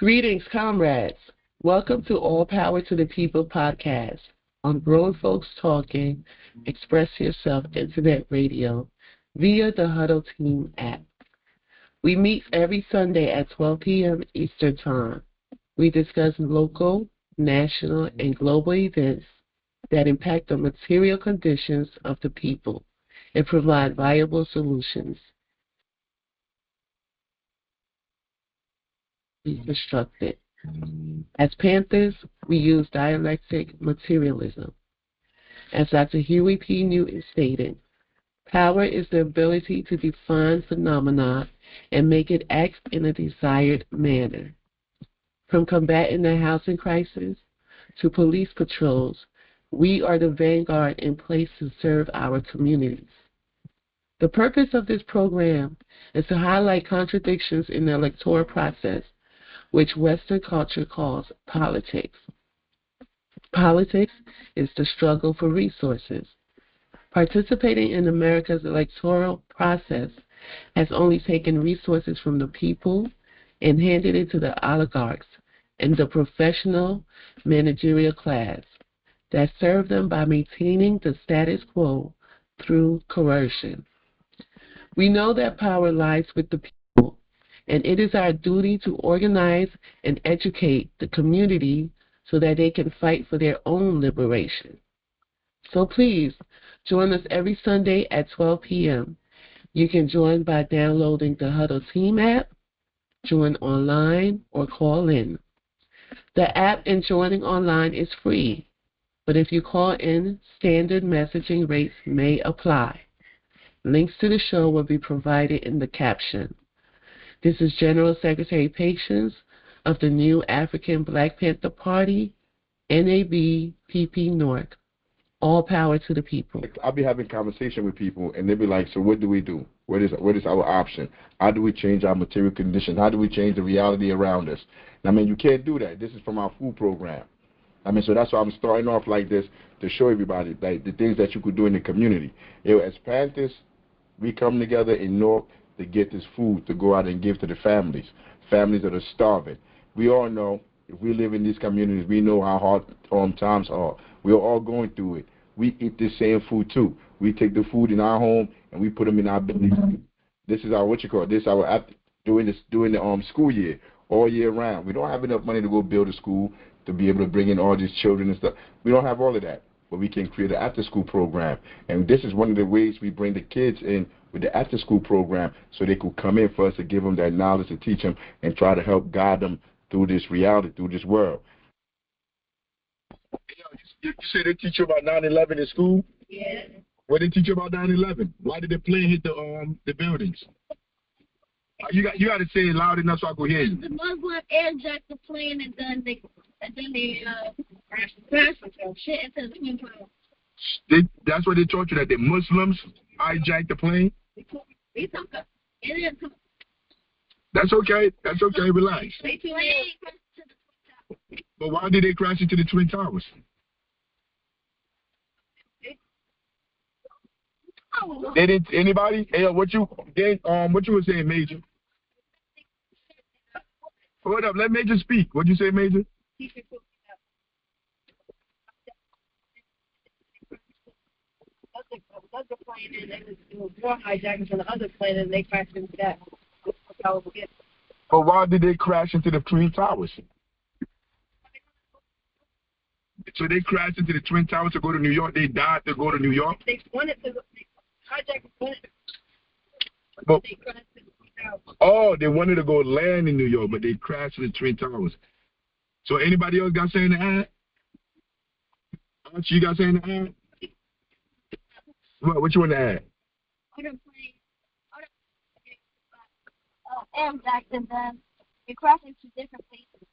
Greetings, comrades. Welcome to All Power to the People podcast on Grown Folks Talking, Express Yourself Internet Radio via the Huddle Team app. We meet every Sunday at 12 p.m. Eastern Time. We discuss local, national, and global events that impact the material conditions of the people and provide viable solutions. Constructed. As Panthers, we use dialectic materialism. As Dr. Huey P. Newton stated, power is the ability to define phenomena and make it act in a desired manner. From combating the housing crisis to police patrols, we are the vanguard in place to serve our communities. The purpose of this program is to highlight contradictions in the electoral process, which Western culture calls politics. Politics is the struggle for resources. Participating in America's electoral process has only taken resources from the people and handed it to the oligarchs and the professional managerial class that serve them by maintaining the status quo through coercion. We know that power lies with the people, and it is our duty to organize and educate the community so that they can fight for their own liberation. So please, join us every Sunday at 12 p.m. You can join by downloading the Huddle Team app, join online, or call in. The app and joining online is free, but if you call in, standard messaging rates may apply. Links to the show will be provided in the caption. This is General Secretary Patience of the new African Black Panther Party, NABPP North. All power to the people. I'll be having conversation with people, and they'll be like, so what do we do? What is our option? How do we change our material conditions? How do we change the reality around us? I mean, you can't do that. This is from our food program. I mean, so that's why I'm starting off like this, to show everybody like the things that you could do in the community. As Panthers, we come together in North to get this food to go out and give to the families that are starving. We all know, if we live in these communities, we know how hard times are. We're all going through it. We eat the same food too. We take the food in our home and we put them in our bellies. This is our during the school year, all year round. We don't have enough money to go build a school to be able to bring in all these children and stuff. We don't have all of that, but we can create an after-school program. And this is one of the ways we bring the kids in with the after-school program, so they could come in for us to give them that knowledge, to teach them, and try to help guide them through this reality, through this world. You say they teach you about 9/11 in school? Yeah. What did they teach you about 9/11? Why did the plane hit the buildings? You got to say it loud enough so I can hear you. The Muslim airjacked the plane and then they crashed some shit into the Twin Towers. That's what they taught you, that the Muslims hijacked the plane? They took it. That's okay. That's okay. Relax. They crashed into the Twin Towers. But why did they crash into the Twin Towers? They didn't. Anybody? Hey, what you were saying, Major? Hold up. Let Major speak. What'd you say, Major? Other plane and it was more hijackers on the other plane and they crashed into that. But why did they crash into the Twin Towers? So they crashed into the Twin Towers to go to New York. They died to go to New York. They wanted to. Hijackers wanted to. But, they crashed into the Twin Towers. Oh, they wanted to go land in New York, but they crashed into the Twin Towers. So anybody else got something to add? You got something to add? What you want to add? Airjacked and then they crashed into different places.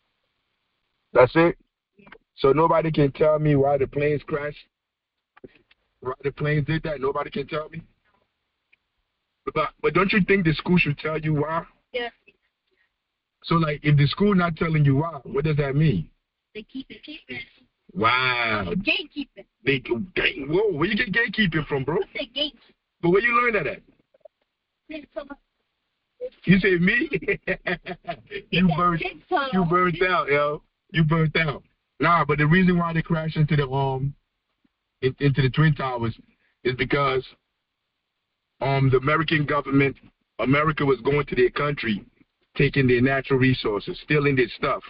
That's it? Yeah. So nobody can tell me why the planes crashed? Why the planes did that? Nobody can tell me? But don't you think the school should tell you why? Yeah. So, like, if the school not telling you why, what does that mean? They keep it. Wow. Gatekeeping. Whoa, where you get gatekeeping from, bro? What's the gates? But where you learn that at? You say me? you burnt out, yo. You burnt out. Nah, but the reason why they crashed into the into the Twin Towers is because the American government, America was going to their country, taking their natural resources, stealing their stuff,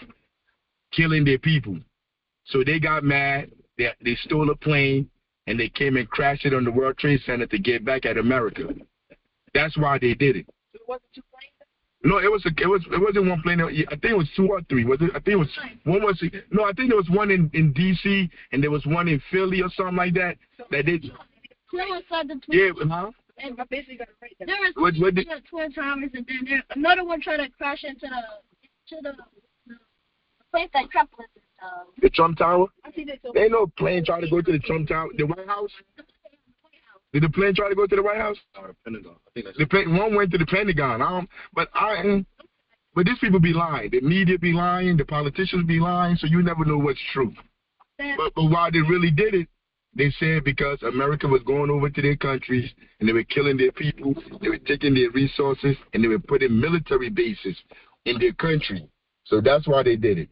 killing their people. So they got mad. They stole a plane and they came and crashed it on the World Trade Center to get back at America. That's why they did it. No, it wasn't one plane. I think it was 2 or 3. Was it? I think it was one. No, I think there was one in D.C. and there was one in Philly or something like that. That they. Yeah, huh? And I basically got it right there. There was Twin Towers, and then another one trying to crash into the place that Trump lives in. The Trump Tower? I see that. There ain't no plane trying to go to the Trump Tower. The White House? Did the plane try to go to the White House? Pentagon. I think that's one went to the Pentagon. But these people be lying. The media be lying. The politicians be lying. So you never know what's true. But why they really did it, they said because America was going over to their countries and they were killing their people. They were taking their resources and they were putting military bases in their country. So that's why they did it.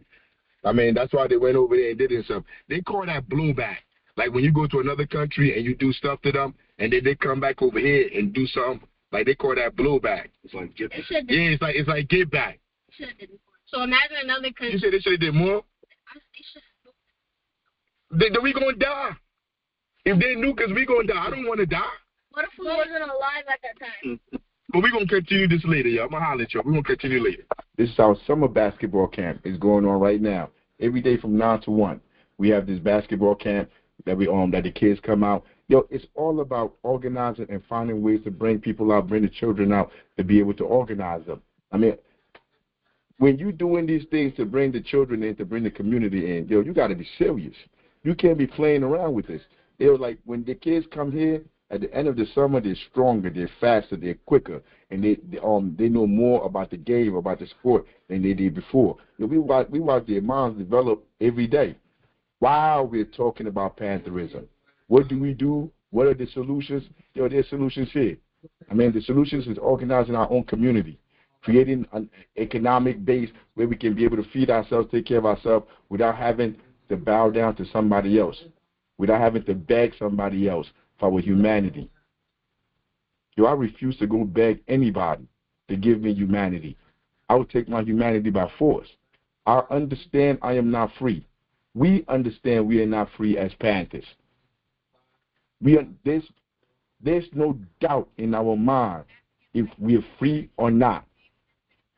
I mean, that's why they went over there and did it. So they call that blowback. Like when you go to another country and you do stuff to them, and then they come back over here and do something, like they call that blowback. It's like give back. Yeah, it's like give back. So imagine another country. You said they should have did more? Then we gonna die. If they nuke us, we gonna die. I don't want to die. What if we wasn't alive at that time? But we're going to continue this later, y'all. I'm going to holler at y'all. We're going to continue later. This is our summer basketball camp. It's going on right now. Every day from 9 to 1. We have this basketball camp that that the kids come out. Yo, it's all about organizing and finding ways to bring people out, bring the children out to be able to organize them. I mean, when you're doing these things to bring the children in, to bring the community in, yo, you got to be serious. You can't be playing around with this. Yo, like when the kids come here, at the end of the summer, they're stronger, they're faster, they're quicker, and they know more about the game, about the sport than they did before. You know, we watch their minds develop every day. While we're talking about Pantherism, what do we do? What are the solutions? Yo, there's solutions here. I mean, the solutions is organizing our own community, creating an economic base where we can be able to feed ourselves, take care of ourselves without having to bow down to somebody else, without having to beg somebody else for our humanity. Yo, I refuse to go beg anybody to give me humanity. I will take my humanity by force. I understand I am not free. We understand we are not free as Panthers. There's no doubt in our mind if we are free or not.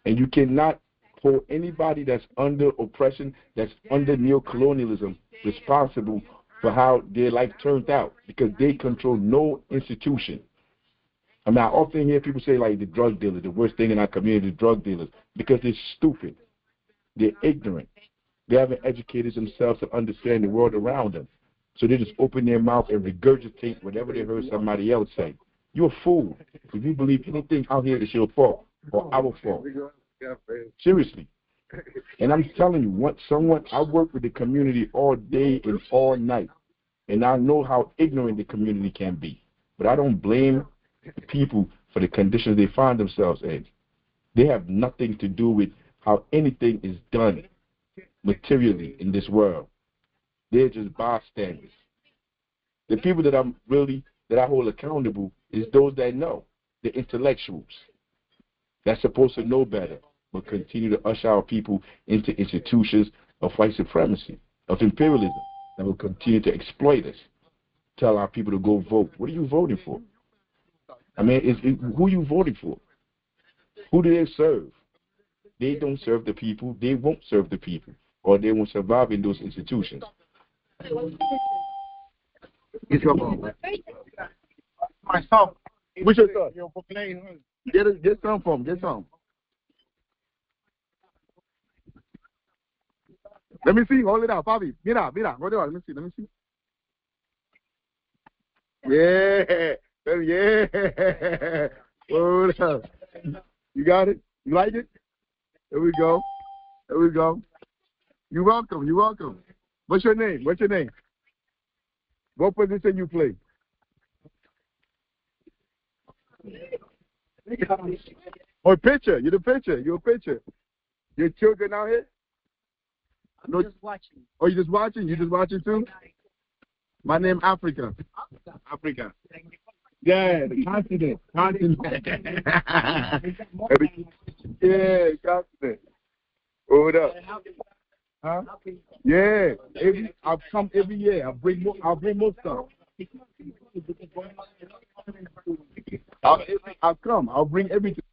And you cannot hold anybody that's under oppression, that's under neocolonialism, responsible for how their life turned out, because they control no institution. I mean, I often hear people say, like, the drug dealers, the worst thing in our community, the drug dealers, because they're stupid. They're ignorant. They haven't educated themselves to understand the world around them. So they just open their mouth and regurgitate whatever they heard somebody else say. You're a fool if you believe anything out here is your fault or our fault. Seriously. And I'm telling you, I work with the community all day and all night, and I know how ignorant the community can be. But I don't blame the people for the conditions they find themselves in. They have nothing to do with how anything is done materially in this world. They're just bystanders. The people that I hold accountable is those that know, the intellectuals. That's supposed to know better, but continue to usher our people into institutions of white supremacy, of imperialism, that will continue to exploit us. Tell our people to go vote. What are you voting for? I mean, who are you voting for? Who do they serve? They don't serve the people. They won't serve the people, or they won't survive in those institutions. Get your ball, man. Myself. What's your thought? Get some from. Get some. Let me see. Hold it out, Bobby. Mira. Hold it out. Let me see. Yeah. Yeah. Hold up. You got it? You like it? There we go. You're welcome. What's your name? What position you play? Oh, picture. You're the picture. You're a picture. Your children out here? I'm just watching. Oh, you just watching? You just watching too? My name Afrikan. Afrika. Yeah, the continent. Continent. Yeah, continent. Hold up. Huh? Yeah. I've come every year. I'll bring more stuff. I'll come. I'll bring everything.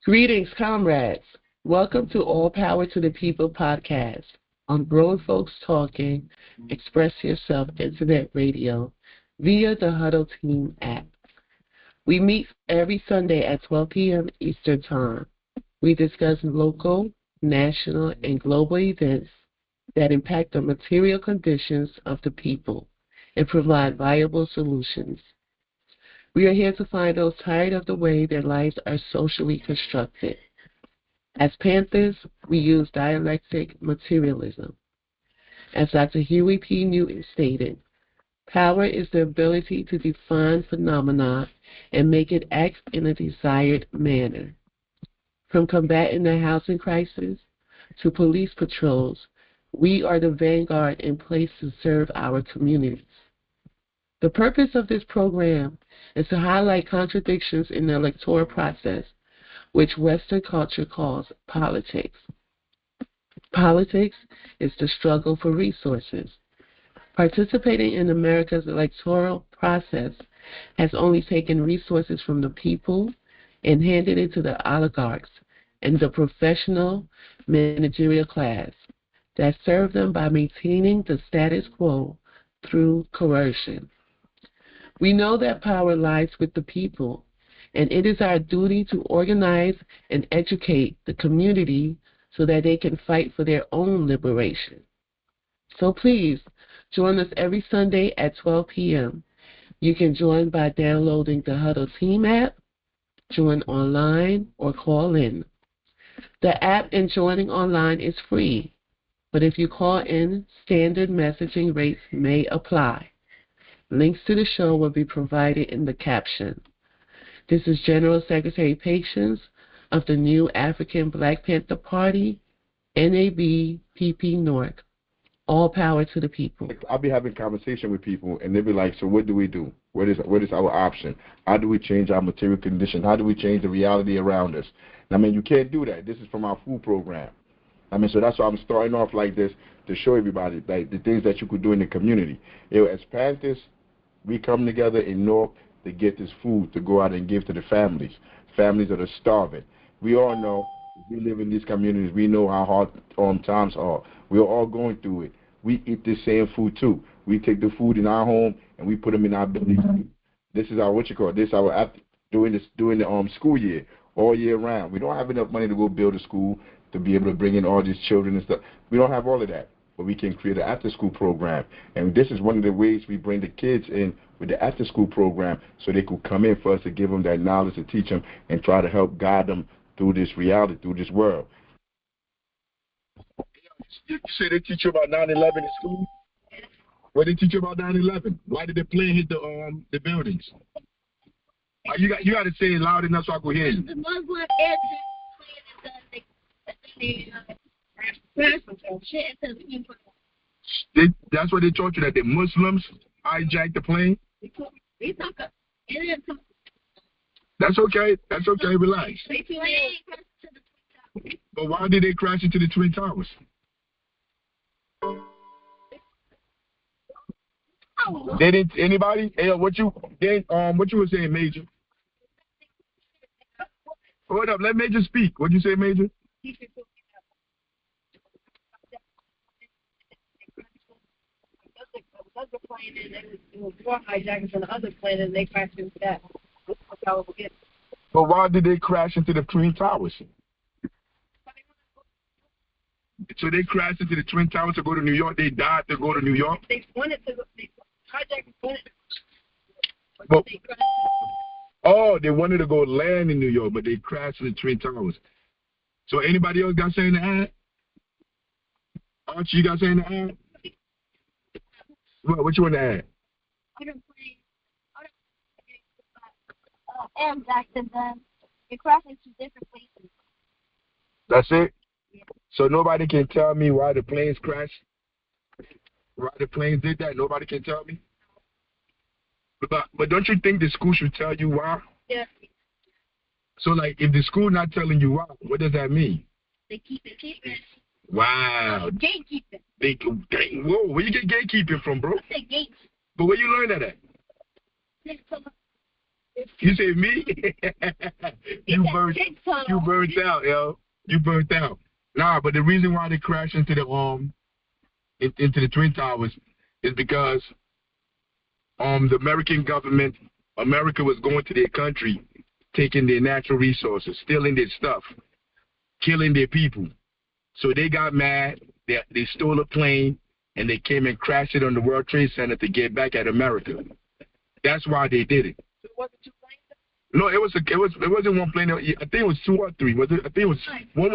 Greetings, comrades. Welcome to All Power to the People podcast on Grown Folks Talking, Express Yourself Internet Radio via the Huddle Team app. We meet every Sunday at 12 p.m. Eastern Time. We discuss local, national, and global events that impact the material conditions of the people and provide viable solutions. We are here to find those tired of the way their lives are socially constructed. As Panthers, we use dialectic materialism. As Dr. Huey P. Newton stated, power is the ability to define phenomena and make it act in a desired manner. From combating the housing crisis to police patrols, we are the vanguard in place to serve our communities. The purpose of this program is to highlight contradictions in the electoral process, which Western culture calls politics. Politics is the struggle for resources. Participating in America's electoral process has only taken resources from the people and handed it to the oligarchs and the professional managerial class that serve them by maintaining the status quo through coercion. We know that power lies with the people, and it is our duty to organize and educate the community so that they can fight for their own liberation. So please, join us every Sunday at 12 p.m. You can join by downloading the Huddle Team app, join online, or call in. The app and joining online is free, but if you call in, standard messaging rates may apply. Links to the show will be provided in the caption. This is General Secretary Patience of the new African Black Panther Party, NABPP North. All power to the people. I'll be having conversation with people, and they'll be like, so what do we do? What is our option? How do we change our material condition? How do we change the reality around us? And I mean, you can't do that. This is from our food program. I mean, so that's why I'm starting off like this to show everybody like the things that you could do in the community. As Panthers, we come together in North to get this food to go out and give to the families that are starving. We all know, we live in these communities, we know how hard times are. We're all going through it. We eat the same food too. We take the food in our home and we put them in our bellies. This is our during the school year, all year round. We don't have enough money to go build a school to be able to bring in all these children and stuff. We don't have all of that. But we can create an after-school program. And this is one of the ways we bring the kids in with the after-school program so they could come in for us to give them that knowledge, to teach them, and try to help guide them through this reality, through this world. You say they teach you about 9/11 in school? What did they teach you about 9/11? Why did the plane hit the buildings? You got to say it loud enough so I can hear you. The Muslim That's what they taught you, that the Muslims hijacked the plane? That's okay. That's okay. Relax. But why did they crash into the Twin Towers? They didn't. Anybody? Hey, what you were saying, Major? Hold up. Let Major speak. What'd you say, Major? Other plane and it was more hijackers on the other plane and they crashed into that. But why did they crash into the Twin Towers? So they crashed into the Twin Towers to go to New York. They died to go to New York. They wanted to go. They wanted. But, oh, they wanted to go land in New York, but they crashed into the Twin Towers. So anybody else got something to add? Archie, you got something to add? What you want to add? impact and then it crashed into different places. That's it? So nobody can tell me why the planes crashed? Why the planes did that? Nobody can tell me? But don't you think the school should tell you why? Yeah. So, like, if the school not telling you why, what does that mean? They keep it. Wow. Gatekeeping. Whoa, where you get gatekeeping from, bro? I said gates. But where you learn that at? You say me? you burnt out, yo. You burnt out. Nah, but the reason why they crashed into the into the Twin Towers is because the American government, America was going to their country, taking their natural resources, stealing their stuff, killing their people. So they got mad, they stole a plane, and they came and crashed it on the World Trade Center to get back at America. That's why they did it. So was it 2 planes? No, it wasn't one plane. I think it was 2 or 3. Was it? I think it was one.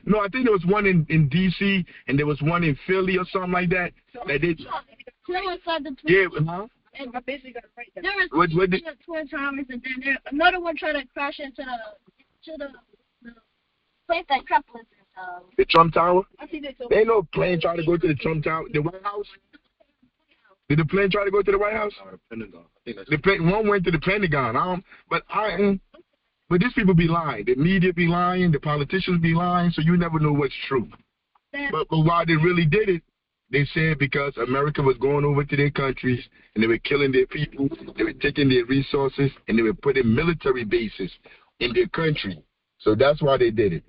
No, I think there was one in D.C. and there was one in Philly or something like that. That they. Yeah. Huh? And I basically got it right there. There was Twin Towers, and then another one tried to crash into the place that Trump lives in. The Trump Tower? I see that. There ain't no plane trying to go to the Trump Tower. The White House? Did the plane try to go to the White House? Pentagon. I think that's the plane, one went to the Pentagon. But these people be lying. The media be lying. The politicians be lying. So you never know what's true. But why they really did it, they said because America was going over to their countries and they were killing their people. They were taking their resources and they were putting military bases in their country. So that's why they did it.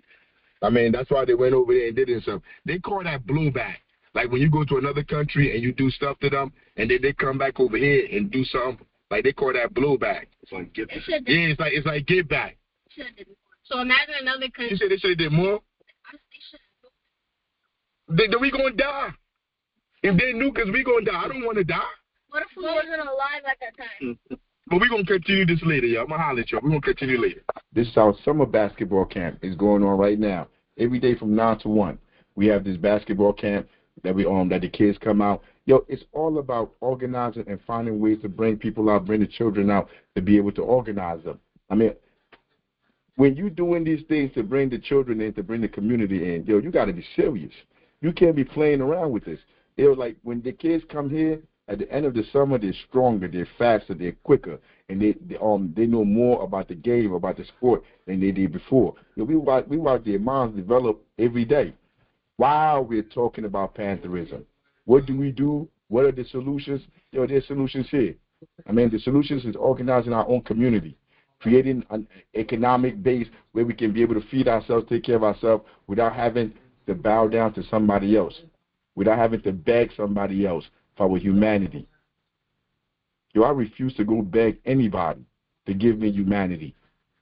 I mean, that's why they went over there and did it. So they call that blowback. Like when you go to another country and you do stuff to them, and then they come back over here and do something, like they call that blowback. it's like give back. Yeah, it's like give back. So imagine another country. You said they should have did more? Then we gonna die. If they knew, because we gonna die. I don't want to die. What if we wasn't alive at that time? But we're going to continue this later, y'all. I'm going to holler at y'all. We're going to continue later. This is our summer basketball camp. It's going on right now. Every day from 9 to 1. We have this basketball camp that that the kids come out. Yo, it's all about organizing and finding ways to bring people out, bring the children out to be able to organize them. I mean, when you're doing these things to bring the children in, to bring the community in, yo, you got to be serious. You can't be playing around with this. Yo, like when the kids come here, at the end of the summer, they're stronger, they're faster, they're quicker, and they know more about the game, about the sport than they did before. You know, we watch their minds develop every day. While we're talking about Pantherism, what do we do? What are the solutions? Yo, there's solutions here. I mean, the solutions is organizing our own community, creating an economic base where we can be able to feed ourselves, take care of ourselves without having to bow down to somebody else, without having to beg somebody else for our humanity. Yo, I refuse to go beg anybody to give me humanity.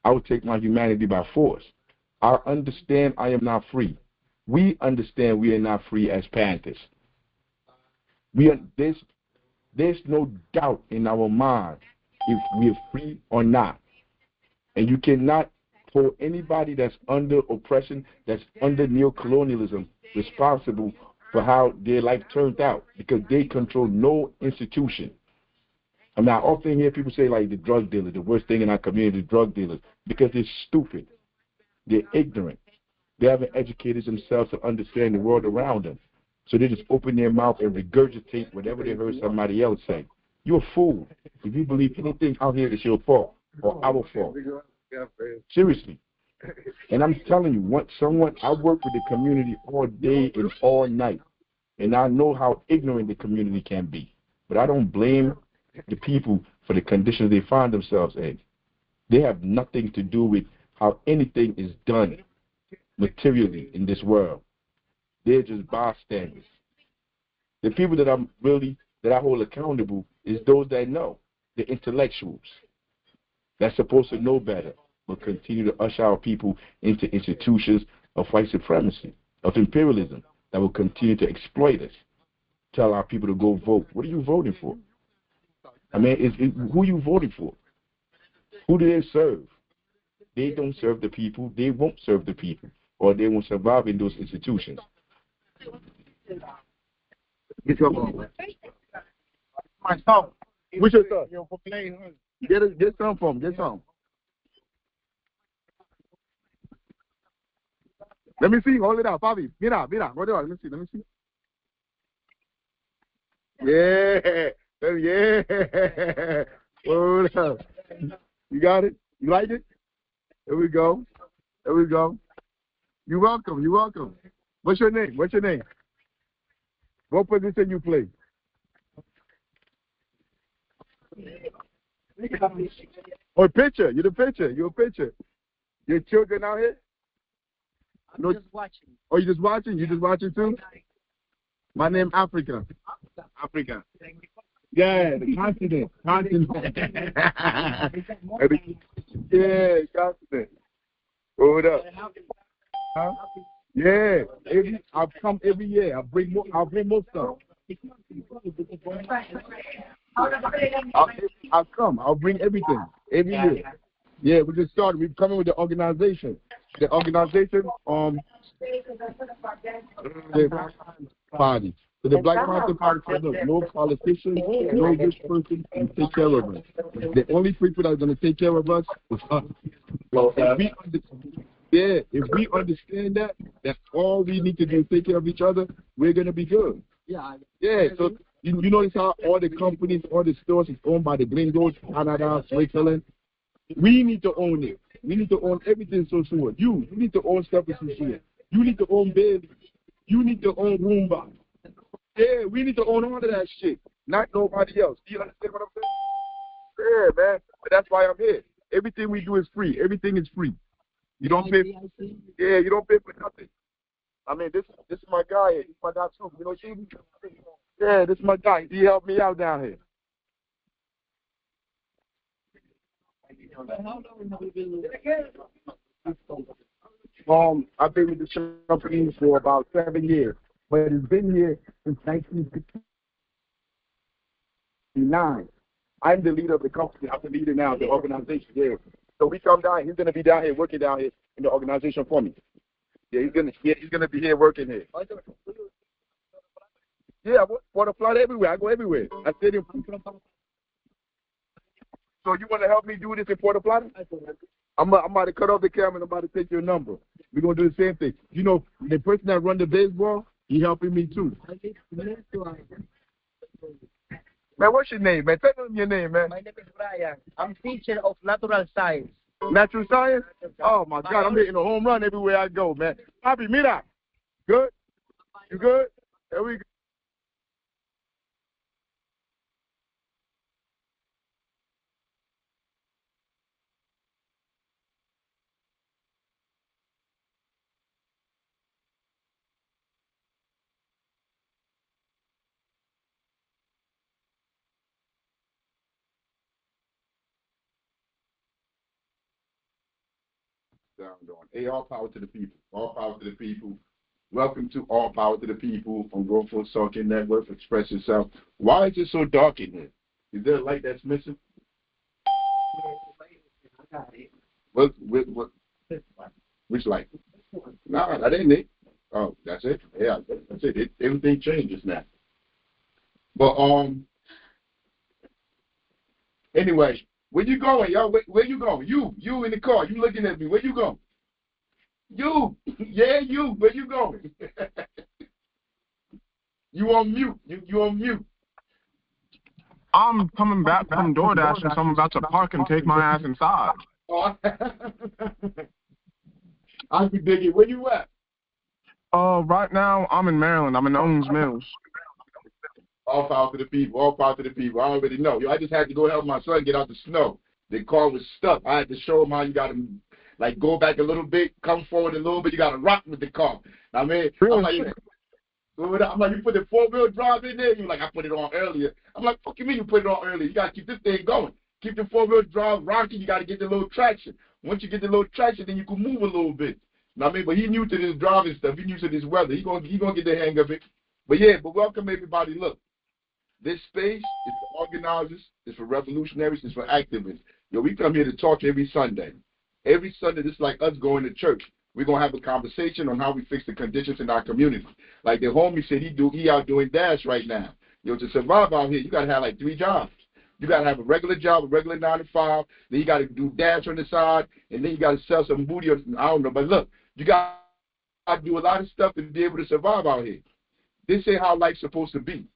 I would take my humanity by force. I understand I am not free. We understand we are not free as Panthers. There's no doubt in our mind if we are free or not. And you cannot hold anybody that's under oppression, that's under neocolonialism, responsible for how their life turned out, because they control no institution. I mean, I often hear people say, like, the drug dealers, the worst thing in our community, the drug dealers, because they're stupid. They're ignorant. They haven't educated themselves to understand the world around them. So they just open their mouth and regurgitate whatever they heard somebody else say. You're a fool if you believe anything out here is your fault or our fault. Seriously. And I'm telling you, I work with the community all day and all night, and I know how ignorant the community can be. But I don't blame the people for the conditions they find themselves in. They have nothing to do with how anything is done materially in this world. They're just bystanders. The people that I hold accountable is those that know, the intellectuals. That's supposed to know better, but continue to usher our people into institutions of white supremacy, of imperialism, that will continue to exploit us. Tell our people to go vote. What are you voting for? I mean, who are you voting for? Who do they serve? They don't serve the people. They won't serve the people, or they won't survive in those institutions. Get your phone. My phone. What's your stuff? Get some from him. Get some. Let me see. Hold it out, Bobby. Mira. Hold it out. Let me see. Yeah. Yeah. Hold up. You got it? You like it? There we go. You're welcome. What's your name? What position you play? Oh, pitcher. You're the pitcher. You're a pitcher. Your children out here? I'm just watching. Oh, you just watching? You just watching too? My name Afrikan. Yeah, the continent. Yeah, continent. Hold up. Huh? Yeah, I'll come every year. I'll bring more stuff. I'll come. I'll bring everything every year. Yeah, we just started. We're coming with the organization. The organization, the party. So the Black Panther Party said, look, no politician, no rich person can take care of us. The only people that are going to take care of us is us. Well, if we understand that, that's all we need to do is take care of each other, we're going to be good. Yeah, so you notice how all the companies, all the stores is owned by the gringos, Canada, Switzerland. We need to own it. We need to own everything so sure. You need to own stuff so sure. You need to own Bailey. You need to own Roomba. Yeah, we need to own all of that shit, not nobody else. Do you understand what I'm saying? Yeah, man. But that's why I'm here. Everything we do is free. Everything is free. You don't pay. Yeah, you don't pay for nothing. I mean, this is my guy here. He's my guy too. You know, yeah, this is my guy. He helped me out down here. I've been with the company for about 7 years, but it's been here since 1969. I'm the leader of the company. I'm the leader now of the organization here. So we come down. He's gonna be down here working down here in the organization for me. Yeah, he's gonna be here working here. Yeah, water flood everywhere. I go everywhere. I stayed in. So you want to help me do this in Puerto Plata? I'm about to cut off the camera and I'm about to take your number. We're going to do the same thing. You know, the person that run the baseball, he helping me too. Man, what's your name, man? Tell them your name, man. My name is Brian. I'm teacher of natural science. Natural science? Oh, my God. I'm hitting a home run everywhere I go, man. Papi, mira. Good? You good? There we go. Hey, all power to the people. All power to the people. Welcome to All Power to the People on Grown Folks Talking Network. Express yourself. Why is it so dark in here? Is there a light that's missing? What? Which light? No, that ain't it. Oh, that's it. Yeah, that's it. Everything changes now. But anyway, where you going, y'all? Where you going? You in the car? You looking at me? Where you going? You, yeah, you. Where you going? You on mute. You on mute. I'm coming back from DoorDash, and so I'm about to park and take my ass inside. Oh. I be digging. Where you at? Right now I'm in Maryland. I'm in Owens Mills. All power to the people. All power to the people. I already know. I just had to go help my son get out the snow. The car was stuck. I had to show him how you got to, like, go back a little bit, come forward a little bit. You got to rock with the car. I mean, I'm like, you put the 4-wheel drive in there? You're like, I put it on earlier. I'm like, fuck you mean you put it on earlier? You got to keep this thing going. Keep the 4-wheel drive rocking. You got to get the little traction. Once you get the little traction, then you can move a little bit. I mean, but he new to this driving stuff. He new to this weather. He gonna get the hang of it. But yeah, but welcome everybody. Look, this space is for organizers, it's for revolutionaries, it's for activists. Yo, we come here to talk every Sunday. Every Sunday, this is like us going to church. We're gonna have a conversation on how we fix the conditions in our community. Like the homie said, he out doing dash right now. Yo, to survive out here, you gotta have like 3 jobs. You gotta have a regular job, a regular 9 to 5. Then you gotta do dash on the side, and then you gotta sell some booty. I don't know, but look, you got to do a lot of stuff to be able to survive out here. This ain't how life's supposed to be.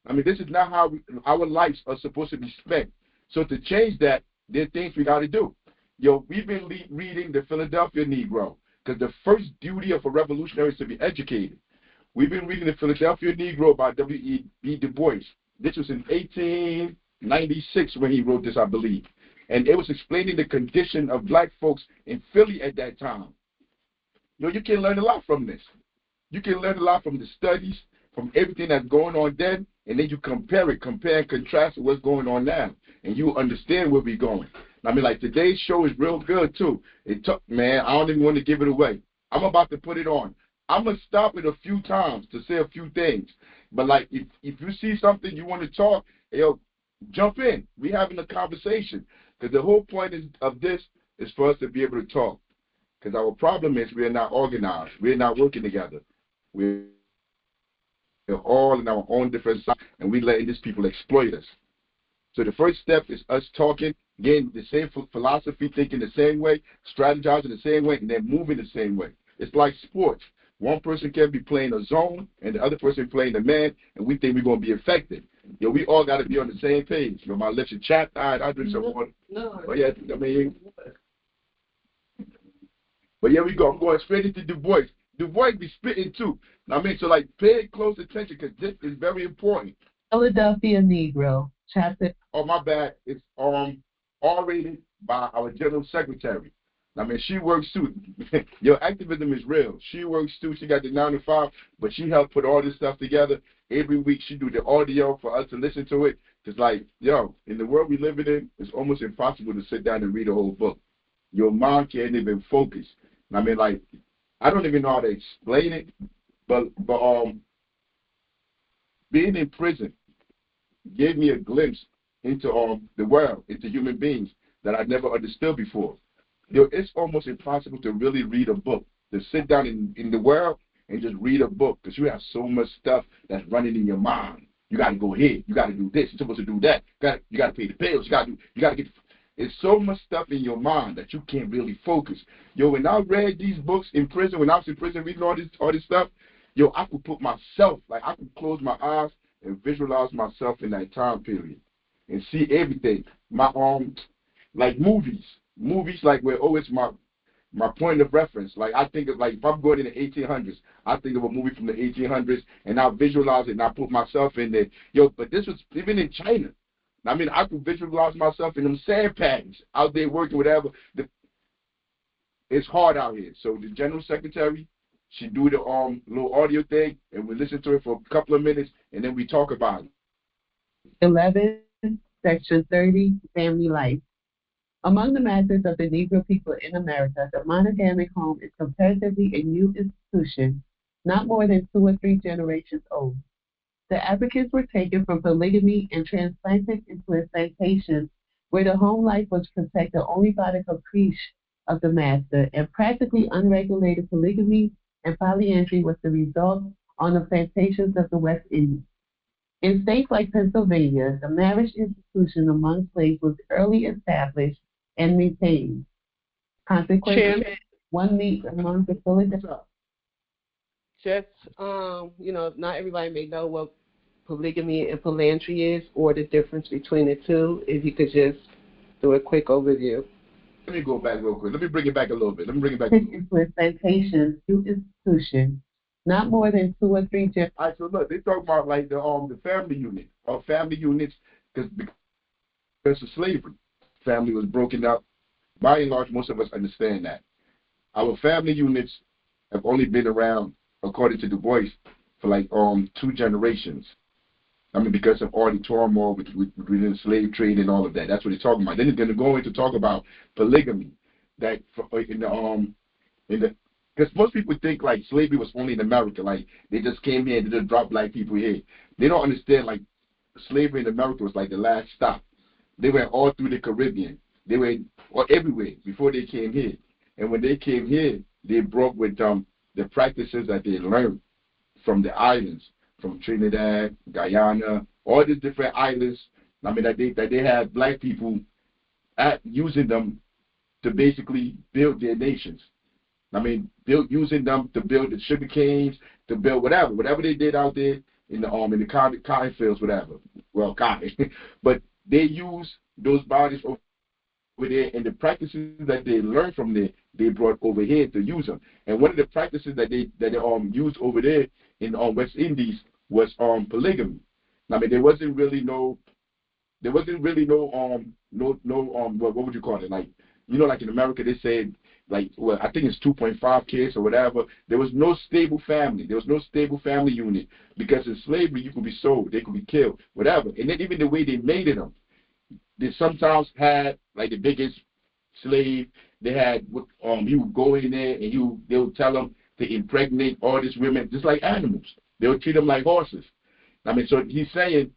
I mean, this is not how our lives are supposed to be spent. So to change that, there are things we got to do. Yo, we've been reading the Philadelphia Negro, because the first duty of a revolutionary is to be educated. We've been reading the Philadelphia Negro by W.E.B. Du Bois. This was in 1896 when he wrote this, I believe. And it was explaining the condition of black folks in Philly at that time. Yo, you can learn a lot from this. You can learn a lot from the studies, from everything that's going on then, and then you compare and contrast with what's going on now, and you understand where we're going. I mean, like, today's show is real good, too. It took, man, I don't even want to give it away. I'm about to put it on. I'm going to stop it a few times to say a few things. But, like, if you see something you want to talk, yo, jump in. We're having a conversation. Because the whole point of this is for us to be able to talk. Because our problem is we're not organized. We're not working together. We're all in our own different sides, and we're letting these people exploit us. So the first step is us talking, getting the same philosophy, thinking the same way, strategizing the same way, and then moving the same way. It's like sports. One person can be playing a zone, and the other person playing the man, and we think we're going to be effective. Yo, we all got to be on the same page. Yo, my lips are chapped. All right, I'll drink some water. No. But yeah, I mean, but here we go. I'm going straight into Du Bois. Du Bois be spitting too. I mean, so like, pay close attention, because this is very important. Philadelphia Negro, chapter. Oh, my bad. It's R-rated by our General Secretary. I mean, she works too. Your activism is real. She works too. She got the 9 to 5, but she helped put all this stuff together. Every week she do the audio for us to listen to it. It's like, yo, in the world we living in, it's almost impossible to sit down and read a whole book. Your mind can't even focus. I mean, like, I don't even know how to explain it, but being in prison gave me a glimpse into the world, into human beings that I never understood before. Yo, it's almost impossible to really read a book, to sit down in the world and just read a book, because you have so much stuff that's running in your mind. You got to go here. You got to do this. You're supposed to do that. You got to pay the bills. You got to get. It's so much stuff in your mind that you can't really focus. Yo, when I read these books in prison, when I was in prison reading all this stuff, yo, I could put myself, like, I could close my eyes and visualize myself in that time period and see everything. My like movies like were always my point of reference. Like, I think of, like, if I'm going in the 1800s, I think of a movie from the 1800s, and I visualize it and I put myself in there. Yo, but this was even in China. I mean, I could visualize myself in them sand patterns out there working, whatever. It's hard out here. So the General Secretary, she do the little audio thing, and we listen to it for a couple of minutes, and then we talk about it. 11, Section 30, Family Life. Among the masses of the Negro people in America, the monogamic home is comparatively a new institution, not more than 2 or 3 generations old. The Africans were taken from polygamy and transplanted into a plantation where the home life was protected only by the caprice of the master, and practically unregulated polygamy and polyandry was the result on the plantations of the West Indies. In states like Pennsylvania, the marriage institution among slaves was early established and maintained. Consequently, Chairman, one meets among the Philadelphia. just, not everybody may know what polygamy and polyandry is, or the difference between the two. If you could just do a quick overview. Let me go back real quick. Let me bring it back a little bit. Into a plantation, new institution, not more than 2 or 3 generations. All right, so look, they talk about like the family unit, or family units, because of slavery, family was broken up. By and large, most of us understand that. Our family units have only been around, according to Du Bois, for like 2 generations. I mean, because of all the turmoil within the slave trade and all of that. That's what he's talking about. Then he's going to go into talk about polygamy. That because most people think like slavery was only in America. Like, they just came here and they just dropped black people here. They don't understand, like, slavery in America was like the last stop. They went all through the Caribbean. They went everywhere before they came here. And when they came here, they broke with the practices that they learned from the islands, from Trinidad, Guyana, all these different islands. I mean, that they had black people using them to basically build their nations. I mean, using them to build the sugar canes, to build whatever they did out there in the cotton fields, whatever. Well, cotton, but they use those bodies over there, and the practices that they learned from there, they brought over here to use them. And one of the practices that they used over there in West Indies was polygamy. I mean, there wasn't really no what would you call it? Like, like in America they said, like, well, I think it's 2.5 kids or whatever. There was no stable family. There was no stable family unit, because in slavery you could be sold, they could be killed, whatever. And then even the way they mated them, they sometimes had like the biggest slave. They had you would go in there and they would tell them to impregnate all these women just like animals. They would treat them like horses. I mean, so he's saying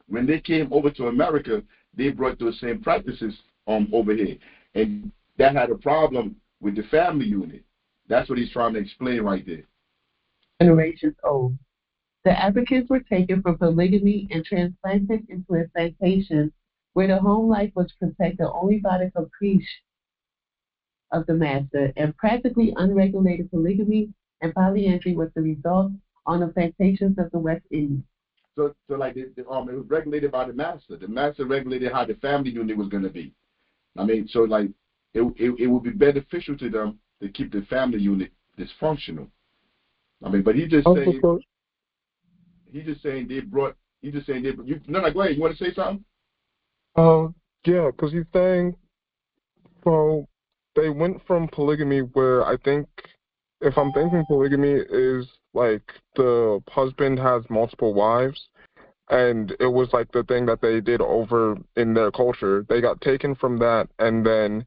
when they came over to America, they brought those same practices over here, and that had a problem with the family unit. That's what he's trying to explain right there. Generations old. The Africans were taken from polygamy and transplanted into a plantation where the home life was protected only by the caprice of the master, and practically unregulated polygamy and polyandry was the result on the plantations of the West Indies. So like it was regulated by the master. The master regulated how the family unit was going to be. I mean, so like it would be beneficial to them to keep the family unit dysfunctional. I mean, but he's just saying they brought. He's just saying they. Go ahead. You want to say something? Yeah, because he's saying, well, they went from polygamy where I think, if I'm thinking polygamy is like the husband has multiple wives, and it was like the thing that they did over in their culture. They got taken from that, and then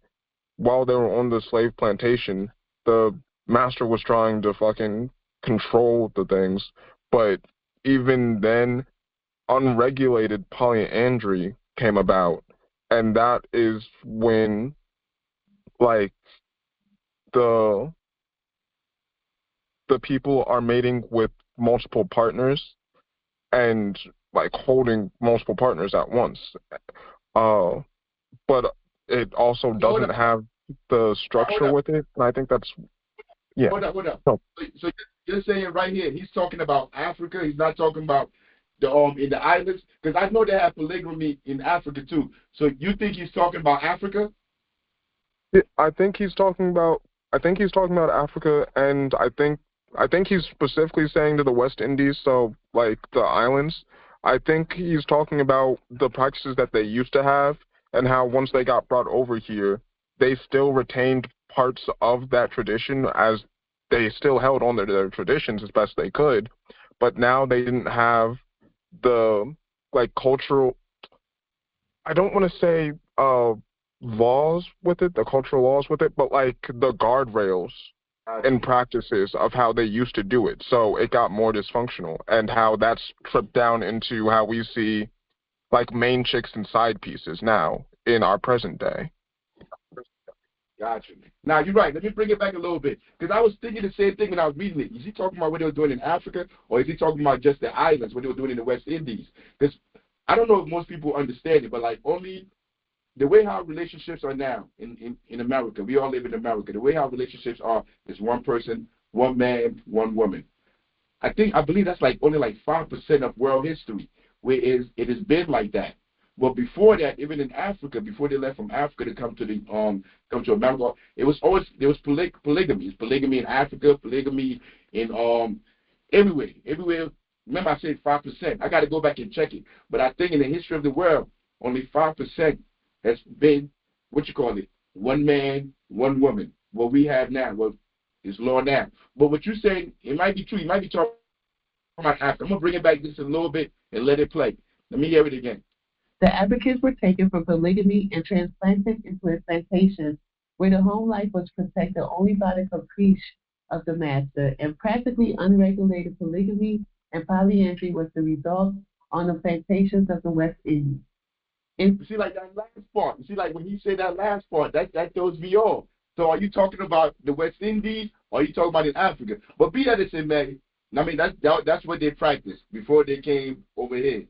while they were on the slave plantation, the master was trying to fucking control the things, but even then, unregulated polyandry came about, and that is when, like, the people are mating with multiple partners and like holding multiple partners at once. But it also doesn't have the structure with it, and I think that's Hold up. So you're saying right here, he's talking about Africa. He's not talking about the in the islands, because I know they have polygamy in Africa too. So you think he's talking about Africa? I think he's talking about Africa, and I think he's specifically saying to the West Indies, so like the islands. I think he's talking about the practices that they used to have, and how once they got brought over here, they still retained parts of that tradition, as they still held on to their traditions as best they could, but now they didn't have the like cultural, I don't want to say laws with it, the cultural laws with it, but like the guardrails and practices of how they used to do it. So it got more dysfunctional, and how that's tripped down into how we see like main chicks and side pieces now in our present day. Gotcha. Now, you're right. Let me bring it back a little bit, because I was thinking the same thing when I was reading it. Is he talking about what they were doing in Africa, or is he talking about just the islands, what they were doing in the West Indies? Because I don't know if most people understand it, but like only the way how relationships are now in America, we all live in America, the way how relationships are is one person, one man, one woman. I believe that's like only like 5% of world history where it has been like that. Well, before that, even in Africa, before they left from Africa to come to America, there was polygamy. It's polygamy in Africa, polygamy in everywhere. Remember, I said 5%. I got to go back and check it. But I think in the history of the world, only 5% has been one man, one woman. What we have now, is law now. But what you're saying, it might be true. You might be talking about Africa. I'm gonna bring it back just a little bit and let it play. Let me hear it again. The Africans were taken from polygamy and transplanted into a plantation where the home life was protected only by the caprice of the master, and practically unregulated polygamy and polyandry was the result on the plantations of the West Indies. You see, like that last part. You see, like when he said that last part, that throws me off. So are you talking about the West Indies, or are you talking about in Africa? But be that as it may, I mean, that's what they practiced before they came over here.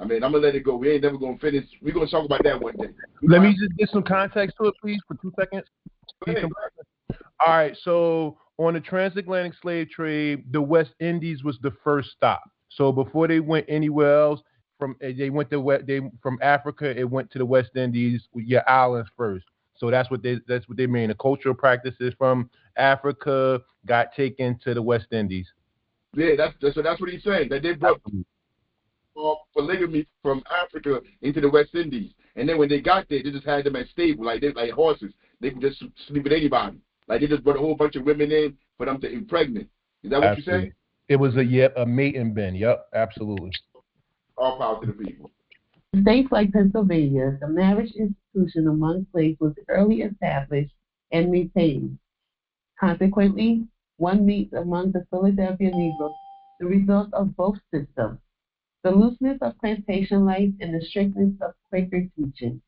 I mean, I'm going to let it go. We ain't never going to finish. We're going to talk about that one day. Let me just get some context to it, please, for 2 seconds. All right, so on the transatlantic slave trade, the West Indies was the first stop. So before they went anywhere else, they went to they from Africa, it went to the West Indies, your islands first. So that's what they mean. The cultural practices from Africa got taken to the West Indies. Yeah, that's what he's saying. That they brought polygamy from Africa into the West Indies, and then when they got there, they just had them as stable, like horses. They can just sleep with anybody. Like they just brought a whole bunch of women in for them to impregnate. Is that what you're Absolutely. saying? It was a mating bin. Yep, absolutely. All power to the people. In states like Pennsylvania, the marriage institution among slaves was early established and maintained. Consequently, one meets among the Philadelphia Negroes the result of both systems, the looseness of plantation life and the strictness of Quaker teaching.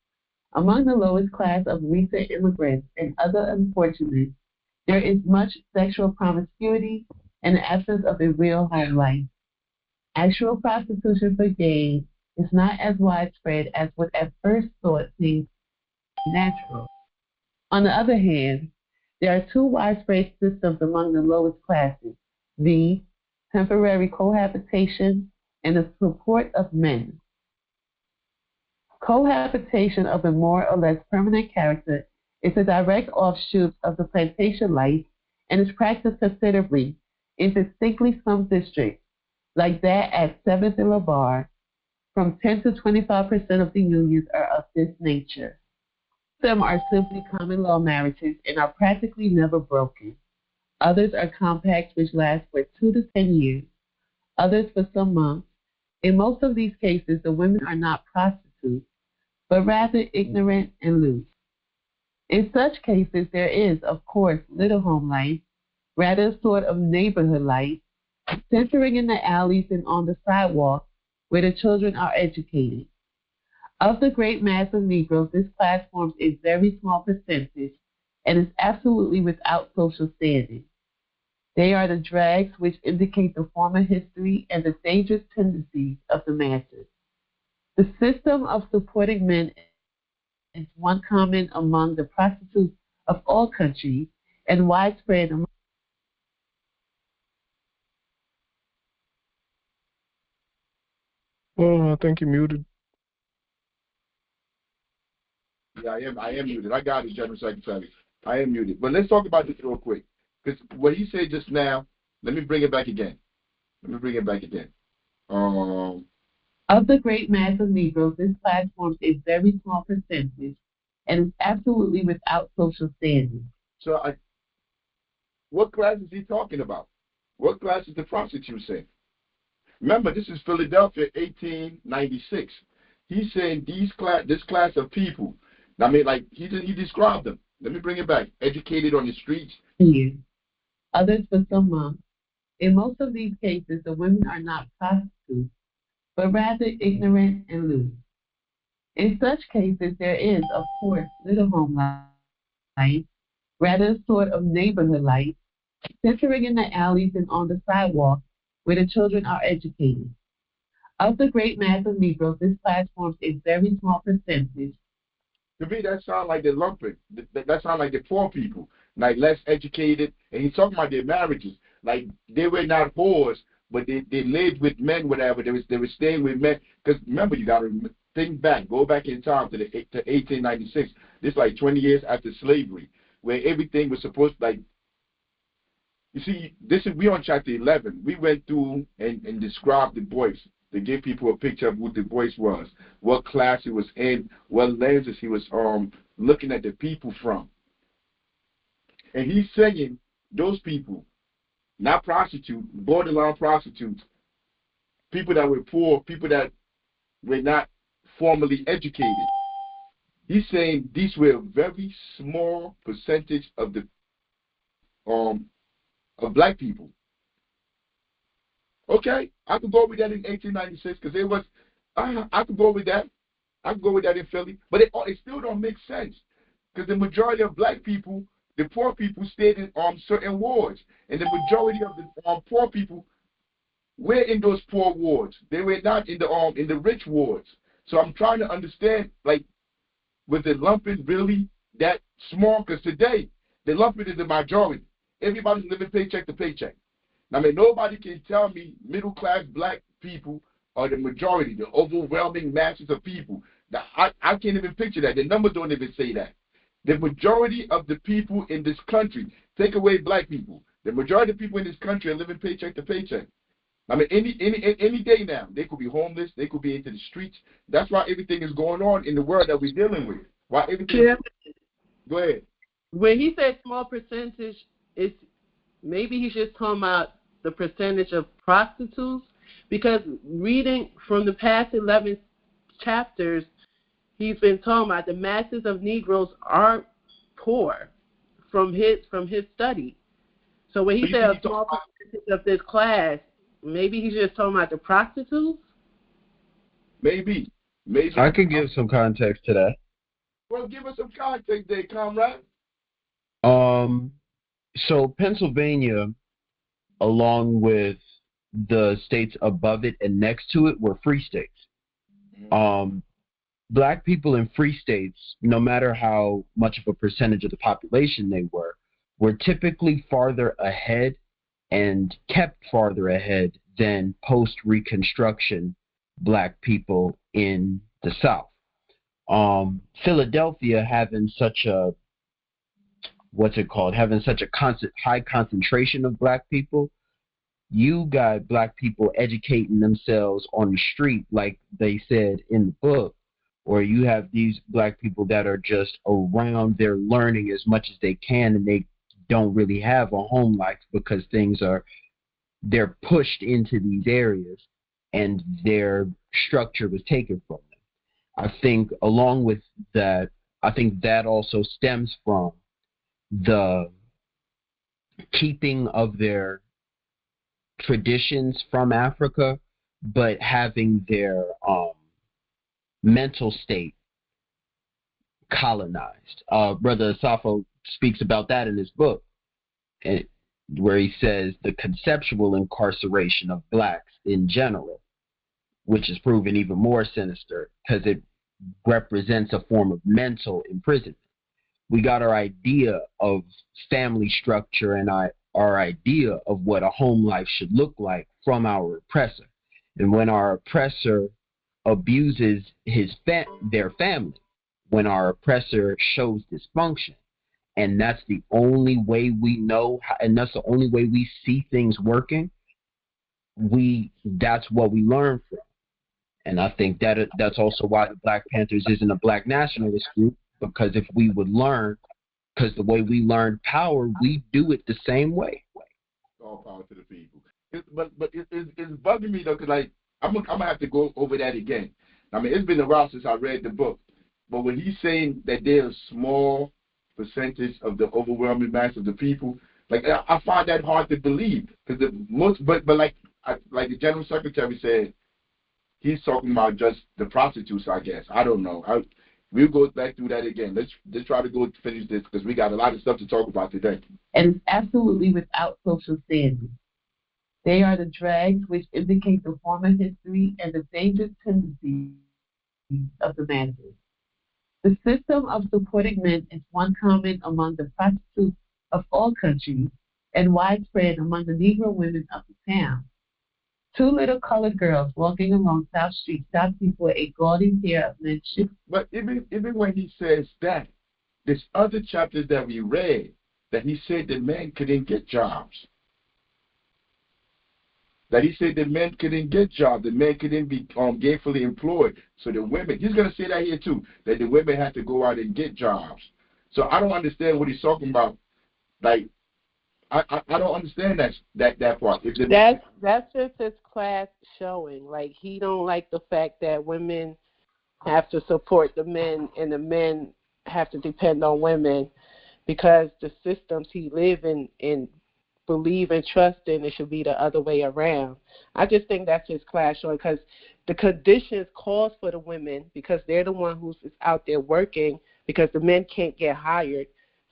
Among the lowest class of recent immigrants and other unfortunates, there is much sexual promiscuity and the absence of a real home life. Actual prostitution for gain is not as widespread as would at first thought seem natural. On the other hand, there are two widespread systems among the lowest classes, the temporary cohabitation and the support of men. Cohabitation of a more or less permanent character is a direct offshoot of the plantation life and is practiced considerably in distinctly some districts, like that at 7th and LaBar. From 10 to 25% of the unions are of this nature. Some are simply common law marriages and are practically never broken. Others are compacts which last for 2 to 10 years, others for some months. In most of these cases, the women are not prostitutes, but rather ignorant and loose. In such cases, there is, of course, little home life, rather a sort of neighborhood life, centering in the alleys and on the sidewalk where the children are educated. Of the great mass of Negroes, this class forms a very small percentage and is absolutely without social standing. They are the drags which indicate the former history and the dangerous tendencies of the masses. The system of supporting men is one common among the prostitutes of all countries and widespread among. Oh, I think you muted. Yeah, I am muted. I got it, General Secretary. I am muted. But let's talk about this real quick. Because what he said just now, let me bring it back again. Of the great mass of Negroes, this class forms a very small percentage and is absolutely without social standing. So, what class is he talking about? What class is the prostitute saying? Remember, this is Philadelphia, 1896. He's saying this class of people. I mean, like he described them. Let me bring it back. Educated on the streets. Years, others for some months. In most of these cases, the women are not prostitutes, but rather ignorant and loose. In such cases, there is, of course, little home life, rather a sort of neighborhood life, centering in the alleys and on the sidewalk where the children are educated. Of the great mass of Negroes, this class forms a very small percentage. To me, that sounds like they're lumping. That sounds like they're poor people, like less educated. And he's talking about their marriages. Like they were not whores, but they lived with men, whatever. They were staying with men. Because remember, you got to think back, go back in time to 1896. This is like 20 years after slavery, where everything was supposed to, like. You see, we on chapter 11. We went through and described the boys to give people a picture of who the voice was, what class he was in, what lenses he was looking at the people from. And he's saying those people, not prostitutes, borderline prostitutes, people that were poor, people that were not formally educated. He's saying these were a very small percentage of the of black people. Okay, I could go with that in 1896 because it was. I could go with that. I could go with that in Philly, but it still don't make sense because the majority of black people, the poor people, stayed in certain wards, and the majority of the poor people were in those poor wards. They were not in the rich wards. So I'm trying to understand, like, was the lumping really that small? Because today The lumpen is the majority. Everybody's living paycheck to paycheck. I mean, nobody can tell me middle-class black people are the majority, the overwhelming masses of people. I can't even picture that. The numbers don't even say that. The majority of the people in this country, take away black people, the majority of people in this country are living paycheck to paycheck. I mean, any day now, they could be homeless, they could be into the streets. That's why everything is going on in the world that we're dealing with. Why everything? Yeah. Go ahead. When he said small percentage, it's maybe he's just talking about the percentage of prostitutes, because reading from the past 11 chapters, he's been talking about the masses of Negroes are poor from his study. So when he said a small percentage of this class, maybe he's just talking about the prostitutes? Maybe. I can give some context to that. Well, give us some context there, comrade. So Pennsylvania, along with the states above it and next to it, were free states. Black people in free states, no matter how much of a percentage of the population they were typically farther ahead and kept farther ahead than post-Reconstruction black people in the South. Philadelphia having such a high concentration of black people, you got black people educating themselves on the street, like they said in the book, or you have these black people that are just around, they're learning as much as they can, and they don't really have a home life because they're pushed into these areas and their structure was taken from them. I think along with that, I think that also stems from the keeping of their traditions from Africa, but having their mental state colonized. Brother Safo speaks about that in his book, where he says the conceptual incarceration of blacks in general, which is proven even more sinister because it represents a form of mental imprisonment. We got our idea of family structure and our idea of what a home life should look like from our oppressor. And when our oppressor abuses their family, when our oppressor shows dysfunction, and that's the only way we know, and that's the only way we see things working, that's what we learn from. And I think that's also why the Black Panthers isn't a black nationalist group, because if we would learn, because the way we learn power, we do it the same way. All power to the people. But it's bugging me though, because like I'm gonna have to go over that again. I mean, it's been a while since I read the book, but when he's saying that there's a small percentage of the overwhelming mass of the people, like I find that hard to believe, because but like the General Secretary said, he's talking about just the prostitutes, I guess. I don't know. We'll go back through that again. Let's try to go finish this, because we got a lot of stuff to talk about today. And it's absolutely without social standing. They are the drags which indicate the former history and the dangerous tendencies of the masses. The system of supporting men is one common among the prostitutes of all countries and widespread among the Negro women of the town. Two little colored girls walking along South Street stopped before a gaudy pair of men's shoes. But even when he says that, there's other chapters that we read that he said that men couldn't get jobs. That he said that men couldn't get jobs, that men couldn't be gainfully employed. So the women, he's going to say that here too, that the women had to go out and get jobs. So I don't understand what he's talking about. Like, I don't understand that part. That's just his class showing. Like, he don't like the fact that women have to support the men and the men have to depend on women, because the systems he live in believe and trust in, it should be the other way around. I just think that's his class showing, because the conditions calls for the women, because they're the one who's out there working, because the men can't get hired.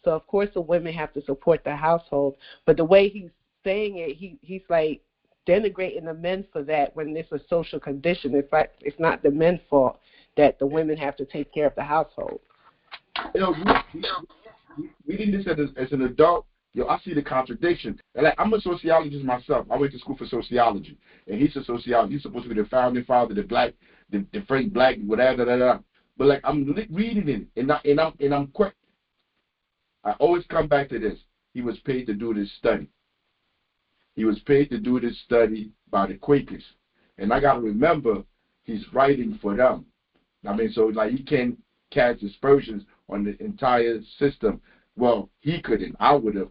So of course the women have to support the household. But the way he's saying it, he's like denigrating the men for that, when it's a social condition. It's not the men's fault that the women have to take care of the household. reading this as an adult, I see the contradiction. And like, I'm a sociologist myself. I went to school for sociology, and he's a sociologist. He's supposed to be the founding father, the first black, whatever, da, da, da. But like, I'm reading it, and I'm quick. I always come back to this. He was paid to do this study. He was paid to do this study by the Quakers, and I got to remember, he's writing for them. I mean, so like, he can't cast aspersions on the entire system. Well, he couldn't. I would have.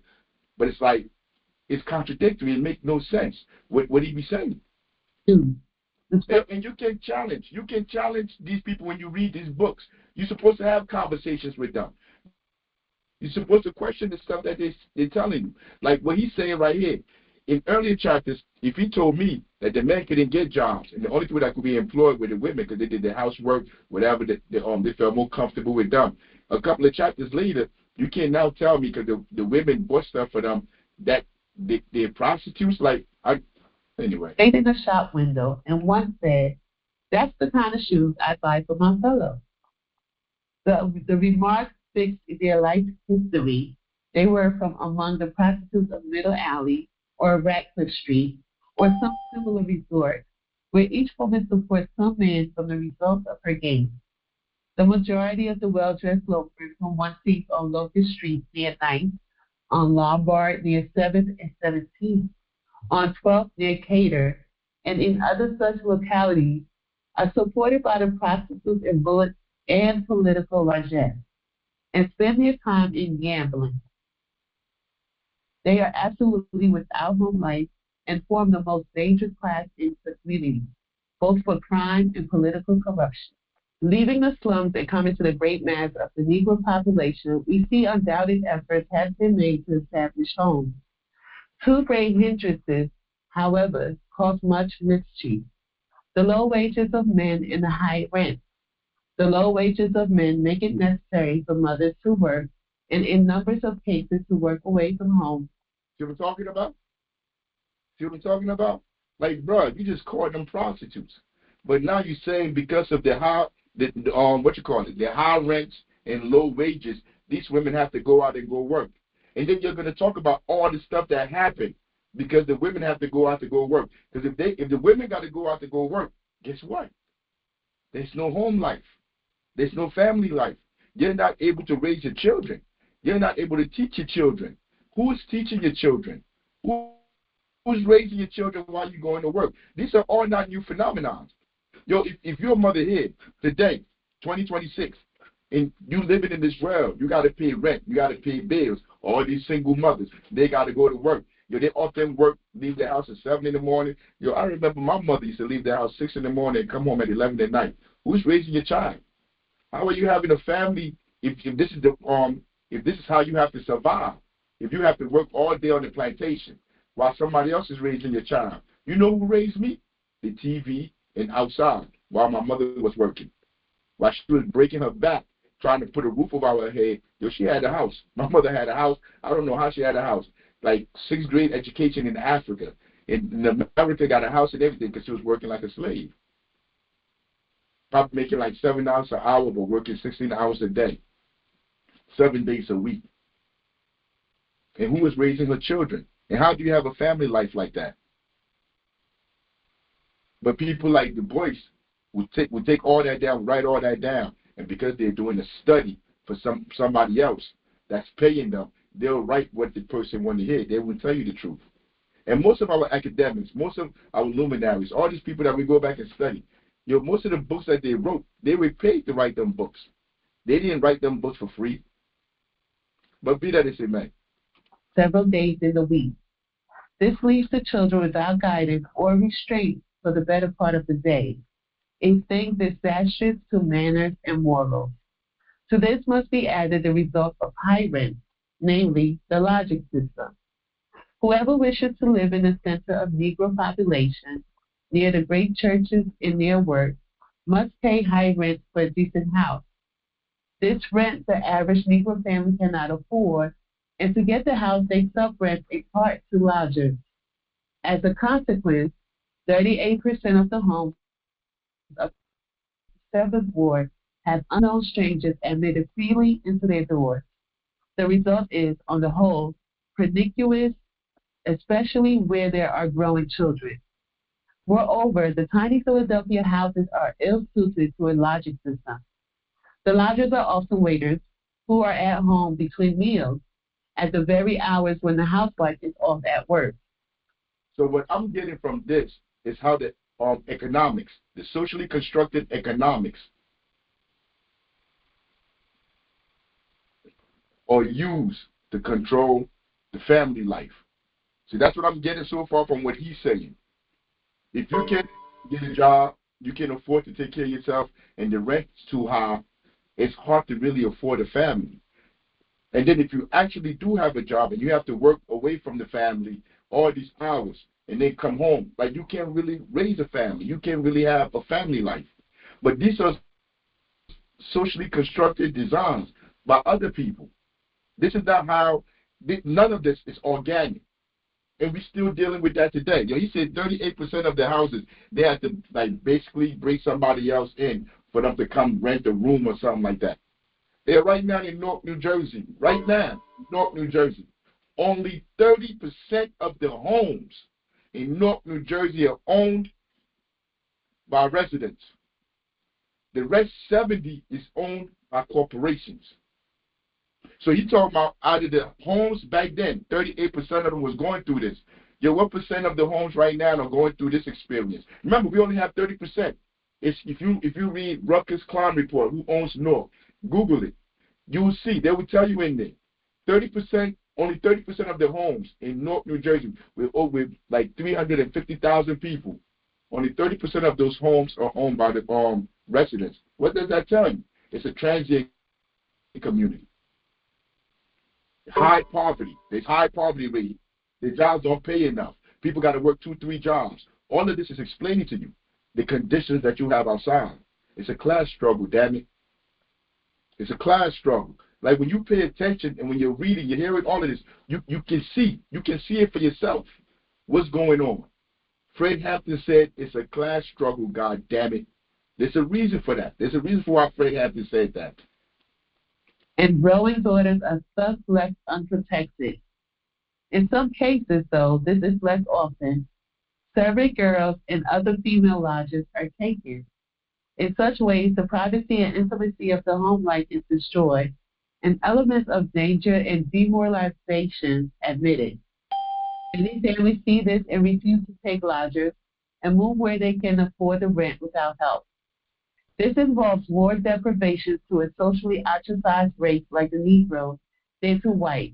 But it's like, it's contradictory. It makes no sense. What he be saying? And you can challenge. You can challenge these people when you read these books. You're supposed to have conversations with them. You're supposed to question the stuff that they're telling you. Like what he's saying right here. In earlier chapters, if he told me that the men couldn't get jobs, and the only people that could be employed were the women because they did their housework, whatever, they felt more comfortable with them. A couple of chapters later, you can't now tell me because the women bought stuff for them that they're prostitutes. Anyway. Stayed in a shop window, and one said, "That's the kind of shoes I buy for my fellow." The remarks fixed their life history. They were from among the prostitutes of Middle Alley or Ratcliffe Street or some similar resort where each woman supports some man from the result of her gains. The majority of the well-dressed loafers whom one sees on Locust Street near 9th, on Lombard near 7th and 17th, on 12th near Cater, and in other such localities are supported by the prostitutes and political largesse, and spend their time in gambling. They are absolutely without home life and form the most dangerous class in the community, both for crime and political corruption. Leaving the slums and coming to the great mass of the Negro population, we see undoubted efforts have been made to establish homes. Two great hindrances, however, cause much mischief: the low wages of men and the high rent. The low wages of men make it necessary for mothers to work, and in numbers of cases to work away from home. See what I'm talking about? See what I'm talking about? Like, bro, you just called them prostitutes, but now you're saying because of the high, the high rents and low wages, these women have to go out and go work, and then you're going to talk about all the stuff that happened because the women have to go out to go work. Because if the women got to go out to go work, guess what? There's no home life. There's no family life. You're not able to raise your children. You're not able to teach your children. Who's teaching your children? Who's raising your children while you're going to work? These are all not new phenomena. Yo, if you're a mother here today, 2026, and you living in this world, you got to pay rent, you got to pay bills. All these single mothers, they got to go to work. Yo, they often work, leave the house at 7 in the morning. Yo, I remember my mother used to leave the house 6 in the morning and come home at 11 at night. Who's raising your child? How are you having a family if this is how you have to survive? If you have to work all day on the plantation while somebody else is raising your child. You know who raised me? The TV and outside while my mother was working. While she was breaking her back, trying to put a roof over her head. Yo, she had a house. My mother had a house. I don't know how she had a house. Like 6th grade education in Africa. In America, got a house and everything because she was working like a slave. Probably making like $7 an hour, but working 16 hours a day, 7 days a week. And who was raising her children? And how do you have a family life like that? But people like Du Bois would take all that down, write all that down, and because they're doing a study for somebody else that's paying them, they'll write what the person want to hear. They won't tell you the truth. And most of our academics, most of our luminaries, all these people that we go back and study, most of the books that they wrote, they were paid to write them books. They didn't write them books for free. But be that as it may. Several days in the week. This leaves the children without guidance or restraint for the better part of the day, a thing disastrous to manners and morals. To this must be added the result of high rent, namely the logic system. Whoever wishes to live in the center of Negro population, near the great churches and near work, must pay high rent for a decent house. This rent the average Negro family cannot afford, and to get the house they subrent a part to lodgers. As a consequence, 38% of the homes of the 7th Ward have unknown strangers admitted freely into their doors. The result is, on the whole, pernicious, especially where there are growing children. Moreover, the tiny Philadelphia houses are ill-suited to a logic system. The lodgers are often waiters who are at home between meals at the very hours when the housewife is off at work. So what I'm getting from this is how the economics, the socially constructed economics, are used to control the family life. See, that's what I'm getting so far from what he's saying. If you can get a job, you can afford to take care of yourself, and the rent's too high, it's hard to really afford a family. And then if you actually do have a job and you have to work away from the family all these hours and then come home, like you can't really raise a family. You can't really have a family life. But these are socially constructed designs by other people. This is not how, none of this is organic. And we're still dealing with that today. Yo, he said 38% of the houses, they have to like basically bring somebody else in for them to come rent a room or something like that. Yeah, right now in Newark, New Jersey, Newark, New Jersey, only 30% of the homes in Newark, New Jersey are owned by residents. The rest 70 is owned by corporations. So you talking about out of the homes back then, 38% of them was going through this. Yo, what percent of the homes right now are going through this experience? Remember, we only have 30%. It's, if you read Rutgers Crime Report, who owns Newark, Google it. You will see. They will tell you in there. 30%, only 30% of the homes in Newark, New Jersey, with like 350,000 people, only 30% of those homes are owned by the residents. What does that tell you? It's a transient community. High poverty. There's high poverty rate. The jobs don't pay enough. People got to work 2-3 jobs. All of this is explaining to you the conditions that you have outside. It's a class struggle, damn it. It's a class struggle. Like when you pay attention and when you're reading, you're hearing all of this, you can see it for yourself. What's going on? Fred Hampton said it's a class struggle, God damn it. There's a reason for that. There's a reason for why Fred Hampton said that. And growing daughters are thus left unprotected. In some cases, though, this is less often. Servant girls and other female lodgers are taken. In such ways, the privacy and intimacy of the home life is destroyed, and elements of danger and demoralization admitted. Many families see this and refuse to take lodgers and move where they can afford the rent without help. This involves war deprivation to a socially ostracized race like the Negro than to white,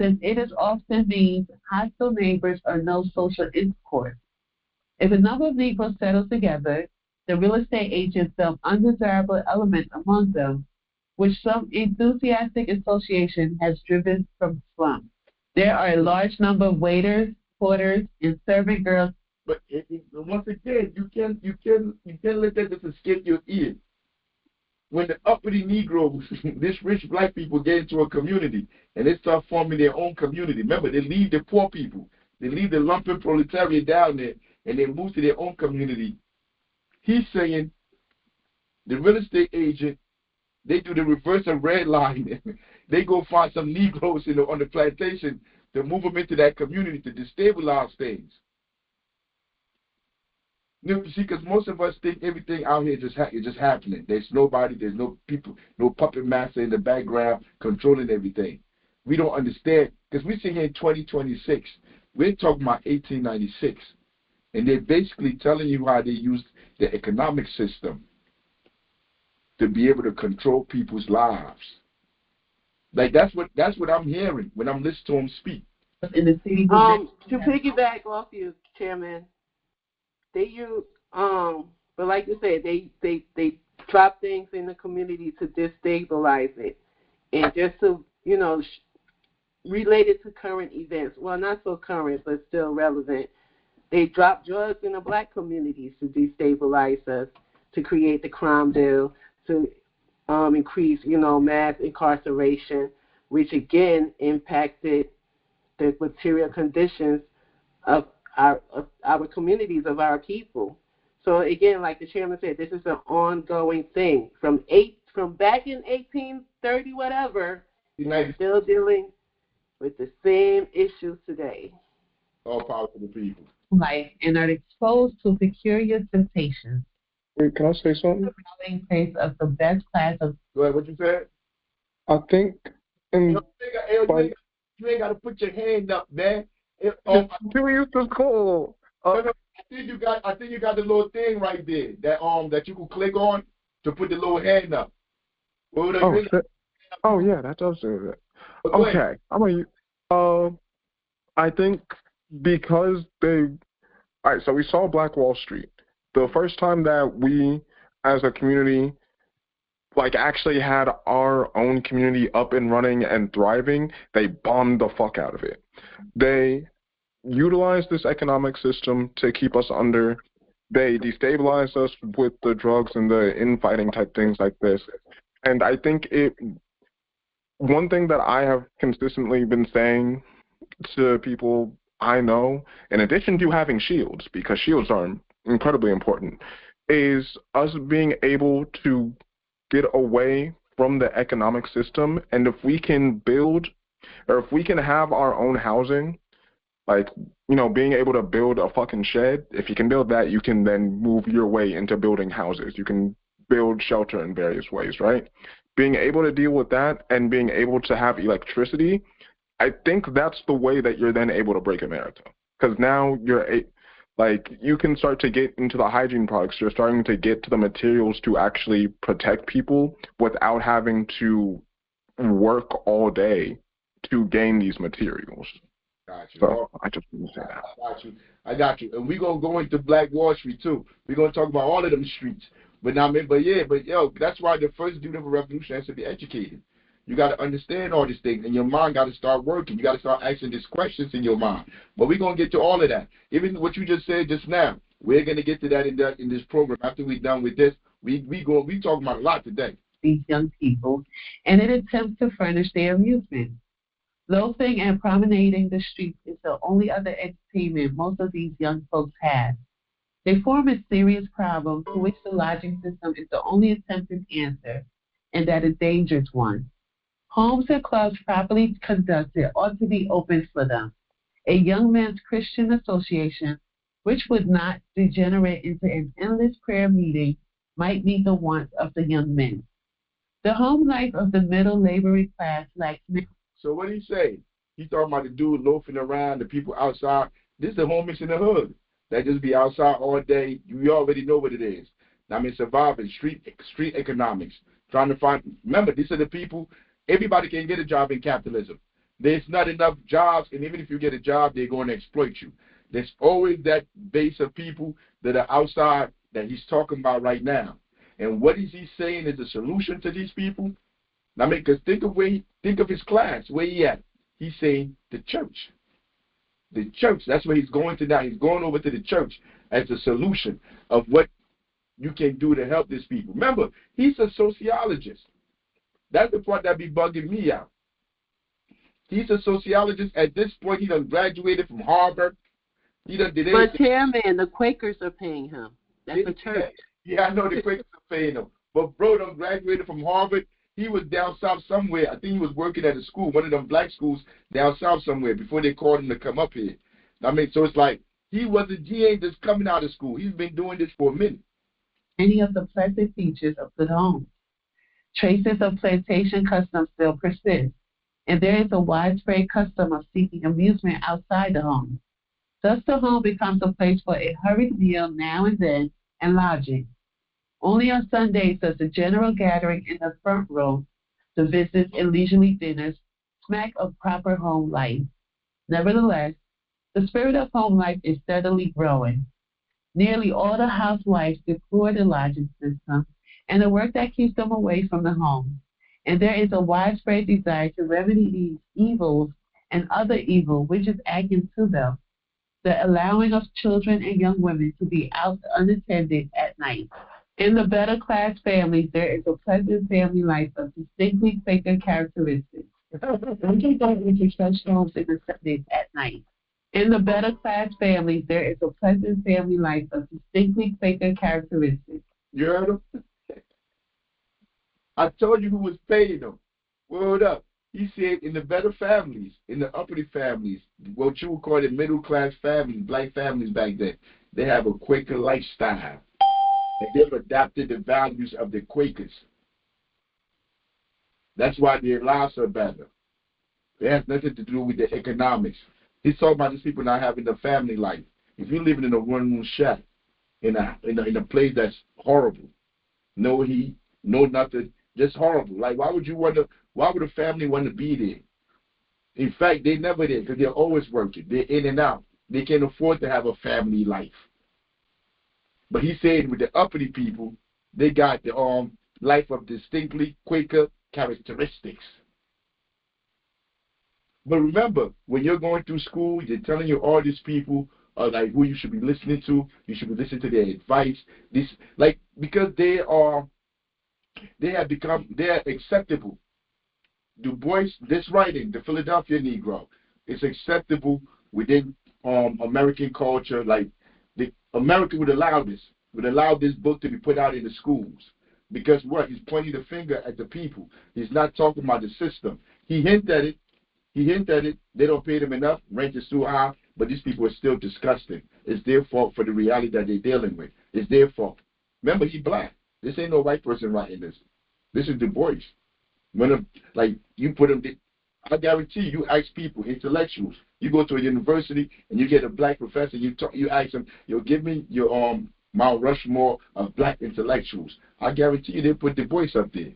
since it is often means hostile neighbors or no social intercourse. If a number of Negroes settle together, the real estate agents dump undesirable elements among them, which some enthusiastic association has driven from slums. There are a large number of waiters, porters, and servant girls. But once again, you can't let that just escape your ear. When the uppity Negroes, this rich black people get into a community and they start forming their own community, remember, they leave the poor people, they leave the lumpen proletariat down there, and they move to their own community. He's saying the real estate agent, they do the reverse of redlining. They go find some Negroes on the plantation to move them into that community to destabilize things. You see, because most of us think everything out here is just happening. There's nobody, there's no people, no puppet master in the background controlling everything. We don't understand, because we sit here in 2026. We're talking about 1896. And they're basically telling you how they used the economic system to be able to control people's lives. Like that's what I'm hearing when I'm listening to him speak. In the city, to piggyback off you, Chairman, they use but like you said, they drop things in the community to destabilize it, and just to relate it to current events. Well, not so current, but still relevant. They drop drugs in the black communities to destabilize us, to create the crime deal, to increase, mass incarceration, which again impacted the material conditions of our communities, of our people. So again, like the chairman said, this is an ongoing thing from back in 1830 whatever, United Still dealing with the same issues today. all powerful people. Life and are exposed to peculiar temptations. Wait, can I say something? The growing pace of the best class of Go ahead, what you said? I think in You ain't got to put your hand up, man. Julius is cool. I think you got the little thing right there that you can click on to put the little hand up. Oh yeah, that does do it. Okay, I think because all right, so we saw Black Wall Street. The first time that we, as a community, like actually had our own community up and running and thriving, they bombed the fuck out of it. They utilized this economic system to keep us under. They destabilized us with the drugs and the infighting type things like this. And I think one thing that I have consistently been saying to people I know, in addition to having shields, because shields are incredibly important, is us being able to get away from the economic system. And if we can build, or if we can have our own housing, like, being able to build a fucking shed, if you can build that, you can then move your way into building houses. You can build shelter in various ways, right? Being able to deal with that and being able to have electricity, I think that's the way that you're then able to break America. Because now you can start to get into the hygiene products. You're starting to get to the materials to actually protect people without having to work all day to gain these materials. Got you. So I just want to say that. I got you. And we're going to go into Black Wall Street, too. We're going to talk about all of them streets. But that's why the first duty of a revolution has to be educated. You got to understand all these things, and your mind got to start working. You got to start asking these questions in your mind. But we're going to get to all of that. Even what you just said just now, we're going to get to that in this program. After we're done with this, we talking about a lot today. These young people in an attempt to furnish their amusement. Loafing and promenading the streets is the only other entertainment most of these young folks have. They form a serious problem to which the lodging system is the only attempted answer, and that a dangerous one. Homes and clubs properly conducted ought to be open for them. A young men's Christian association, which would not degenerate into an endless prayer meeting, might meet the wants of the young men. The home life of the middle laboring class lacks. So what he say? He talking about the dude loafing around, the people outside. This is the homeless in the hood. They just be outside all day. You already know what it is. Surviving, street economics, trying to find. Remember, these are the people. Everybody can get a job in capitalism. There's not enough jobs, and even if you get a job, they're going to exploit you. There's always that base of people that are outside that he's talking about right now. And what is he saying is the solution to these people? Because think of his class, where he at. He's saying the church. The church, that's where he's going to now. He's going over to the church as a solution of what you can do to help these people. Remember, he's a sociologist. That's the part that be bugging me out. He's a sociologist. At this point, he done graduated from Harvard. He done did everything. But chairman, the Quakers are paying him. That's a church. Yeah, I know the Quakers are paying him. But bro done graduated from Harvard. He was down south somewhere. I think he was working at a school, one of them black schools down south somewhere before they called him to come up here. So it's like he ain't just coming out of school. He's been doing this for a minute. Any of the pleasant features of good homes. Traces of plantation customs still persist, and there is a widespread custom of seeking amusement outside the home. Thus the home becomes a place for a hurried meal now and then and lodging. Only on Sundays does the general gathering in the front room, the visits and leisurely dinners, smack of proper home life. Nevertheless, the spirit of home life is steadily growing. Nearly all the housewives deplore the lodging system and the work that keeps them away from the home. And there is a widespread desire to remedy these evils and other evil which is acting to them, the allowing of children and young women to be out unattended at night. In the better class families, there is a pleasant family life of distinctly Quaker characteristics. Don't enter such homes in the Sundays at night. In the better class families, there is a pleasant family life of distinctly Quaker characteristics. You heard him? I told you who was paying them. Word up. He said in the better families, in the uppity families, what you would call the middle-class families, black families back then, they have a Quaker lifestyle. And they've adopted the values of the Quakers. That's why their lives are better. It has nothing to do with the economics. He's talking about these people not having a family life. If you're living in a one-room shack, in a place that's horrible, no heat, no nothing, just horrible. Like, why would a family want to be there? In fact, they never did because they're always working. They're in and out. They can't afford to have a family life. But he said with the uppity people, they got the life of distinctly Quaker characteristics. But remember, when you're going through school, they're telling you all these people are like who you should be listening to. You should be listening to their advice. Because they are acceptable. Du Bois, this writing, the Philadelphia Negro, is acceptable within American culture. Like America would allow this book to be put out in the schools. Because what? He's pointing the finger at the people. He's not talking about the system. He hinted at it. They don't pay them enough. Rent is too high. But these people are still disgusting. It's their fault for the reality that they're dealing with. It's their fault. Remember, he's black. This ain't no white person writing this. This is Du Bois. You put them, I guarantee you ask people, intellectuals. You go to a university and you get a black professor. You ask them, give me your Mount Rushmore of black intellectuals. I guarantee you they put Du Bois up there.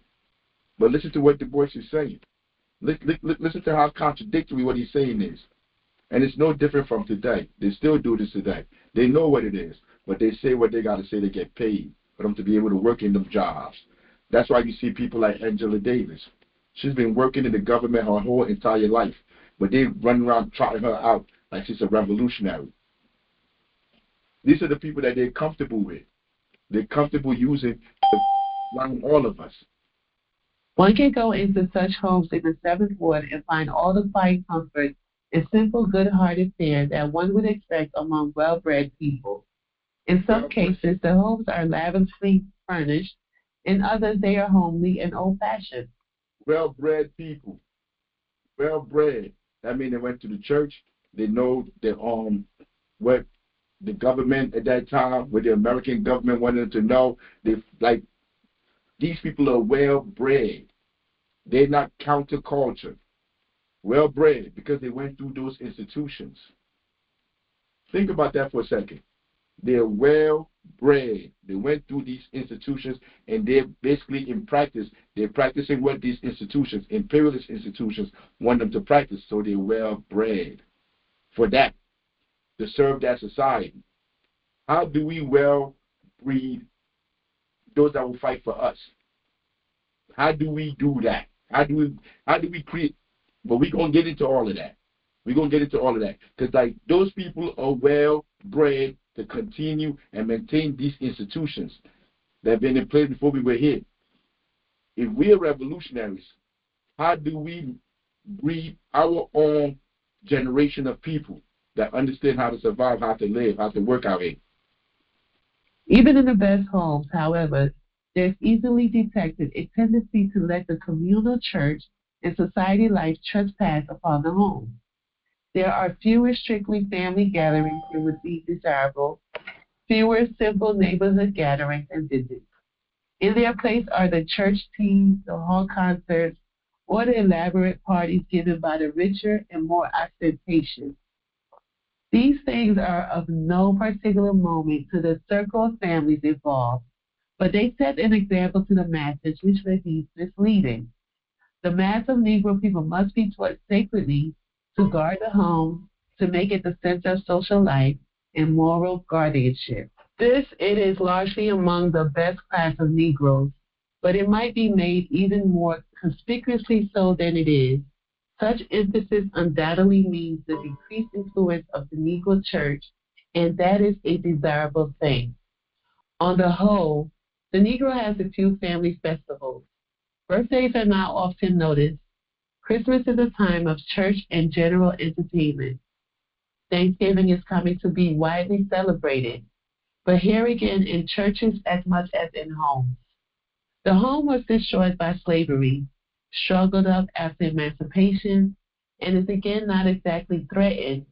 But listen to what Du Bois is saying. Listen to how contradictory what he's saying is. And it's no different from today. They still do this today. They know what it is, but they say what they got to say to get paid for them to be able to work in them jobs. That's why you see people like Angela Davis. She's been working in the government her whole entire life, but they run around trotting her out like she's a revolutionary. These are the people that they're comfortable with. They're comfortable using to run all of us. One can go into such homes in the 7th Ward and find all the quiet comfort and simple, good-hearted fare that one would expect among well-bred people. In some cases, the homes are lavishly furnished. In others, they are homely and old-fashioned. Well-bred people. Well-bred. That means they went to the church. They know that what the government at that time, what the American government wanted them to know. These people are well-bred. They're not counterculture. Well-bred because they went through those institutions. Think about that for a second. They're well-bred. They went through these institutions, and they're basically in practice. They're practicing what these institutions, imperialist institutions, want them to practice. So they're well-bred for that, to serve that society. How do we well-breed those that will fight for us? How do we do that? How do we create? But we're going to get into all of that. Because those people are well-bred to continue and maintain these institutions that have been in place before we were here. If we are revolutionaries, how do we breed our own generation of people that understand how to survive, how to live, how to work out here? Even in the best homes, however, there's easily detected a tendency to let the communal church and society life trespass upon the home. There are fewer strictly family gatherings that would be desirable, fewer simple neighborhood gatherings and visits. In their place are the church teas, the hall concerts, or the elaborate parties given by the richer and more ostentatious. These things are of no particular moment to the circle of families involved, but they set an example to the masses which may be misleading. The mass of Negro people must be taught sacredly to guard the home, to make it the center of social life and moral guardianship. This it is largely among the best class of Negroes, but it might be made even more conspicuously so than it is. Such emphasis undoubtedly means the decreased influence of the Negro church, and that is a desirable thing. On the whole, the Negro has a few family festivals. Birthdays are not often noticed. Christmas is a time of church and general entertainment. Thanksgiving is coming to be widely celebrated, but here again in churches as much as in homes. The home was destroyed by slavery. struggled up after emancipation, and is again not exactly threatened,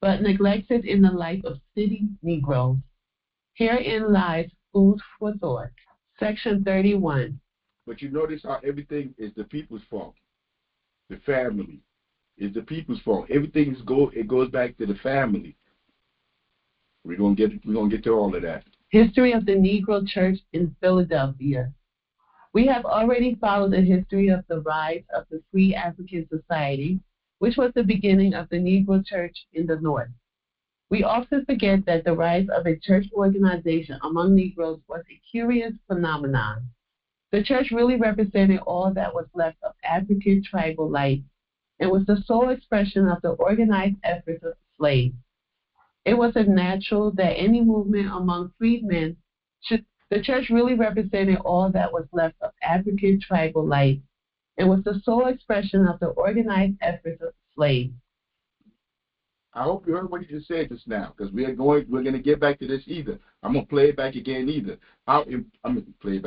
but neglected in the life of city Negroes. Herein lies food for thought. Section 31. But you notice how everything is the people's fault. The family is the people's fault. Everything it goes back to the family. We're gonna get to all of that. History of the Negro Church in Philadelphia. We have already followed the history of the rise of the Free African Society, which was the beginning of the Negro Church in the North. We often forget that the rise of a church organization among Negroes was a curious phenomenon. The church really represented all that was left of African tribal life and was the sole expression of the organized efforts of slaves. It was natural that any movement among freedmen should. The church really represented all that was left of African tribal life and was the sole expression of the organized efforts of slaves. I hope you heard what he just said just now, because we're going to get back to this either. I'm gonna play it back again either. I'm gonna play it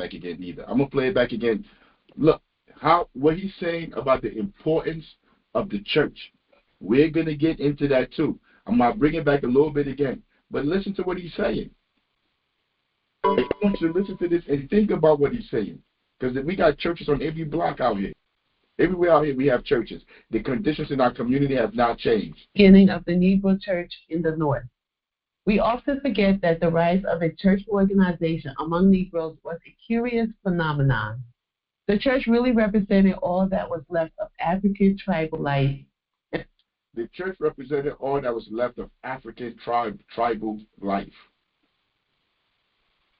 back again. Look, what he's saying about the importance of the church. We're gonna get into that too. I'm gonna bring it back a little bit again, but listen to what he's saying. I want you to listen to this and think about what he's saying, because we got churches on every block out here. Everywhere out here we have churches. The conditions in our community have not changed. Beginning of the Negro Church in the North. We often forget that the rise of a church organization among Negroes was a curious phenomenon. The church really represented all that was left of African tribal life. The church represented all that was left of African tribal life.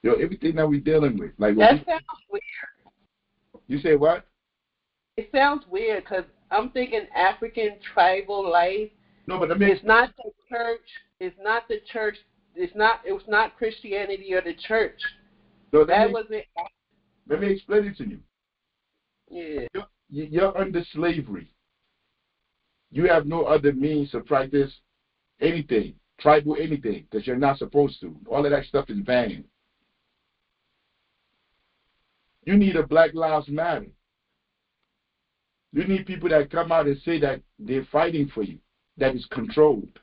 Everything that we're dealing with. That sounds weird. You say what? It sounds weird because I'm thinking African tribal life. No, but it's not the church. It's not the church. It was not Christianity or the church. No, wasn't. Let me explain it to you. Yeah. You're under slavery. You have no other means to practice anything, tribal anything, because you're not supposed to. All of that stuff is banned. You need a Black Lives Matter. You need people that come out and say that they're fighting for you, that is controlled.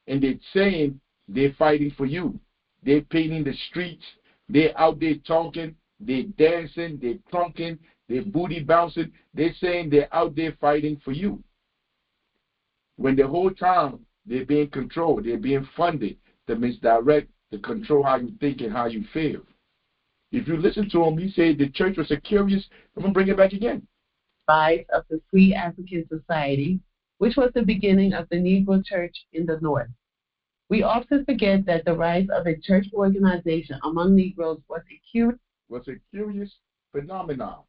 And they're saying they're fighting for you. They're painting the streets. They're out there talking. They're dancing. They're crunking. They're booty bouncing. They're saying they're out there fighting for you. When the whole time they're being controlled, they're being funded to misdirect, to control how you think and how you feel. If you listen to him, he said the church was a curious. I'm going to bring it back again. Rise of the Free African Society, which was the beginning of the Negro Church in the North. We often forget that the rise of a church organization among Negroes was a curious phenomenon.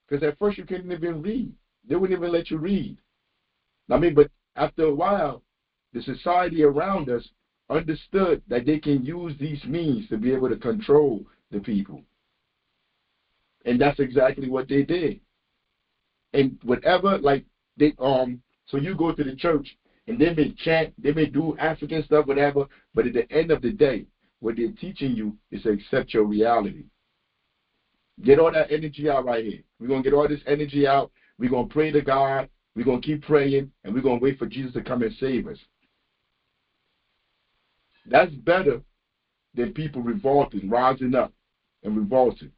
Because at first you couldn't even read. They wouldn't even let you read. But after a while, the society around us understood that they can use these means to be able to control the people. And that's exactly what they did. And whatever, so you go to the church and they may chant, they may do African stuff, whatever, but at the end of the day, what they're teaching you is to accept your reality. Get all that energy out right here. We're going to get all this energy out. We're going to pray to God. We're going to keep praying, and we're going to wait for Jesus to come and save us. That's better than people revolting, rising up and revolting.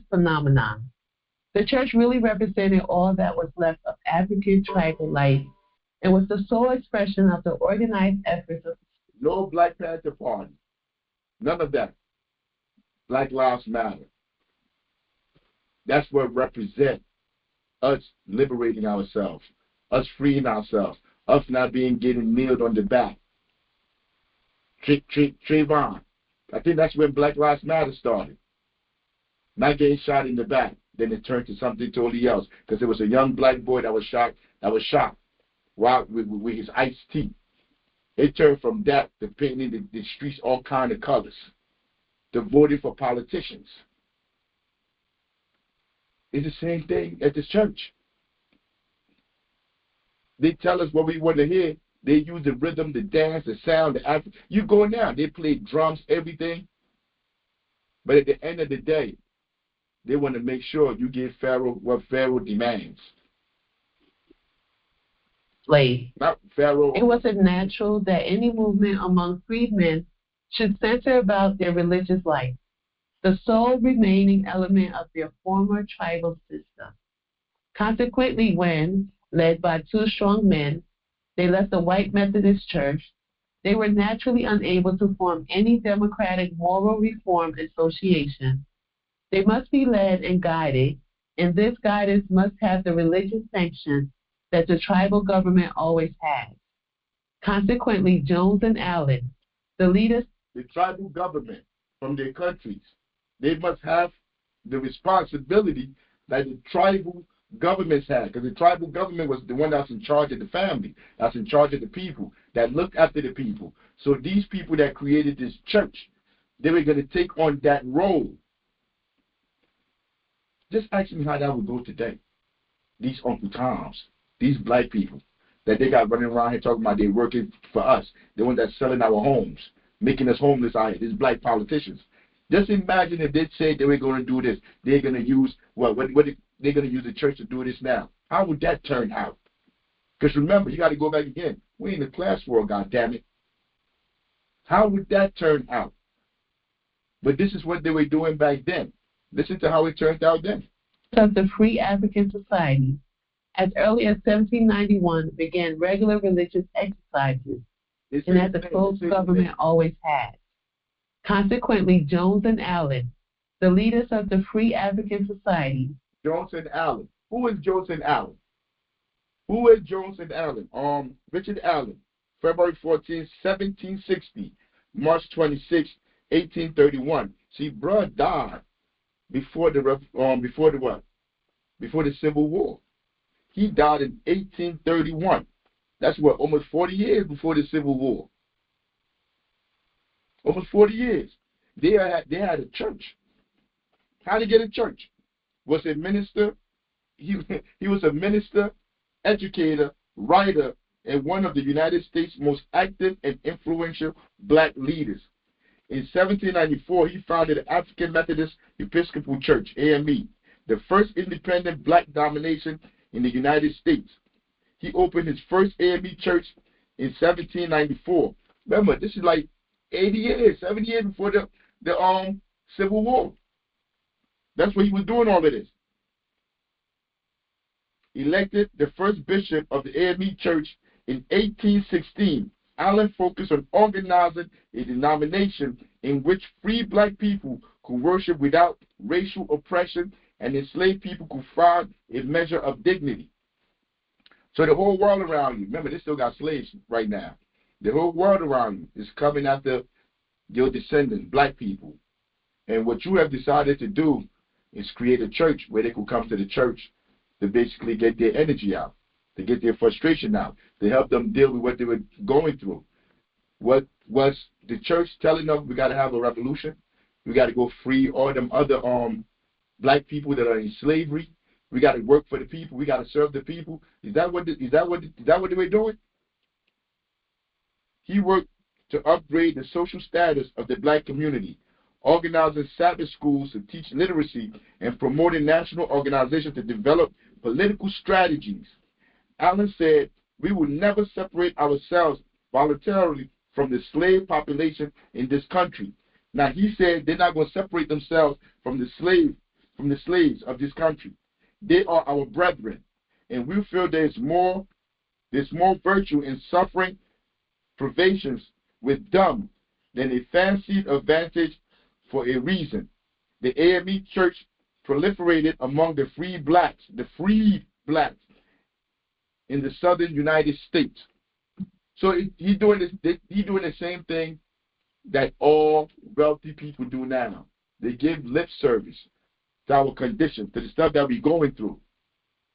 Phenomenon. The church really represented all that was left of African tribal life and was the sole expression of the organized efforts of. No Black Panther Party. None of that. Black Lives Matter. That's what represents us liberating ourselves, us freeing ourselves, us not getting nailed on the back. Trayvon. I think that's when Black Lives Matter started. Not getting shot in the back. Then it turned to something totally else. Because there was a young black boy that was shot while with his iced tea. It turned from that to painting the streets all kind of colors. To voting for politicians. It's the same thing at this church. They tell us what we want to hear. They use the rhythm, the dance, the sound, you go now, they play drums, everything. But at the end of the day, They want to make sure you give Pharaoh what Pharaoh demands. Slave. Not Pharaoh. It wasn't natural that any movement among freedmen should center about their religious life, the sole remaining element of their former tribal system. Consequently, when, led by two strong men, they left the white Methodist Church, they were naturally unable to form any democratic moral reform association. They must be led and guided, and this guidance must have the religious sanction that the tribal government always has. Consequently, Jones and Allen, the leaders, the tribal government from their countries, they must have the responsibility that the tribal governments had, because the tribal government was the one that's in charge of the family, that's in charge of the people, that looked after the people. So these people that created this church, they were going to take on that role. Just ask me how that would go today. These Uncle Toms, these black people that they got running around here talking about they're working for us, the ones that's selling our homes, making us homeless out here, these black politicians. Just imagine if they said they were going to do this, they're going to use, they're going to use the church to do this now. How would that turn out? Because remember, you got to go back again. We're in the class war, goddammit. How would that turn out? But this is what they were doing back then. Listen to how it turned out then. Of the Free African Society, as early as 1791, began regular religious exercises, and as the closed government always had. Consequently, Jones and Allen, the leaders of the Free African Society. Jones and Allen. Who is Jones and Allen? Who is Jones and Allen? Richard Allen, February 14, 1760, March 26, 1831. See, bruh died before the Civil War. He died in 1831. That's what, almost 40 years before the Civil War. Almost 40 years. They had a church. How did he get a church? Was a minister. He was a minister, educator, writer, and one of the United States' most active and influential black leaders. In 1794, he founded the African Methodist Episcopal Church, AME, the first independent black denomination in the United States. He opened his first AME church in 1794. Remember, this is like 70 years before the Civil War. That's what he was doing all of this. Elected the first bishop of the AME church in 1816. Allen focused on organizing a denomination in which free black people could worship without racial oppression and enslaved people could find a measure of dignity. So the whole world around you, remember, they still got slaves right now. The whole world around you is coming after your descendants, black people. And what you have decided to do is create a church where they could come to the church to basically get their energy out, to get their frustration out, to help them deal with what they were going through. What was the church telling them? We got to have a revolution. We got to go free all them other black people that are in slavery. We got to work for the people. We got to serve the people. Is that what they were doing? He worked to upgrade the social status of the black community, organizing Sabbath schools to teach literacy, and promoting national organizations to develop political strategies. Allen said, "We will never separate ourselves voluntarily from the slave population in this country." Now, he said they're not going to separate themselves from the slaves of this country. They are our brethren, and we feel there's more virtue in suffering privations with them than a fancied advantage for a reason. The AME church proliferated among the freed blacks in the southern United States. So he's doing the same thing that all wealthy people do now. They give lip service to our condition, to the stuff that we're going through,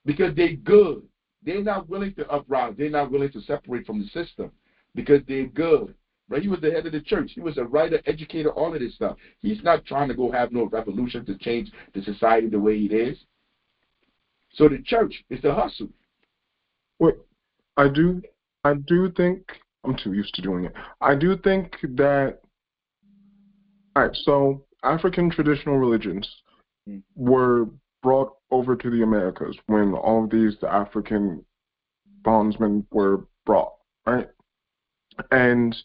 because they're good. They're not willing to uprise. They're not willing to separate from the system because they're good. Right? He was the head of the church. He was a writer, educator, all of this stuff. He's not trying to go have no revolution to change the society the way it is. So the church is the hustle. Wait, I do think, I'm too used to doing it. I do think that, all right, so African traditional religions, were brought over to the Americas, when all of these African bondsmen were brought, right? And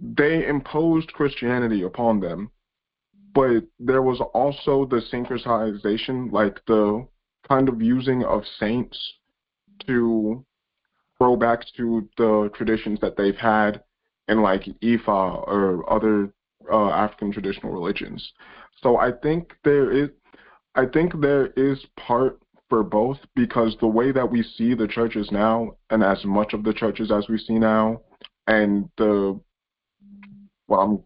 they imposed Christianity upon them, but there was also the syncretization, like the kind of using of saints to throw back to the traditions that they've had in like Ifa or other African traditional religions. So I think there is part for both, because the way that we see the churches now, and as much of the churches as we see now, and what I'm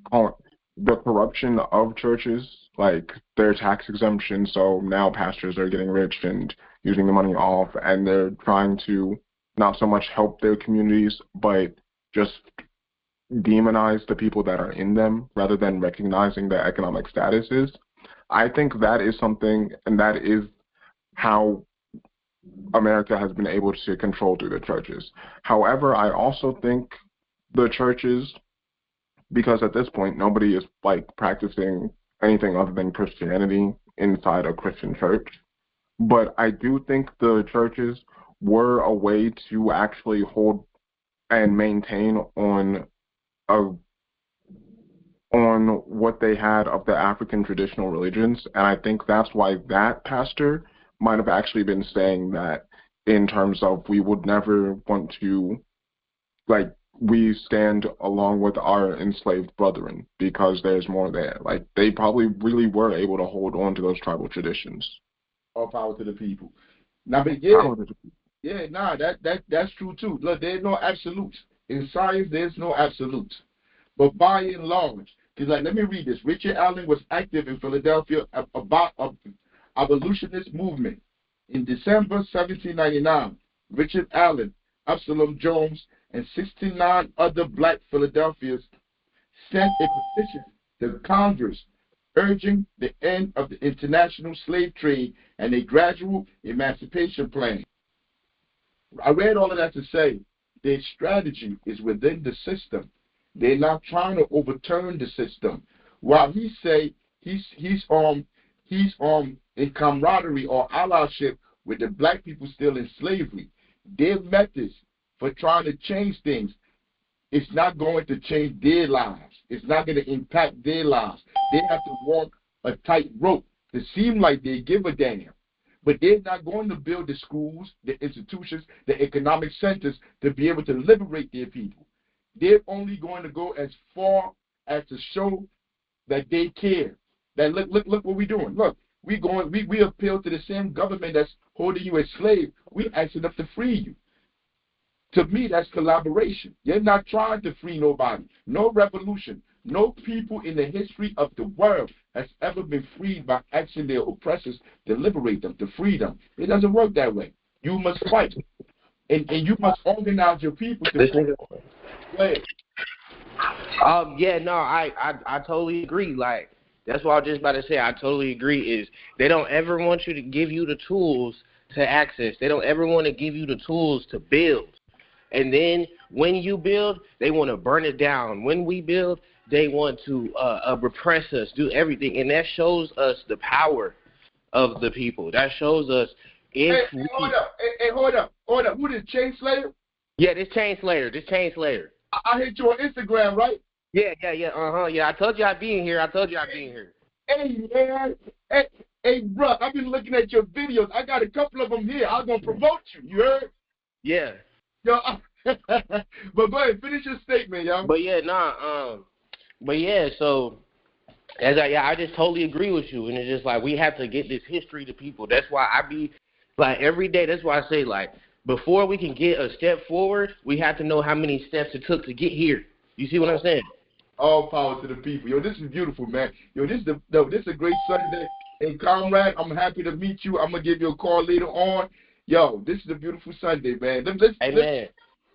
calling the corruption of churches, like their tax exemption, so now pastors are getting rich and using the money off, and they're trying to not so much help their communities, but just demonize the people that are in them rather than recognizing their economic statuses. I think that is something, and that is how America has been able to control through the churches. However, I also think the churches, because at this point nobody is like practicing anything other than Christianity inside a Christian church, but I do think the churches were a way to actually hold and maintain on what they had of the African traditional religions, and I think that's why that pastor might have actually been saying that in terms of we would never want to, like, we stand along with our enslaved brethren because there's more there. Like, they probably really were able to hold on to those tribal traditions. All power to the people. Now, but that's true too. Look, there's no absolutes. In science, there's no absolutes. But by and large, because like, let me read this. Richard Allen was active in Philadelphia about abolitionist movement. In December 1799, Richard Allen, Absalom Jones, and 69 other black Philadelphians sent a petition to Congress urging the end of the international slave trade and a gradual emancipation plan. I read all of that to say their strategy is within the system. They're not trying to overturn the system. While he say he's in camaraderie or allyship with the black people still in slavery, their methods for trying to change things, it's not going to change their lives. It's not going to impact their lives. They have to walk a tight rope to seem like they give a damn. But they're not going to build the schools, the institutions, the economic centers to be able to liberate their people. They're only going to go as far as to show that they care. That look what we're doing. Look, we appeal to the same government that's holding you as slave. We asking them to free you. To me, that's collaboration. You're not trying to free nobody. No revolution. No people in the history of the world has ever been freed by asking their oppressors to liberate them, to free them. It doesn't work that way. You must fight. And you must organize your people to fight. I totally agree. Like, that's what I was just about to say. I totally agree. Is they don't ever want you to give you the tools to access. They don't ever want to give you the tools to build. And then when you build, they want to burn it down. When we build, they want to repress us, do everything. And that shows us the power of the people. That shows us if hold up. Who this, Chain Slayer? Yeah, this Chain Slayer. I hit you on Instagram, right? Yeah. Yeah, I told you I'd be in here. Hey, man. Hey, bro, I've been looking at your videos. I got a couple of them here. I'm going to promote you. You heard? Yeah. Yo, but go ahead, finish your statement, yo. So I just totally agree with you, and it's just like we have to get this history to people. That's why I be like every day. That's why I say, like, before we can get a step forward, we have to know how many steps it took to get here. You see what I'm saying? All power to the people. Yo, this is beautiful, man. Yo, this is a great Sunday. And comrade, I'm happy to meet you. I'm gonna give you a call later on. Yo, this is a beautiful Sunday, man. Amen.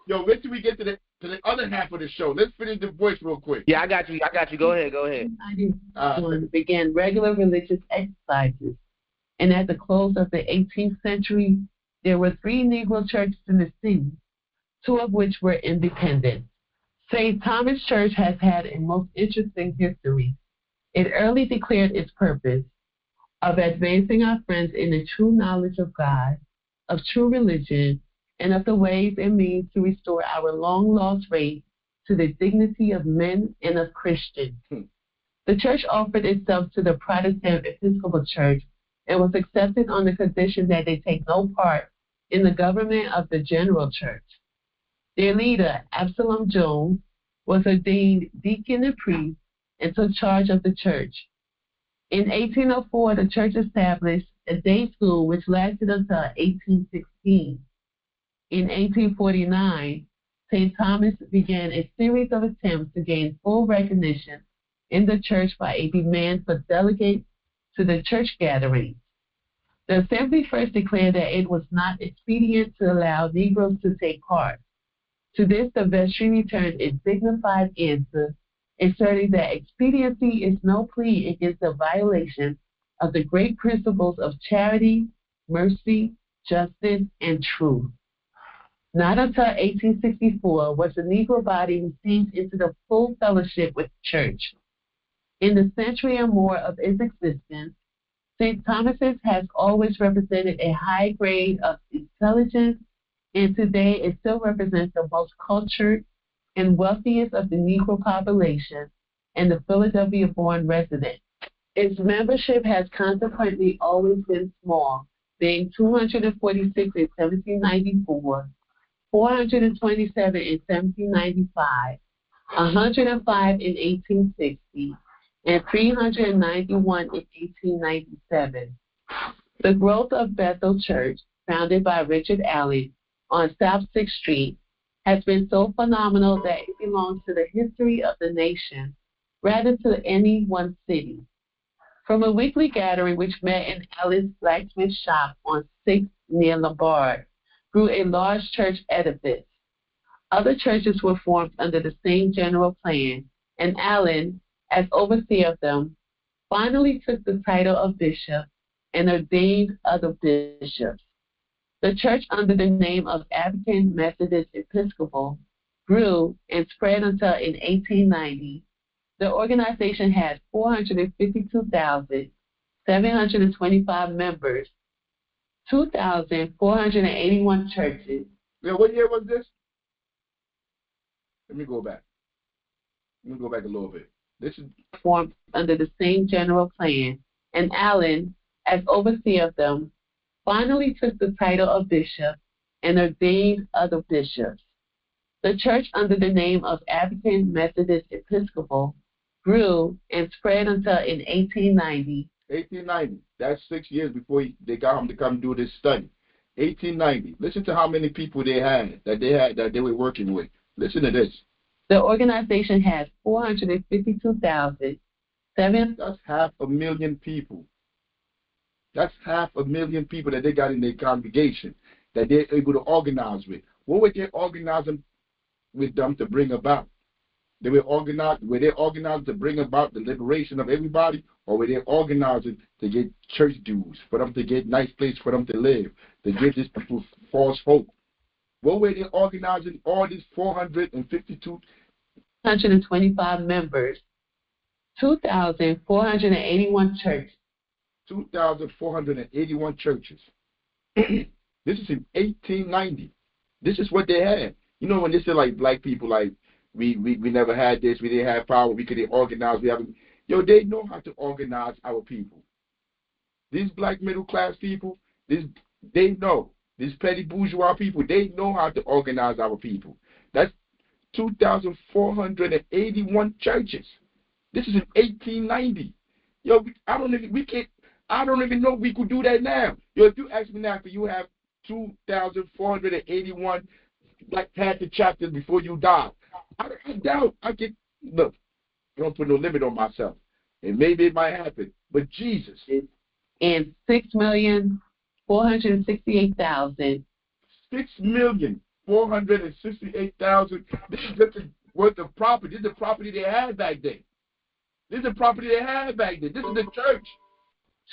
Yo, wait till we get to the other half of the show. Let's finish the voice real quick. Yeah, I got you. Go ahead. Began regular religious exercises, and at the close of the 18th century, there were 3 Negro churches in the city, 2 of which were independent. St. Thomas Church has had a most interesting history. It early declared its purpose of advancing our friends in the true knowledge of God, of true religion, and of the ways and means to restore our long-lost race to the dignity of men and of Christians. The church offered itself to the Protestant Episcopal Church and was accepted on the condition that they take no part in the government of the general church. Their leader, Absalom Jones, was ordained deacon and priest and took charge of the church. In 1804, the church established a day school which lasted until 1816. In 1849, St. Thomas began a series of attempts to gain full recognition in the church by a demand for delegates to the church gatherings. The assembly first declared that it was not expedient to allow Negroes to take part. To this, the vestry returned a dignified answer, asserting that expediency is no plea against the violation of the great principles of charity, mercy, justice, and truth. Not until 1864 was the Negro body received into the full fellowship with the church. In the century or more of its existence, St. Thomas's has always represented a high grade of intelligence, and today it still represents the most cultured and wealthiest of the Negro population and the Philadelphia-born resident. Its membership has consequently always been small, being 246 in 1794, 427 in 1795, 105 in 1860, and 391 in 1897. The growth of Bethel Church, founded by Richard Allen on South 6th Street, has been so phenomenal that it belongs to the history of the nation rather to any one city. From a weekly gathering which met in Allen's blacksmith shop on 6th near Lombard, grew a large church edifice. Other churches were formed under the same general plan, and Allen, as overseer of them, finally took the title of bishop and ordained other bishops. The church, under the name of African Methodist Episcopal, grew and spread until in 1890, the organization had 452,725 members, 2,481 churches. Yeah, what year was this? Let me go back. Let me go back a little bit. This is formed under the same general plan, and Allen, as overseer of them, finally took the title of bishop and ordained other bishops. The church, under the name of African Methodist Episcopal, grew and spread until in 1890. 1890. That's 6 years before they got him to come do this study. 1890. Listen to how many people they had that they were working with. Listen to this. The organization has 452,000. That's 500,000 people. That's 500,000 people that they got in their congregation that they're able to organize with. What were they organizing with them to bring about? Were they organized to bring about the liberation of everybody, or were they organizing to get church dues, for them to get nice place for them to live, to give these people false hope? What were they organizing all these 425 members, 2,481 churches. 2,481 churches. This is in 1890. This is what they had. You know, when they say like black people, like we never had this, we didn't have power, we couldn't organize, they know how to organize our people. These black middle class people, they know. These petty bourgeois people, they know how to organize our people. That's 2,481 churches. This is in 1890. I don't even know if we could do that now. If you ask me now, if you have 2,481 Black Panther chapters before you die, I doubt I could. Look, don't put no limit on myself. And maybe it might happen, but Jesus. And 6,468,000. 6,468,000. This is just worth of property. This is the property they had back then. This is the church.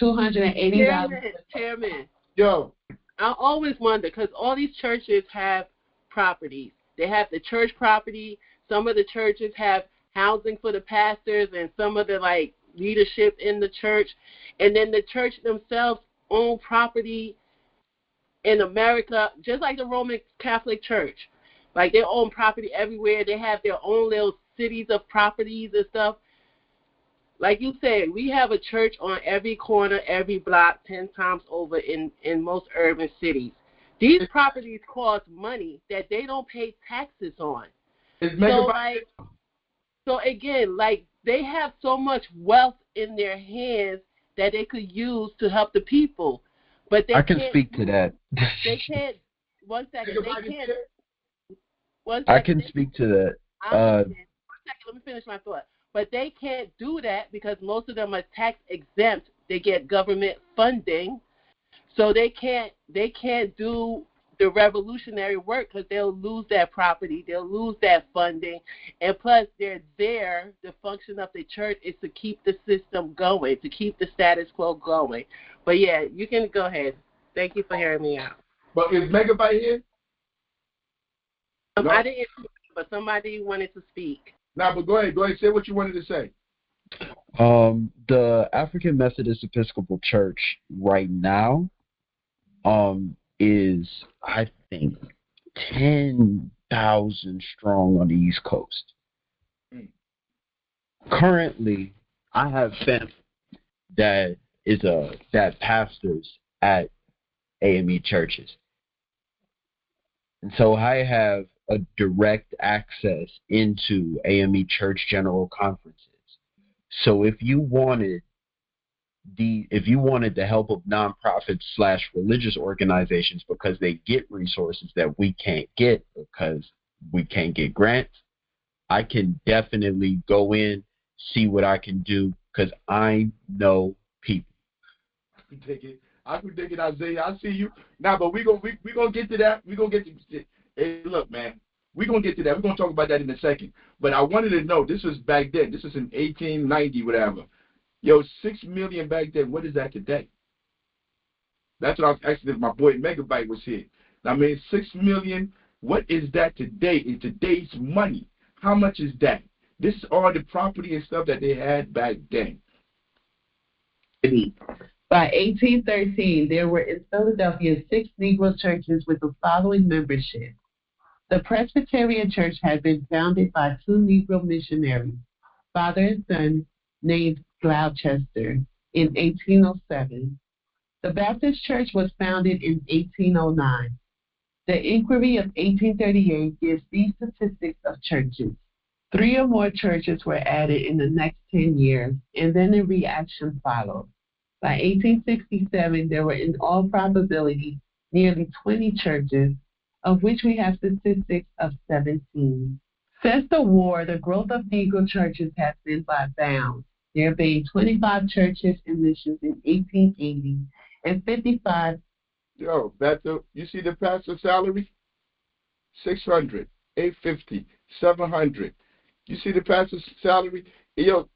$280. Chairman. Yo. I always wonder, because all these churches have properties. They have the church property. Some of the churches have housing for the pastors, and some of the leadership in the church, and then the church themselves own property in America, just like the Roman Catholic Church. Like, they own property everywhere. They have their own little cities of properties and stuff. Like you said, we have a church on every corner, every block, 10 times over in most urban cities. These properties cost money that they don't pay taxes on. So again, like, they have so much wealth in their hands that they could use to help the people. But they I can can't speak to that. They can't. One second. They can't. One second. I can speak to that. One second. Let me finish my thought. But they can't do that because most of them are tax exempt. They get government funding, so they can't do the revolutionary work because they'll lose that property, they'll lose that funding, and plus they're there. The function of the church is to keep the system going, to keep the status quo going. But yeah, you can go ahead. Thank you for hearing me out. But is Megabyte here? No. I didn't, but somebody wanted to speak. Nah, but go ahead. Say what you wanted to say. The African Methodist Episcopal Church right now is, I think, 10,000 strong on the East Coast. Currently, I have family that pastors at AME churches. And so I have a direct access into AME church general conferences. So if you wanted the help of nonprofits / religious organizations because they get resources that we can't get because we can't get grants, I can definitely go in, see what I can do because I know people. I can dig it, Isaiah. I see you. Now, but we're gonna get to that. We're gonna get to. Hey, look, man. We're gonna get to that. We're gonna talk about that in a second. But I wanted to know. This was back then. This was in 1890, whatever. Yo, 6 million back then. What is that today? That's what I was asking if my boy Megabyte was here. I mean, 6 million. What is that today? In today's money, how much is that? This is all the property and stuff that they had back then. By 1813, there were in Philadelphia 6 Negro churches with the following membership. The Presbyterian Church had been founded by 2 Negro missionaries, father and son, named Gloucester, in 1807. The Baptist Church was founded in 1809. The Inquiry of 1838 gives these statistics of churches. 3 or more churches were added in the next 10 years, and then a reaction followed. By 1867, there were in all probability nearly 20 churches, of which we have statistics of 17. Since the war, the growth of Negro churches has been by bounds. There being 25 churches and missions in 1880 and 55. Yo, you see the pastor's salary? 600, 850, 700. You see the pastor's salary? Yo,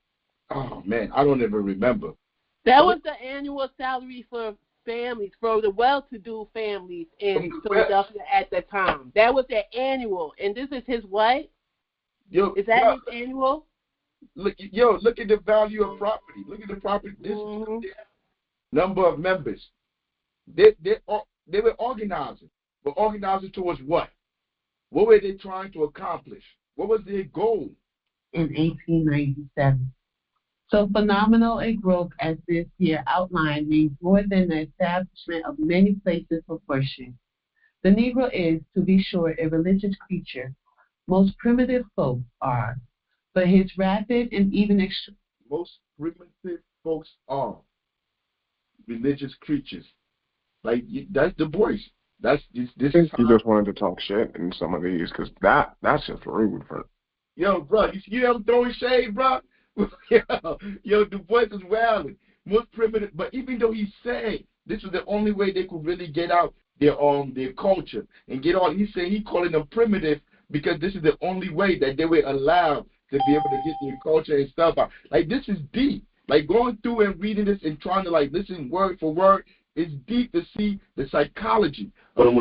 oh man, I don't even remember. That was the annual salary for families, for the well-to-do families in Philadelphia at the time. That was their annual. And this is his what? Is that his annual? Look at the value of property. Look at the property. This is the number of members. They were organizing. But organizing towards what? What were they trying to accomplish? What was their goal? In 1897. So phenomenal a growth as this here outlined means more than the establishment of many places for worship. The Negro is, to be sure, a religious creature. Most primitive folk are, but his rapid and even most primitive folks are religious creatures. Like that's the voice. That's this. I think he just wanted to talk shit in some of these because that's just rude for. Yo, bro, you see him throwing shade, bro? Yo, Du Bois is wilding. Most primitive, but even though he said this was the only way they could really get out their culture and get all, he's saying he calling them primitive because this is the only way that they were allowed to be able to get their culture and stuff out. Like this is deep. Like going through and reading this and trying to like listen word for word, it's deep to see the psychology of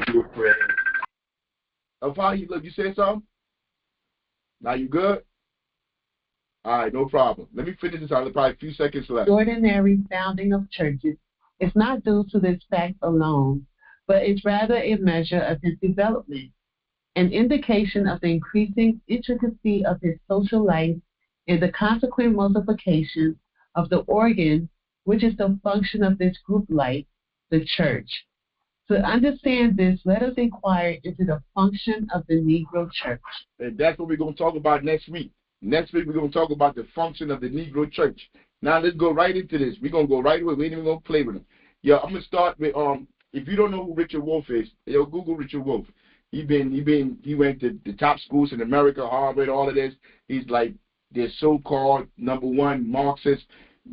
how he look. You said something? Now you good? All right, no problem. Let me finish this out. Probably a few seconds left. The ordinary founding of churches is not due to this fact alone, but is rather a measure of his development, an indication of the increasing intricacy of his social life and the consequent multiplication of the organ which is the function of this group life, the church. To understand this, let us inquire into the function of the Negro church. And that's what we're going to talk about next week. Next week, we're going to talk about the function of the Negro church. Now, let's go right into this. We're going to go right away. We ain't even going to play with him. Yeah, I'm going to start with, if you don't know who Richard Wolff is, yo, Google Richard Wolff. He went to the top schools in America, Harvard, all of this. He's like the so-called #1 Marxist.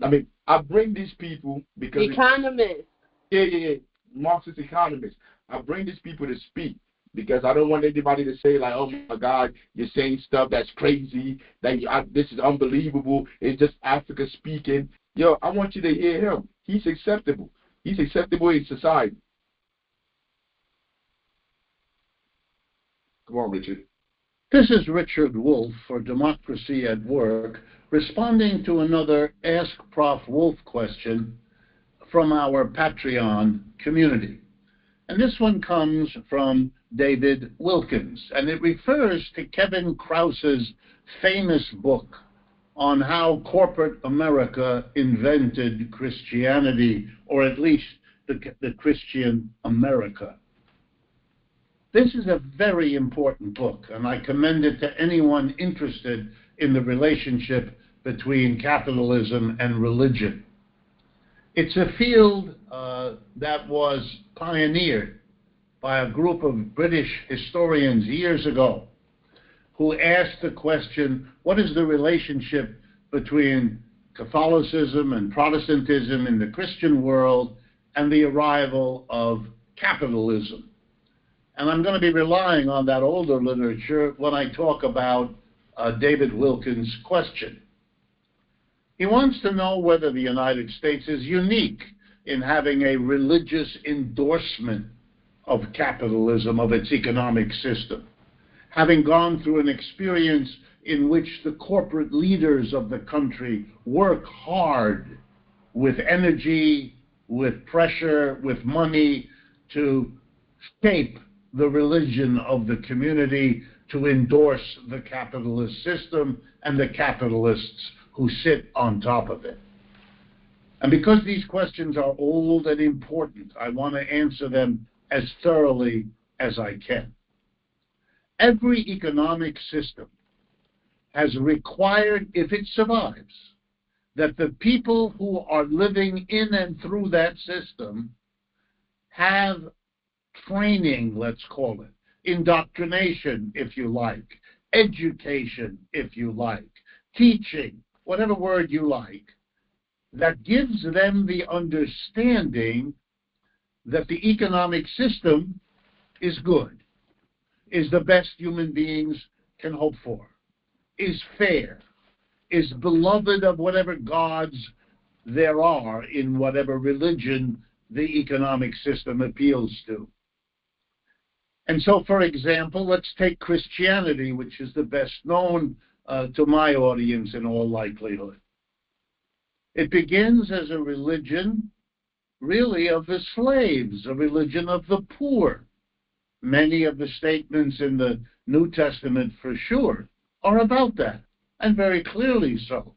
I mean, I bring these people because... Economist. Yeah. Marxist economists. I bring these people to speak because I don't want anybody to say like, oh my God, you're saying stuff that's crazy, this is unbelievable, it's just Africa speaking. Yo, I want you to hear him. He's acceptable. He's acceptable in society. Come on, Richard. This is Richard Wolff for Democracy at Work, responding to another Ask Prof. Wolff question from our Patreon community. And this one comes from David Wilkins, and it refers to Kevin Krause's famous book on how corporate America invented Christianity, or at least the Christian America. This is a very important book, and I commend it to anyone interested in the relationship between capitalism and religion. It's a field that was pioneered by a group of British historians years ago who asked the question, what is the relationship between Catholicism and Protestantism in the Christian world and the arrival of capitalism? And I'm going to be relying on that older literature when I talk about David Wilkins' question. He wants to know whether the United States is unique in having a religious endorsement of capitalism, of its economic system, having gone through an experience in which the corporate leaders of the country work hard with energy, with pressure, with money to shape the religion of the community, to endorse the capitalist system and the capitalists who sit on top of it. And because these questions are old and important, I want to answer them as thoroughly as I can. Every economic system has required, if it survives, that the people who are living in and through that system have training, let's call it, indoctrination, if you like, education, if you like, teaching, whatever word you like, that gives them the understanding that the economic system is good, is the best human beings can hope for, is fair, is beloved of whatever gods there are in whatever religion the economic system appeals to. And so, for example, let's take Christianity, which is the best known to my audience in all likelihood. It begins as a religion, really, of the slaves, a religion of the poor. Many of the statements in the New Testament, for sure, are about that, and very clearly so.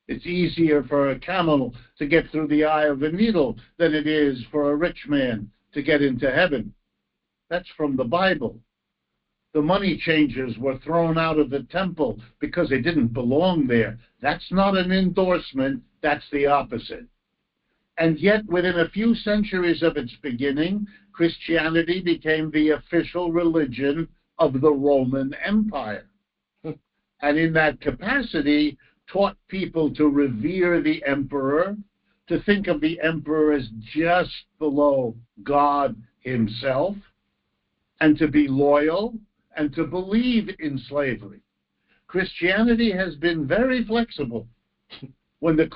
It's easier for a camel to get through the eye of a needle than it is for a rich man to get into heaven. That's from the Bible. The money changers were thrown out of the temple because they didn't belong there. That's not an endorsement, that's the opposite. And yet, within a few centuries of its beginning, Christianity became the official religion of the Roman Empire. And in that capacity, taught people to revere the emperor, to think of the emperor as just below God himself, and to be loyal, and to believe in slavery. Christianity has been very flexible. When the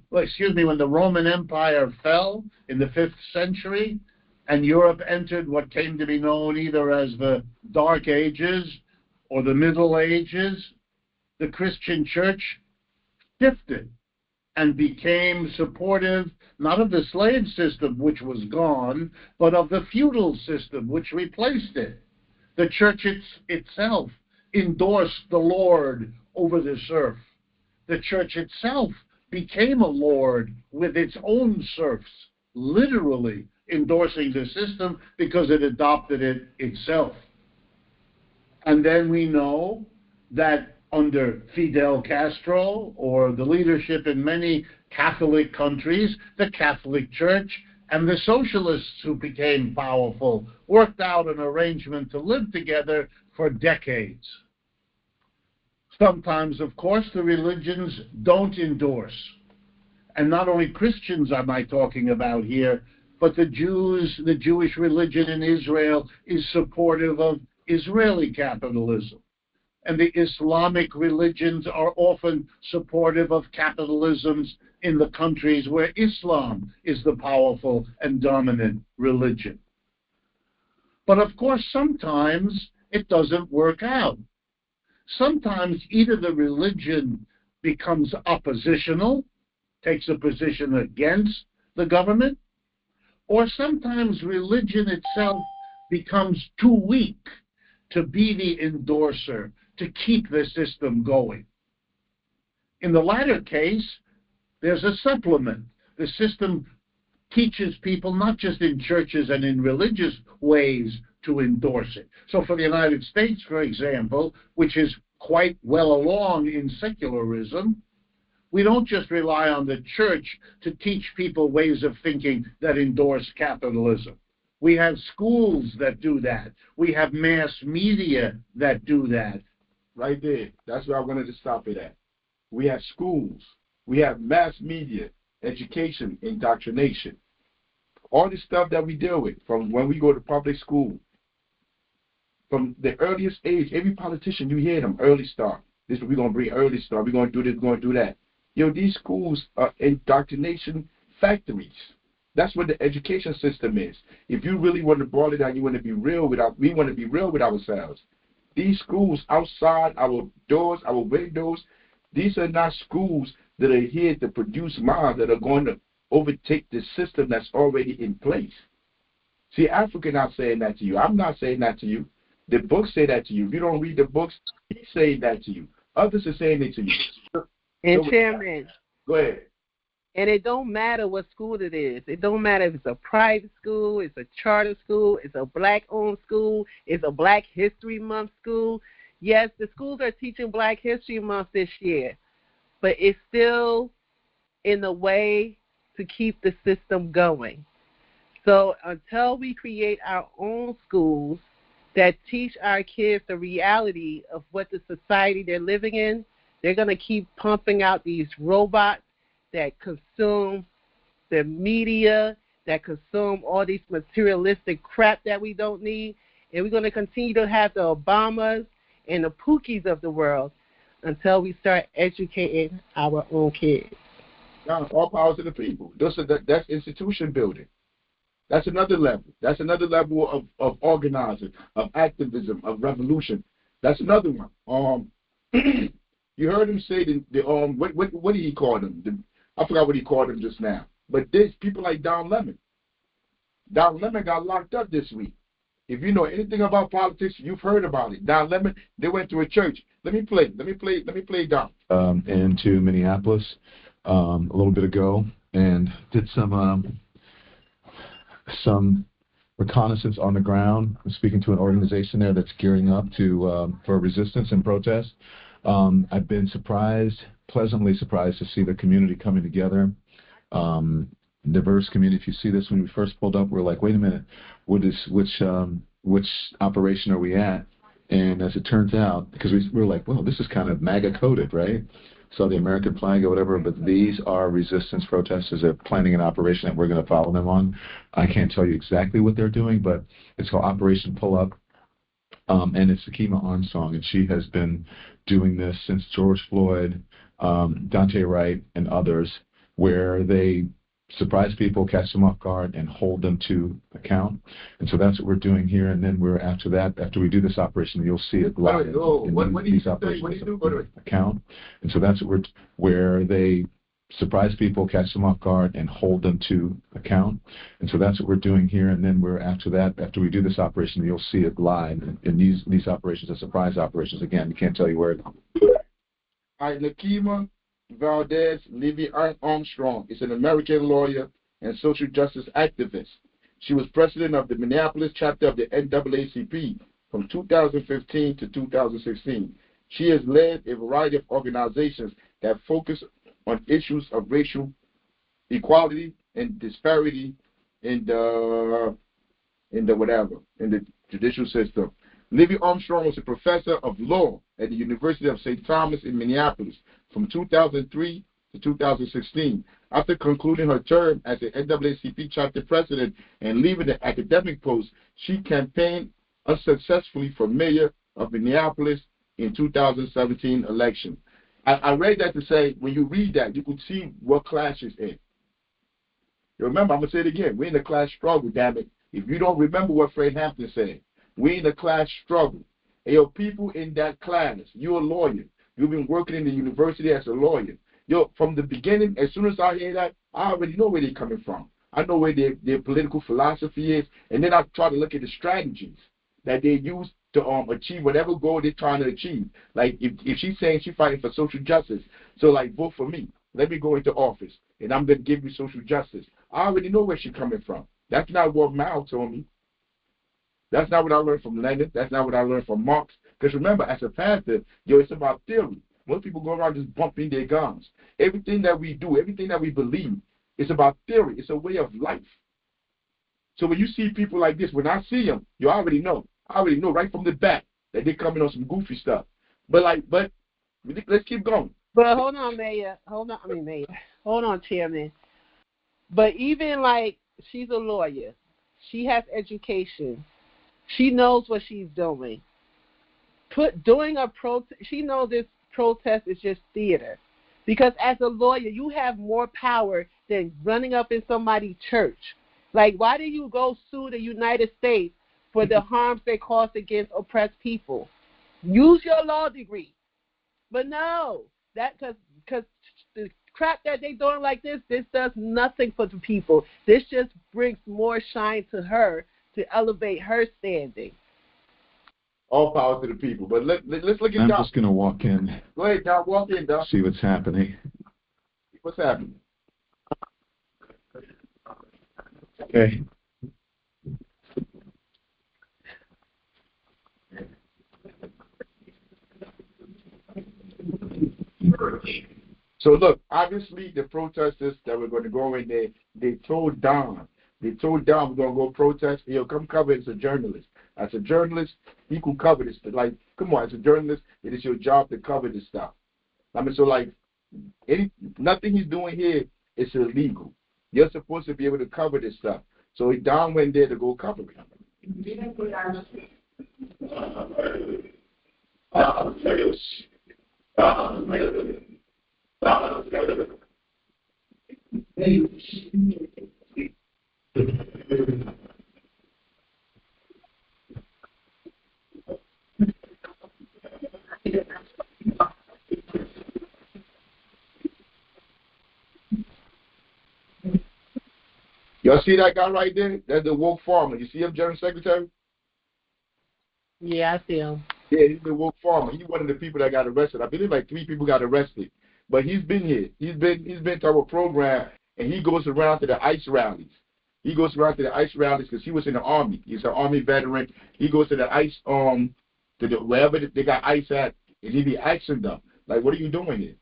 when the Roman Empire fell in the 5th century, and Europe entered what came to be known either as the Dark Ages or the Middle Ages, the Christian church shifted and became supportive not of the slave system, which was gone, but of the feudal system, which replaced it. The church itself endorsed the Lord over the serf. The church itself became a lord with its own serfs, literally endorsing the system because it adopted it itself. And then we know that under Fidel Castro, or the leadership in many Catholic countries, the Catholic Church and the socialists who became powerful worked out an arrangement to live together for decades. Sometimes, of course, the religions don't endorse. And not only Christians am I talking about here, but the Jews, the Jewish religion in Israel is supportive of Israeli capitalism. And the Islamic religions are often supportive of capitalisms in the countries where Islam is the powerful and dominant religion. But of course, sometimes it doesn't work out. Sometimes either the religion becomes oppositional, takes a position against the government, or sometimes religion itself becomes too weak to be the endorser, to keep the system going. In the latter case, there's a supplement. The system teaches people, not just in churches and in religious ways, to endorse it. So for the United States, for example, which is quite well along in secularism, we don't just rely on the church to teach people ways of thinking that endorse capitalism. We have schools that do that. We have mass media that do that. Right there. That's where I wanted to stop it at. We have schools. We have mass media, education, indoctrination. All the stuff that we deal with from when we go to public school. From the earliest age, every politician, you hear them, early start. This we're going to bring early start. We're going to do this, we're going to do that. These schools are indoctrination factories. That's what the education system is. If you really want to boil it down, you want to be real we want to be real with ourselves. These schools outside our doors, our windows, these are not schools that are here to produce minds that are going to overtake the system that's already in place. See, African not saying that to you. I'm not saying that to you. The books say that to you. If you don't read the books, he's saying that to you. Others are saying it to you. And Chairman, go ahead. And it don't matter what school it is. It don't matter if it's a private school, it's a charter school, it's a black-owned school, it's a Black History Month school. Yes, the schools are teaching Black History Month this year, but it's still in a way to keep the system going. So until we create our own schools that teach our kids the reality of what the society they're living in, they're going to keep pumping out these robots that consume the media, that consume all these materialistic crap that we don't need. And we're going to continue to have the Obamas and the Pookies of the world until we start educating our own kids. All power to the people. That's institution building. That's another level. That's another level of organizing, of activism, of revolution. That's another one. You heard him say what did he call them? I forgot what he called them just now. But there's people like Don Lemon. Don Lemon got locked up this week. If you know anything about politics, you've heard about it. Don Lemon, they went to a church. Let me play Don. Into Minneapolis a little bit ago and did some reconnaissance on the ground. I'm speaking to an organization there that's gearing up for resistance and protest. I've been pleasantly surprised to see the community coming together. Diverse community. If you see this, when we first pulled up, we're like, wait a minute, which operation are we at? And as it turns out, because we're like, well, this is kind of MAGA coded, right? So the American flag or whatever, but these are resistance protesters. They're planning an operation that we're going to follow them on. I can't tell you exactly what they're doing, but it's called Operation Pull Up. And it's Sakima Armstrong, and she has been doing this since George Floyd, Dante Wright, and others, where they surprise people, catch them off guard, and hold them to account. And so that's what we're doing here. And then we're after we do this operation, you'll see it live in these operations account. And so that's what where they surprise people, catch them off guard, and hold them to account. And so that's what we're doing here. And then we're after we do this operation, you'll see it live in these operations, are surprise operations. Again, we can't tell you where. All right, Nakima Valdez Levy Armstrong is an American lawyer and social justice activist. She was president of the Minneapolis chapter of the NAACP from 2015 to 2016. She has led a variety of organizations that focus on issues of racial equality and disparity in the judicial system. Livy Armstrong was a professor of law at the University of St. Thomas in Minneapolis from 2003 to 2016. After concluding her term as the NAACP chapter president and leaving the academic post, she campaigned unsuccessfully for mayor of Minneapolis in 2017 election. I read that to say, when you read that, you could see what class she's in. You remember, I'm going to say it again. We're in a class struggle, damn it. If you don't remember what Fred Hampton said, we're in a class struggle. And your people in that class, you're a lawyer. You've been working in the university as a lawyer. From the beginning, as soon as I hear that, I already know where they're coming from. I know where their political philosophy is. And then I try to look at the strategies that they use to achieve whatever goal they're trying to achieve. Like if she's saying she's fighting for social justice, so like vote for me. Let me go into office and I'm going to give you social justice. I already know where she's coming from. That's not what Mao told me. That's not what I learned from Lenin. That's not what I learned from Marx. Because remember, as a Panther, it's about theory. Most people go around just bumping their guns. Everything that we do, everything that we believe, is about theory. It's a way of life. So when you see people like this, when I see them, you already know. I already know right from the back that they're coming on some goofy stuff. But let's keep going. But hold on, Mayor. Hold on, Chairman. But even like she's a lawyer, she has education. She knows what she's doing. Doing a protest, she knows this protest is just theater. Because as a lawyer, you have more power than running up in somebody's church. Like, why do you go sue the United States for the harms they cause against oppressed people? Use your law degree. But no, because the crap that they're doing like this does nothing for the people. This just brings more shine to her to elevate her standing. All power to the people. But let's look at I'm Doc. just going to walk in. Go ahead, Doc. Walk in, Doc. See what's happening. What's happening? Okay. So look, obviously the protesters that were going to go in there, they told Don we're going to go protest. He'll come cover it as a journalist. As a journalist, he could cover this. Like, come on, as a journalist, it is your job to cover this stuff. I mean, so like, nothing he's doing here is illegal. You're supposed to be able to cover this stuff. So Don went there to go cover it. Y'all see that guy right there? That's the woke farmer. You see him, General Secretary? Yeah, I see him. Yeah, he's the woke farmer. He's one of the people that got arrested. I believe like 3 people got arrested. But he's been here. He's been to our program, and he goes around to the ICE rallies. He goes around to the ICE rallies because he was in the Army. He's an Army veteran. He goes to the ICE, wherever they got ICE at, and he be asking them, like, what are you doing here?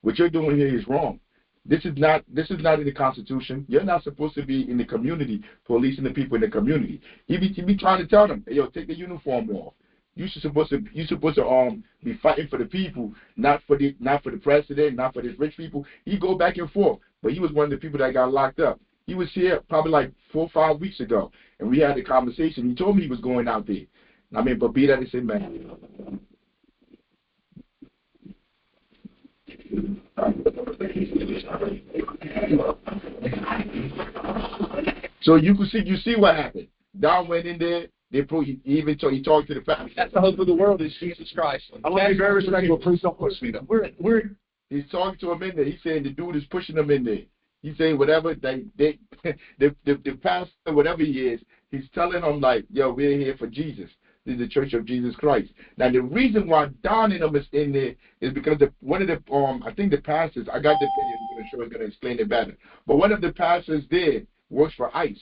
What you're doing here is wrong. This is not in the Constitution. You're not supposed to be in the community, policing the people in the community. He be trying to tell them, hey, yo, take the uniform off. You're supposed to be fighting for the people, not for the president, not for the rich people. He go back and forth, but he was one of the people that got locked up. He was here probably like 4 or 5 weeks ago, and we had a conversation. He told me he was going out there. I mean, but be that as it may. So you see what happened. Don went in there. He talked to the family. That's the hope of the world is Jesus Christ. I want to be very respectful. Please don't push me though. He's talking to him in there. He's saying the dude is pushing him in there. He's saying whatever the pastor, whatever he is, he's telling him like, yo, we're here for Jesus. This is the Church of Jesus Christ. Now the reason why Don and them is in there is because one of the I think the pastors, I got the video, I'm gonna show, it's gonna explain it better. But one of the pastors there works for ICE.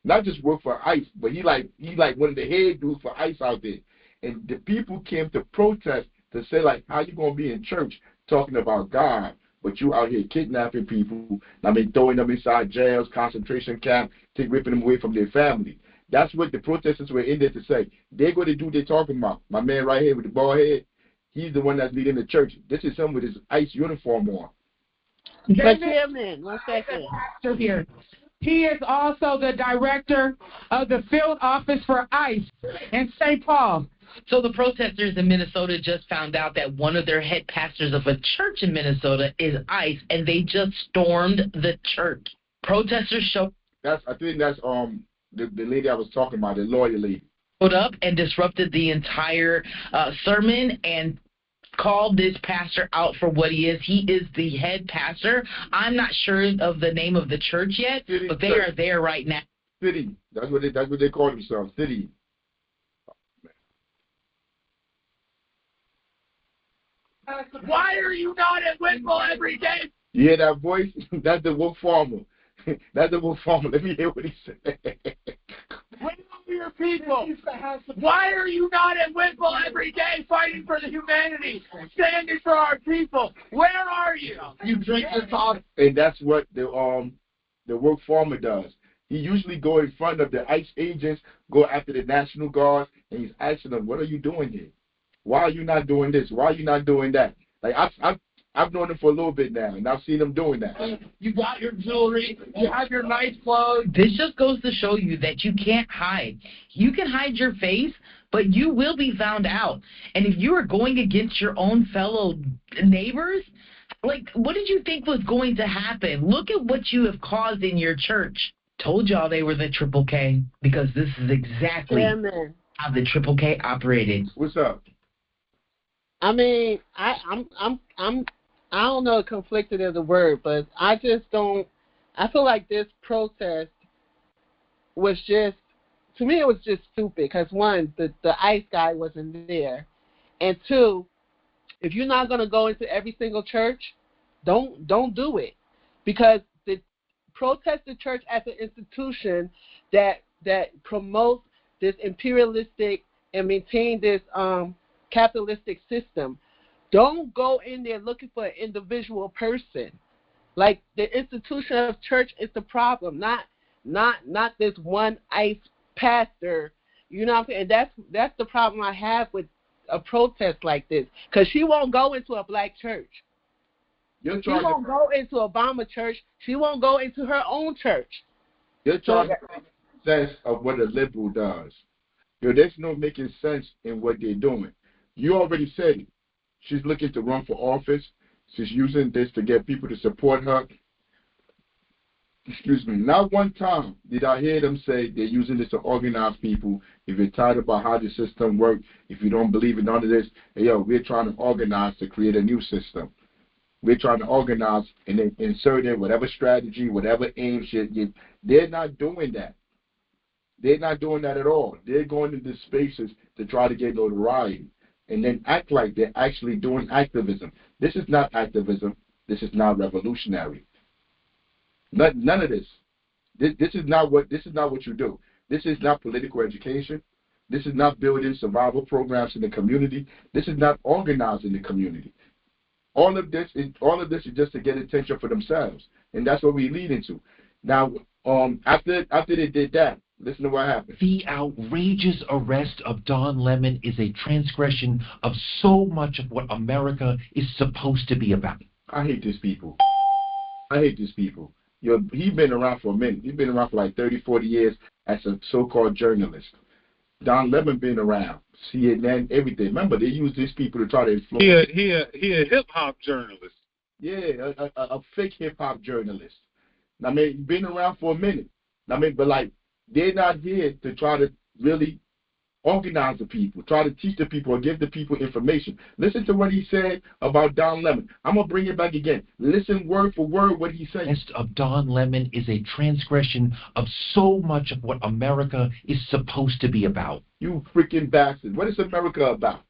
Not just work for ICE, but he like one of the head dudes for ICE out there. And the people came to protest to say like, how you gonna be in church talking about God, but you out here kidnapping people, throwing them inside jails, concentration camps, ripping them away from their family. That's what the protesters were in there to say. They're going to do what they're talking about. My man right here with the bald head, he's the one that's leading the church. This is him with his ICE uniform on. But Chairman, 1 second. Here. He is also the director of the field office for ICE in St. Paul. So the protesters in Minnesota just found out that one of their head pastors of a church in Minnesota is ICE, and they just stormed the church. Protesters showed the lady I was talking about, the lawyer lady. Showed up and disrupted the entire sermon and called this pastor out for what he is. He is the head pastor. I'm not sure of the name of the church yet, but they are there right now. City. That's what they call themselves. City. Why are you not at Whitwell every day? You hear that voice? That's the wolf farmer. That's the wolf farmer. Let me hear what he said. Where are your people? Why are you not at Whitwell every day fighting for the humanity, standing for our people? Where are you? You drink the talk. And that's what the wolf farmer does. He usually go in front of the ICE agents, go after the National Guard, and he's asking them, what are you doing here? Why are you not doing this? Why are you not doing that? Like I've known him for a little bit now, and I've seen him doing that. You got your jewelry. You have your nice clothes. This just goes to show you that you can't hide. You can hide your face, but you will be found out. And if you are going against your own fellow neighbors, like, what did you think was going to happen? Look at what you have caused in your church. Told y'all they were the Triple K, because this is exactly how the Triple K operated. What's up? I mean, I don't know if conflicted is a word, but I just don't. I feel like this protest was just, to me, it was just stupid. Because one, the ICE guy wasn't there, and two, if you're not going to go into every single church, don't do it, because the protest the church as an institution that promotes this imperialistic and maintain this capitalistic system. Don't go in there looking for an individual person. Like, the institution of church is the problem, not this one ICE pastor. You know what I'm saying? That's the problem I have with a protest like this, because she won't go into a black church. She won't go into Obama church. She won't go into her own church. You're trying to make sense of what a liberal does. There's no making sense in what they're doing. You already said it. She's looking to run for office. She's using this to get people to support her. Excuse me. Not one time did I hear them say they're using this to organize people. If you're tired about how the system works, if you don't believe in none of this, hey, yo, we're trying to organize to create a new system. We're trying to organize and then insert in whatever strategy, whatever aim shit. They're not doing that. They're not doing that at all. They're going into spaces to try to get notoriety and then act like they're actually doing activism. This is not activism. This is not revolutionary. None of this. This is not what you do. This is not political education. This is not building survival programs in the community. This is not organizing the community. All of this is just to get attention for themselves, and that's what we lead into. Now, after they did that, listen to what happened. The outrageous arrest of Don Lemon is a transgression of so much of what America is supposed to be about. I hate these people. He's been around for a minute. He's been around for like 30, 40 years as a so-called journalist. Don Lemon been around, CNN, everything. Remember, they use these people to try to influence. He a hip-hop journalist. Yeah, a fake hip-hop journalist. I mean, been around for a minute. I mean, but like, they're not here to try to really organize the people, try to teach the people, or give the people information. Listen to what he said about Don Lemon. I'm going to bring it back again. Listen word for word what he said. Arrest of Don Lemon is a transgression of so much of what America is supposed to be about. You freaking bastard. What is America about?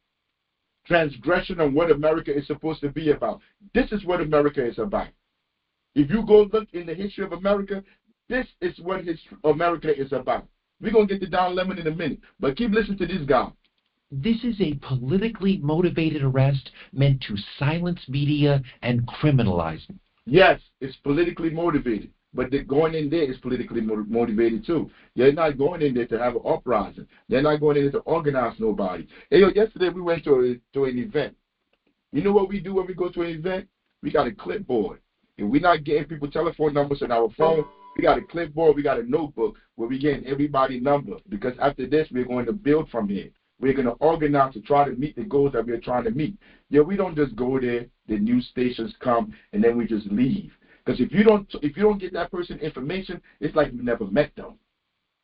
Transgression of what America is supposed to be about. This is what America is about. If you go look in the history of America, this is what America is about. We're going to get to Don Lemon in a minute, but keep listening to this guy. This is a politically motivated arrest meant to silence media and criminalize them. Yes, it's politically motivated, but going in there is politically motivated too. They're not going in there to have an uprising. They're not going in there to organize nobody. Hey, yesterday we went to an event. You know what we do when we go to an event? We got a clipboard. If we're not getting people telephone numbers on our phone, we got a clipboard, we got a notebook where we're getting everybody's number. Because after this, we're going to build from here. We're going to organize to try to meet the goals that we're trying to meet. Yeah, we don't just go there, the news stations come, and then we just leave. Because if you don't get that person information, it's like you never met them.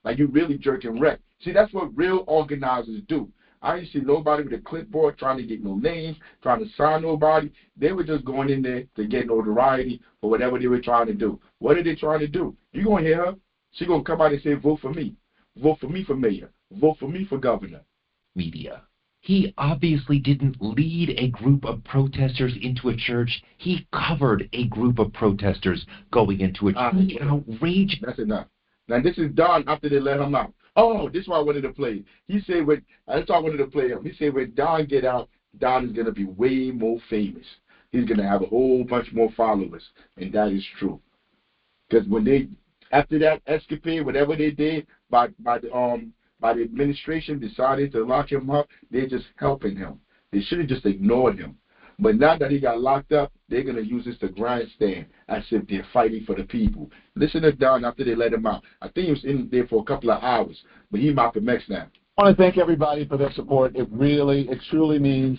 Like you really jerking wreck. See, that's what real organizers do. I didn't see nobody with a clipboard trying to get no names, trying to sign nobody. They were just going in there to get notoriety for whatever they were trying to do. What are they trying to do? You're going to hear her. She's going to come out and say, vote for me. Vote for me for mayor. Vote for me for governor. Media. He obviously didn't lead a group of protesters into a church. He covered a group of protesters going into a church. Outrageous. That's enough. Now, this is Don after they let him out. Oh, this is why I wanted to play. He said, that's why I wanted to play him. He said, when Don get out, Don is going to be way more famous. He's going to have a whole bunch more followers. And that is true. Because after that escapade, whatever they did by the administration decided to lock him up, they're just helping him. They should have just ignored him. But now that he got locked up, they're going to use this to grandstand as if they're fighting for the people. Listen to Don after they let him out. I think he was in there for a couple of hours, but he's Malcolm X now. I want to thank everybody for their support. It truly means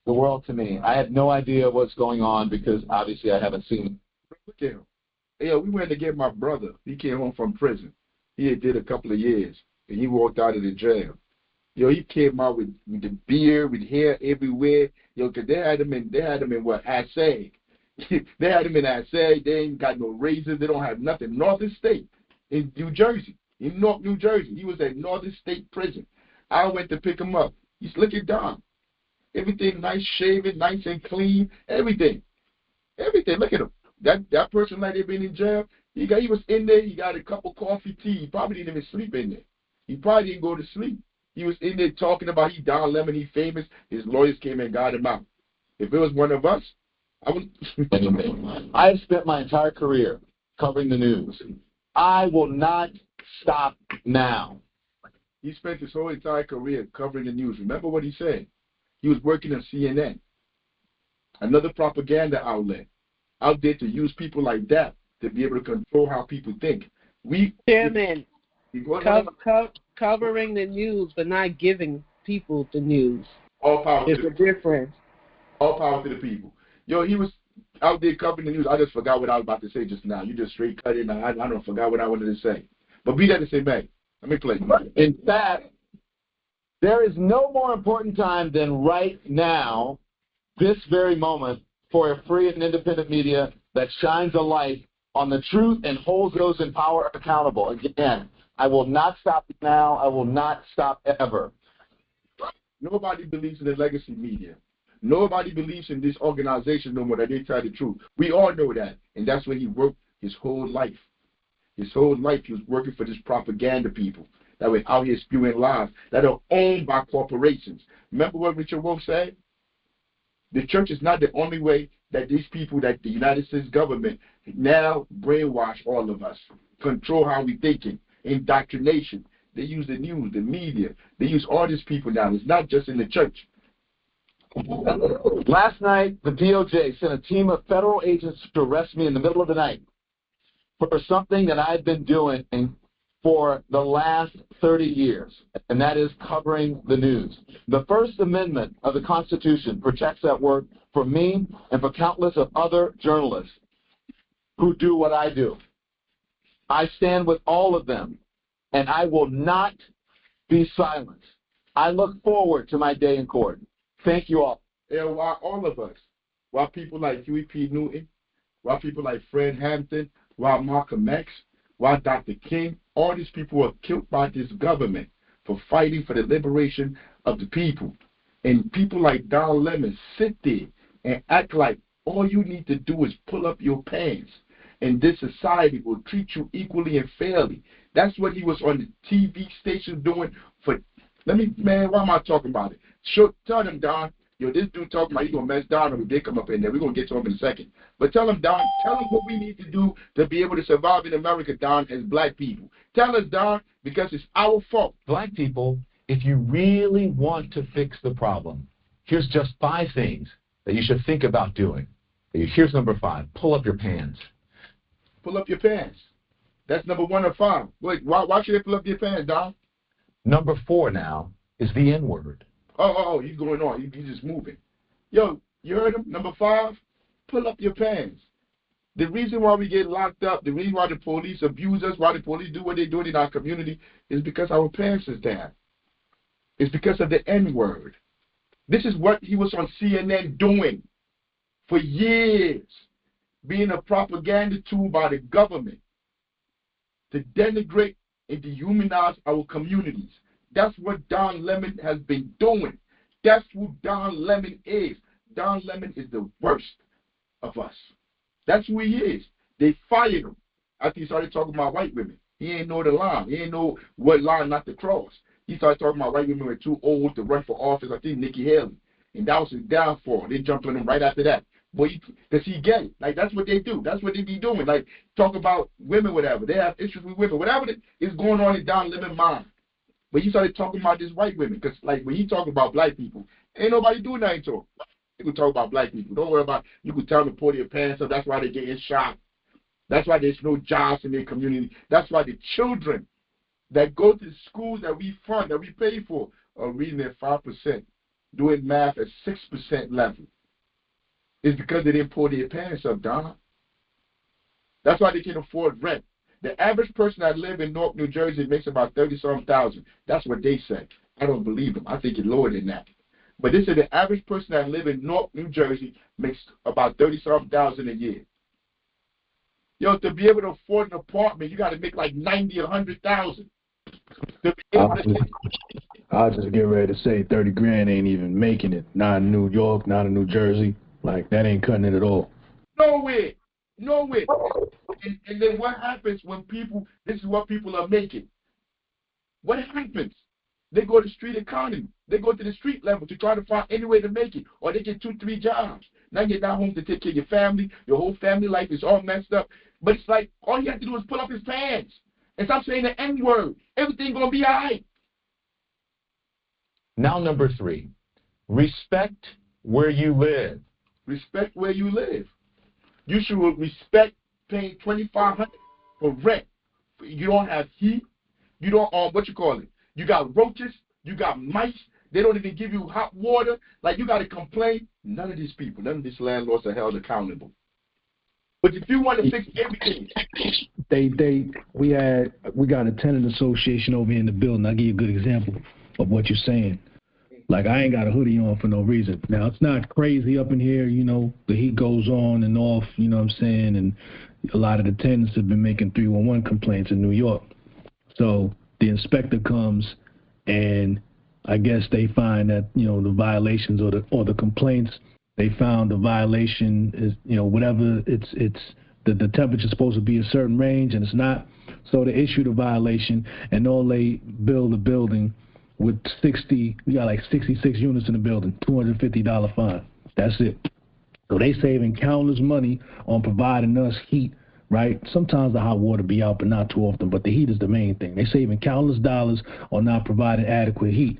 the world to me. I had no idea what's going on because obviously I haven't seen it. Look at him. Yeah, we went to get my brother. He came home from prison. He had did a couple of years, and he walked out of the jail. Yo, he came out with the beard, with hair everywhere. Yo, because they had him in what, Assay. They had him in Assay. They ain't got no razors. They don't have nothing. Northern State in New Jersey. In North New Jersey. He was at Northern State Prison. I went to pick him up. He's looking down. Everything nice shaven, nice and clean. Everything. Everything. Look at him. That person like they been in jail, he was in there. He got a cup of coffee, tea. He probably didn't even sleep in there. He probably didn't go to sleep. He was in there talking about he Don Lemon, he famous. His lawyers came and got him out. If it was one of us, I would. I have spent my entire career covering the news. I will not stop now. He spent his whole entire career covering the news. Remember what he said? He was working on CNN, another propaganda outlet, out there to use people like that to be able to control how people think. Chairman, covering the news but not giving people the news. All power. There's a difference. All power to the people. Yo, he was out there covering the news. I just forgot what I was about to say just now. You just straight cut it. I don't forgot what I wanted to say. But be that to say, back. Let me play. In fact, there is no more important time than right now, this very moment, for a free and independent media that shines a light on the truth and holds those in power accountable. Again, I will not stop now. I will not stop ever. Nobody believes in the legacy media. Nobody believes in this organization no more that they tell the truth. We all know that. And that's where he worked his whole life. His whole life he was working for this propaganda people that were out here spewing lies that are owned by corporations. Remember what Richard Wolff said? The church is not the only way that these people, that the United States government now brainwash all of us, control how we thinking, indoctrination. They use the news, the media. They use all these people now. It's not just in the church. Last night, the DOJ sent a team of federal agents to arrest me in the middle of the night for something that I've been doing for the last 30 years, and that is covering the news. The First Amendment of the Constitution protects that work for me and for countless of other journalists who do what I do. I stand with all of them, and I will not be silent. I look forward to my day in court. Thank you all. Yeah, why all of us? Why people like Huey P. Newton? Why people like Fred Hampton? Why Malcolm X? Why Dr. King? All these people were killed by this government for fighting for the liberation of the people. And people like Don Lemon sit there and act like all you need to do is pull up your pants, and this society will treat you equally and fairly. That's what he was on the TV station doing for. Man, why am I talking about it? Tell them, Don. Yo, this dude talking about he's going to mess Don up if they come up in there. We're going to get to him in a second. But tell him, Don, tell him what we need to do to be able to survive in America, Don, as black people. Tell us, Don, because it's our fault. Black people, if you really want to fix the problem, here's just 5 things that you should think about doing. Here's number 5. Pull up your pants. Pull up your pants. That's number 1 of 5. Wait, why should they pull up their pants, Don? Number 4 now is the N-word. Oh, he's going on. He's just moving. Yo, you heard him? Number 5, pull up your pants. The reason why we get locked up, the reason why the police abuse us, why the police do what they do in our community is because our pants is down. It's because of the N-word. This is what he was on CNN doing for years, being a propaganda tool by the government to denigrate and dehumanize our communities. That's what Don Lemon has been doing. That's who Don Lemon is. Don Lemon is the worst of us. That's who he is. They fired him after he started talking about white women. He ain't know the line. He ain't know what line not to cross. He started talking about white women were too old to run for office. I think Nikki Haley. And that was his downfall. They jumped on him right after that. Boy, because he gay. Like, that's what they do. That's what they be doing. Like, talk about women, whatever. They have issues with women. Whatever is going on in Don Lemon's mind. But he started talking about these white women. Because, like, when he talk about black people, ain't nobody doing nothing to him. You can talk about black people. Don't worry about, you can tell them to pull their pants up. That's why they're getting shot. That's why there's no jobs in their community. That's why the children that go to the schools that we fund, that we pay for, are reading at 5%, doing math at 6% level. It's because they didn't pull their pants up, Donna. That's why they can't afford rent. The average person that lives in Newark, New Jersey makes about 30-something thousand. That's what they say. I don't believe them. I think it's lower than that. But they say the average person that lives in Newark, New Jersey makes about 30-something thousand a year. Yo, to be able to afford an apartment, you got to make like 90 or 100,000. I'll just get ready to say 30 grand ain't even making it. Not in New York, not in New Jersey. Like, that ain't cutting it at all. Nowhere. And then what happens when people, this is what people are making. What happens? They go to street economy. They go to the street level to try to find any way to make it. Or they get 2-3 jobs. Now you're not home to take care of your family. Your whole family life is all messed up. But it's like, all you have to do is pull up his pants and stop saying the N-word. Everything going to be all right. Now, number 3, respect where you live. Respect where you live. You should respect paying $2,500 for rent. You don't have heat. You don't, what you call it? You got roaches. You got mice. They don't even give you hot water. Like, you got to complain. None of these people, none of these landlords are held accountable. But if you want to fix everything, we got a tenant association over here in the building. I'll give you a good example of what you're saying. Like, I ain't got a hoodie on for no reason. Now, it's not crazy up in here, you know, the heat goes on and off, you know what I'm saying, and a lot of the tenants have been making 311 complaints in New York. So the inspector comes, and I guess they find that, you know, the violations or the complaints, they found the violation is, you know, whatever it's the temperature's supposed to be a certain range, and it's not. So they issued a violation, and all they build a building with 60, we got like 66 units in the building, $250 fine. That's it. So they saving countless money on providing us heat, right? Sometimes the hot water be out, but not too often. But the heat is the main thing. They saving countless dollars on not providing adequate heat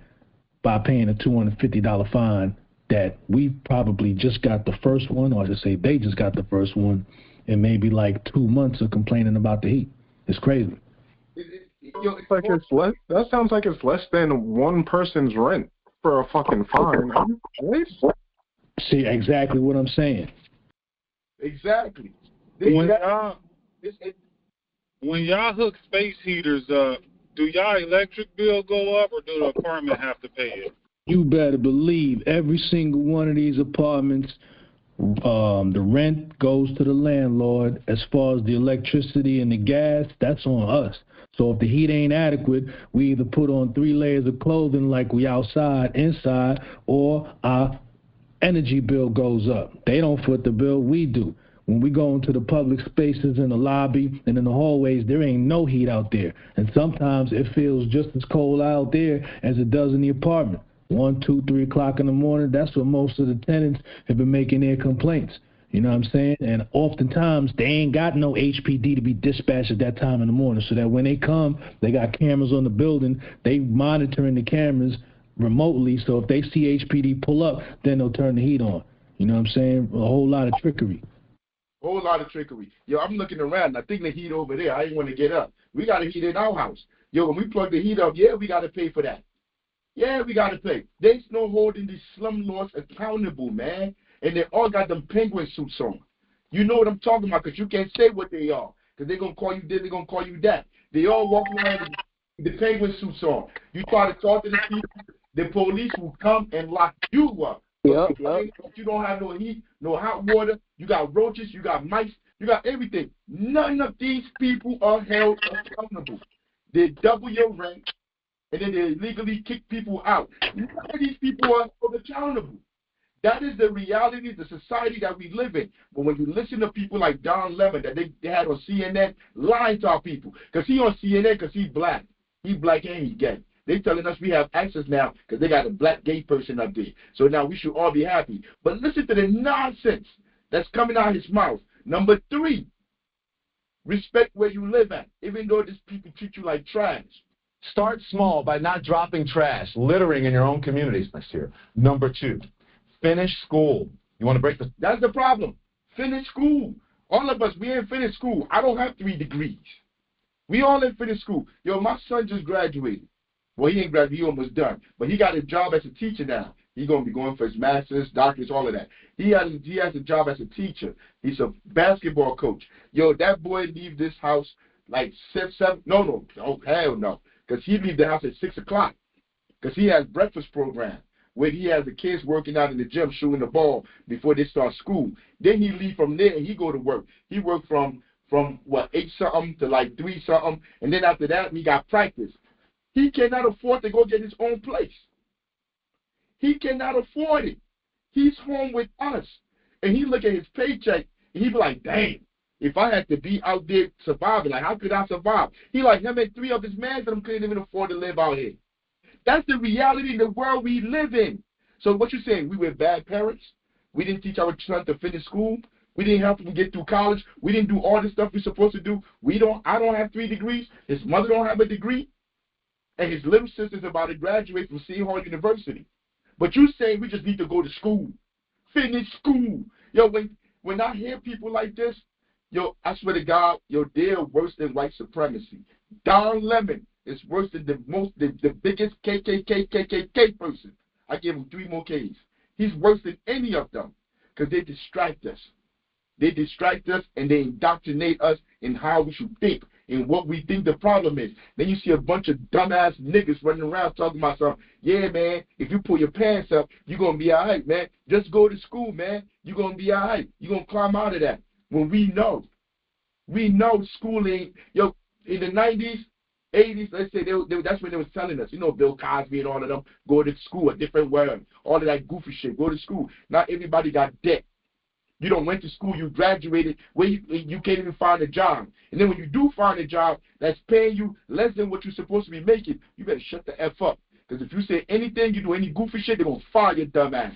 by paying a $250 fine that we probably just got the first one, or I should say they just got the first one in maybe like 2 months of complaining about the heat. It's crazy. That sounds like it's less than one person's rent for a fucking fine. Right? See, exactly what I'm saying. Exactly. when y'all hook space heaters up, do y'all electric bill go up, or do the apartment have to pay it? You better believe every single one of these apartments, the rent goes to the landlord. As far as the electricity and the gas, that's on us. So if the heat ain't adequate, we either put on 3 layers of clothing like we outside, inside, or our energy bill goes up. They don't foot the bill, we do. When we go into the public spaces in the lobby and in the hallways, there ain't no heat out there. And sometimes it feels just as cold out there as it does in the apartment. 1, 2, 3 o'clock in the morning, that's what most of the tenants have been making their complaints. You know what I'm saying? And oftentimes, they ain't got no HPD to be dispatched at that time in the morning, so that when they come, they got cameras on the building, they monitoring the cameras remotely, so if they see HPD pull up, then they'll turn the heat on. You know what I'm saying? A whole lot of trickery. Whole lot of trickery. Yo, I'm looking around. I think the heat over there. I ain't want to get up. We got a heat in our house. Yo, when we plug the heat up, yeah, we got to pay for that. Yeah, we got to pay. There's no holding these slumlords accountable, man. And they all got them penguin suits on. You know what I'm talking about, because you can't say what they are, because they're going to call you this, they're going to call you that. They all walk around with the penguin suits on. You try to talk to the people, the police will come and lock you up. Yep. You don't have no heat, no hot water. You got roaches, you got mice, you got everything. None of these people are held accountable. They double your rent, and then they illegally kick people out. None of these people are held accountable. That is the reality, the society that we live in. But when you listen to people like Don Lemon that they had on CNN, lying to our people, because he on CNN because he's black. He's black and he's gay. They telling us we have access now because they got a black gay person up there. So now we should all be happy. But listen to the nonsense that's coming out of his mouth. Number 3, respect where you live at, even though these people treat you like trash. Start small by not dropping trash, littering in your own communities next year. Number 2, finish school. You want to break the... That's the problem. Finish school. All of us, we ain't finished school. I don't have 3 degrees. We all ain't finished school. Yo, my son just graduated. Well, he ain't graduated. He almost done. But he got a job as a teacher now. He's going to be going for his master's, doctorate, all of that. He has a job as a teacher. He's a basketball coach. Yo, that boy leave this house like 7. No. Oh, hell no. Because he leave the house at 6 o'clock. Because he has breakfast program where he has the kids working out in the gym, shooting the ball before they start school. Then he leave from there and he go to work. He work from what, 8-something to like 3-something. And then after that, he got practice. He cannot afford to go get his own place. He cannot afford it. He's home with us. And he look at his paycheck, and he be like, dang, if I had to be out there surviving, like, how could I survive? He like, him and 3 of his men couldn't even afford to live out here. That's the reality in the world we live in. So what you saying? We were bad parents? We didn't teach our son to finish school? We didn't help him get through college? We didn't do all the stuff we're supposed to do? I don't have 3 degrees. His mother don't have a degree. And his little sister's about to graduate from Seahawks University. But you saying we just need to go to school. Finish school. Yo, when I hear people like this, yo, I swear to God, yo, they're worse than white supremacy. Don Lemon is worse than the biggest KKK person. I give him 3 more Ks. He's worse than any of them because they distract us. They distract us and they indoctrinate us in how we should think and what we think the problem is. Then you see a bunch of dumbass niggas running around talking about something. Yeah, man, if you pull your pants up, you're going to be all right, man. Just go to school, man. You're going to be all right. You're going to climb out of that. When we know school ain't, yo, in the 90s, 80s, let's say, that's when they was telling us, you know, Bill Cosby and all of them, go to school, a different word, all of that goofy shit, go to school. Not everybody got debt. You don't went to school, you graduated, where you can't even find a job. And then when you do find a job that's paying you less than what you're supposed to be making, you better shut the F up. Because if you say anything, you do any goofy shit, they're going to fire your dumb ass.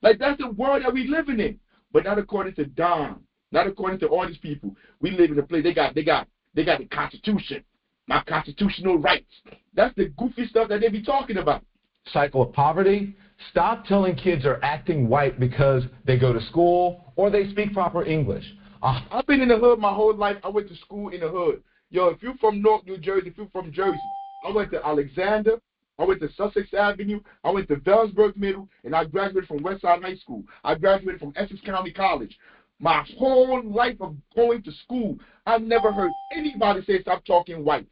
Like, that's the world that we living in. But not according to Don. Not according to all these people. We live in a place, they got the Constitution. My constitutional rights. That's the goofy stuff that they be talking about. Cycle of poverty. Stop telling kids are acting white because they go to school or they speak proper English. I've been in the hood my whole life. I went to school in the hood. Yo, if you're from North New Jersey, if you're from Jersey, I went to Alexander, I went to Sussex Avenue, I went to Velsburg Middle, and I graduated from Westside High School. I graduated from Essex County College. My whole life of going to school, I've never heard anybody say stop talking white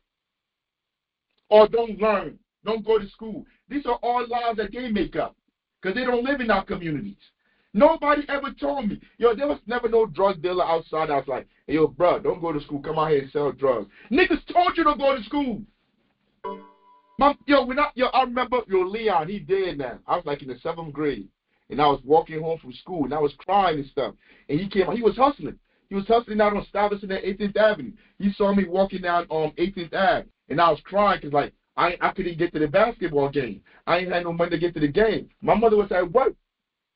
or don't learn, don't go to school. These are all lies that they make up because they don't live in our communities. Nobody ever told me. Yo, there was never no drug dealer outside. I was like, hey, yo, bro, don't go to school. Come out here and sell drugs. Niggas told you to go to school. I remember, Leon, he dead now. I was like in the 7th grade. And I was walking home from school, and I was crying and stuff. And he came, he was hustling. He was hustling out on Stuyvesant and 18th Avenue. He saw me walking down 18th Ave, and I was crying because, like, I couldn't get to the basketball game. I ain't had no money to get to the game. My mother was at work.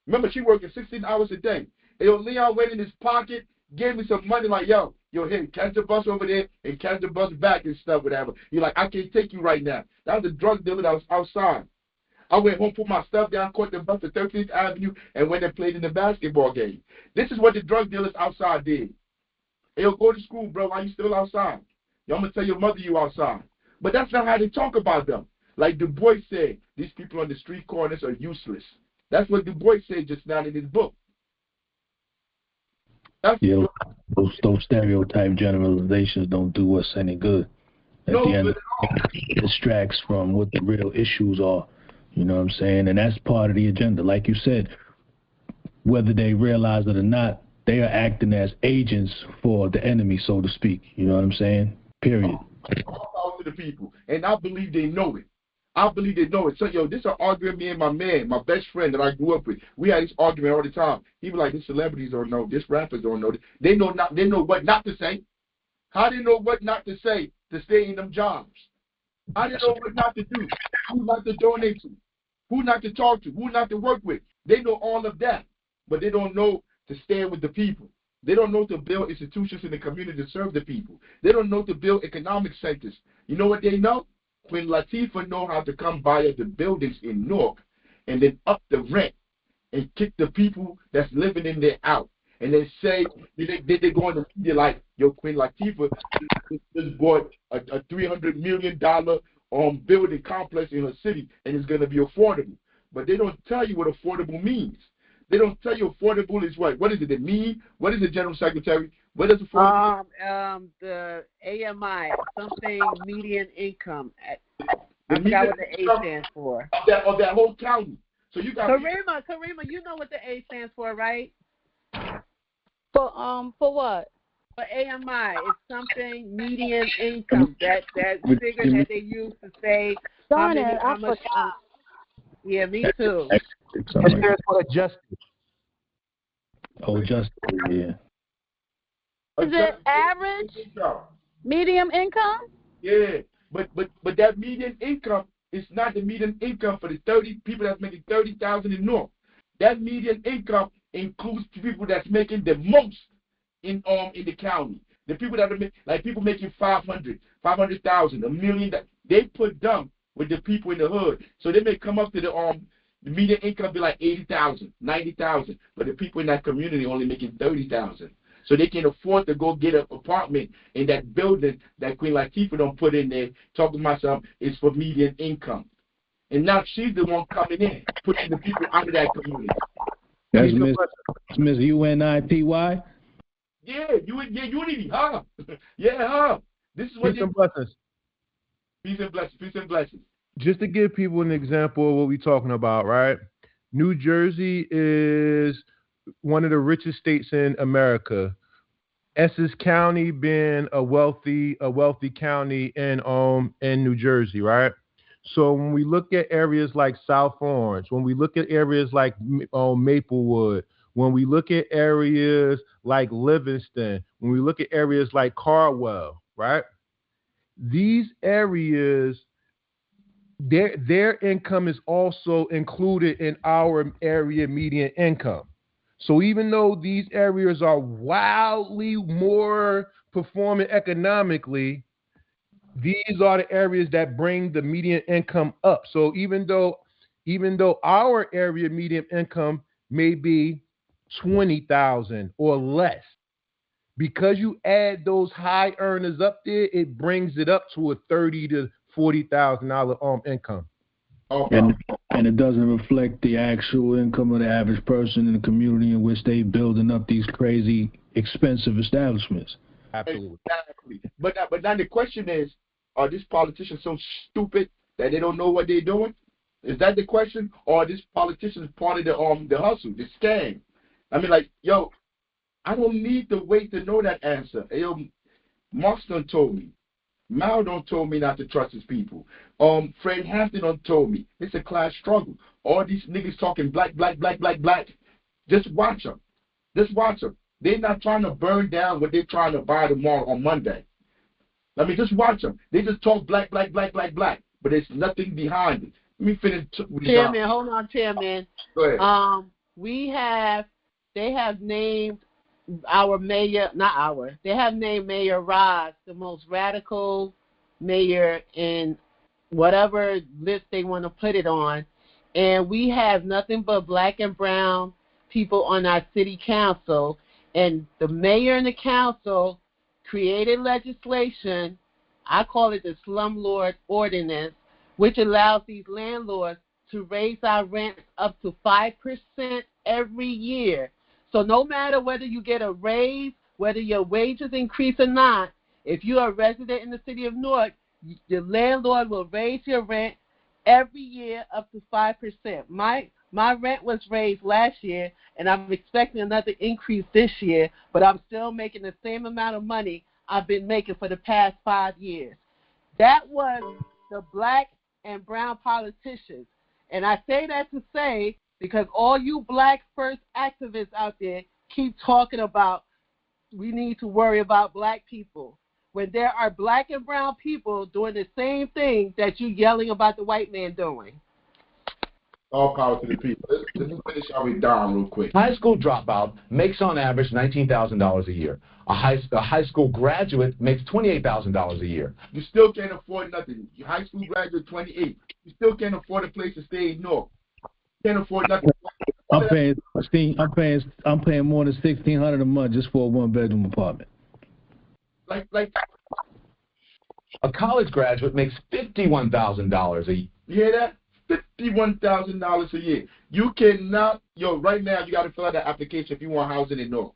Remember, she working 16 hours a day. And Leon went in his pocket, gave me some money, like, yo, hey, catch the bus over there and catch the bus back and stuff, whatever. You're like, I can't take you right now. That was a drug dealer that was outside. I went home, put my stuff down, caught the bus to 13th Avenue, and went and played in the basketball game. This is what the drug dealers outside did. Hey, yo, go to school, bro. Why you still outside? Yo, I'm going to tell your mother you outside. But that's not how they talk about them. Like Du Bois said, these people on the street corners are useless. That's what Du Bois said just now in his book. Yeah, those stereotype generalizations don't do us any good. At the end, it distracts from what the real issues are. You know what I'm saying? And that's part of the agenda. Like you said, whether they realize it or not, they are acting as agents for the enemy, so to speak. You know what I'm saying? Period. All to the people. And I believe they know it. I believe they know it. So, yo, this is an argument me and my man, my best friend that I grew up with. We had this argument all the time. He was like, these celebrities don't know. These rappers don't know. They know what not to say. How do they know what not to say to stay in them jobs? How do they know what not to do? Who not to donate to? Who not to talk to? Who not to work with? They know all of that. But they don't know to stand with the people. They don't know to build institutions in the community to serve the people. They don't know to build economic centers. You know what they know? Queen Latifah know how to come buy the buildings in Newark and then up the rent and kick the people that's living in there out. And then say, they go on the media like, yo, Queen Latifah just bought a $300 million building complex in her city and it's going to be affordable. But they don't tell you what affordable means. They don't tell you affordable is what. What is it mean? What is it, General Secretary? What does affordable the AMI, something median income. I forgot what the A stands for. Of that whole county. So you got Karima, you know what the A stands for, right? For what? For AMI, it's something median income. That figure that they use to say how much. Yeah, me too. It stands for justice. Oh, justice, yeah. Is it average? Medium income? Yeah, but that median income is not the median income for the 30 people that's making $30,000 in North. That median income includes people that's making the most in the county. The people that are like people making 500,000, $1 million. They put them with the people in the hood, so they may come up to the median income be like 80,000, 90,000, but the people in that community only making 30,000. So they can afford to go get an apartment in that building that Queen Latifah don't put in there, talking about something is for median income. And now she's the one coming in, putting the people out of that community. That's Miss UNITY? Yeah, Unity, huh? Yeah, huh? This is what Peace and blessings. Peace and blessings, peace and blessings. Just to give people an example of what we're talking about, right? New Jersey is one of the richest states in America. Essex County being a wealthy county in New Jersey, right? So when we look at areas like South Orange, when we look at areas like Maplewood, when we look at areas like Livingston, when we look at areas like Caldwell, right? These areas, their income is also included in our area median income. So even though these areas are wildly more performing economically, these are the areas that bring the median income up. So even though our area median income may be 20,000 or less, because you add those high earners up there, it brings it up to a $30,000 to $40,000 income. And and it doesn't reflect the actual income of the average person in the community in which they building up these crazy expensive establishments. Absolutely. Exactly. But now the question is, are these politicians so stupid that they don't know what they're doing? Is that the question? Or are these politicians part of the hustle, the scam? I mean, like, yo, I don't need to wait to know that answer. Hey, yo, Marx done told me. Mao don't told me not to trust his people. Fred Hampton done told me. It's a class struggle. All these niggas talking black. Just watch them. Just watch them. They're not trying to burn down what they're trying to buy tomorrow on Monday. I mean, just watch them. They just talk black. But there's nothing behind it. Let me finish. Chairman, hold on, Chairman. Go ahead. They have named our mayor, they have named Mayor Roz the most radical mayor in whatever list they want to put it on. And we have nothing but black and brown people on our city council. And the mayor and the council created legislation, I call it the slumlord ordinance, which allows these landlords to raise our rents up to 5% every year. So no matter whether you get a raise, whether your wages increase or not, if you are a resident in the city of Newark, the landlord will raise your rent every year up to 5%. My rent was raised last year, and I'm expecting another increase this year, but I'm still making the same amount of money I've been making for the past 5 years. That was the black and brown politicians. And I say that to say, because all you black first activists out there keep talking about we need to worry about black people, when there are black and brown people doing the same thing that you yelling about the white man doing. All power to the people. Let's finish our way down real quick. High school dropout makes on average $19,000 a year. A high school graduate makes $28,000 a year. You still can't afford nothing. Your high school graduate, 28. You still can't afford a place to stay in North. Can't afford nothing. I'm paying more than $1,600 a month just for a 1-bedroom apartment. Like a college graduate makes $51,000 a year. You hear that? $51,000 a year. You cannot, right now you got to fill out the application if you want housing in North.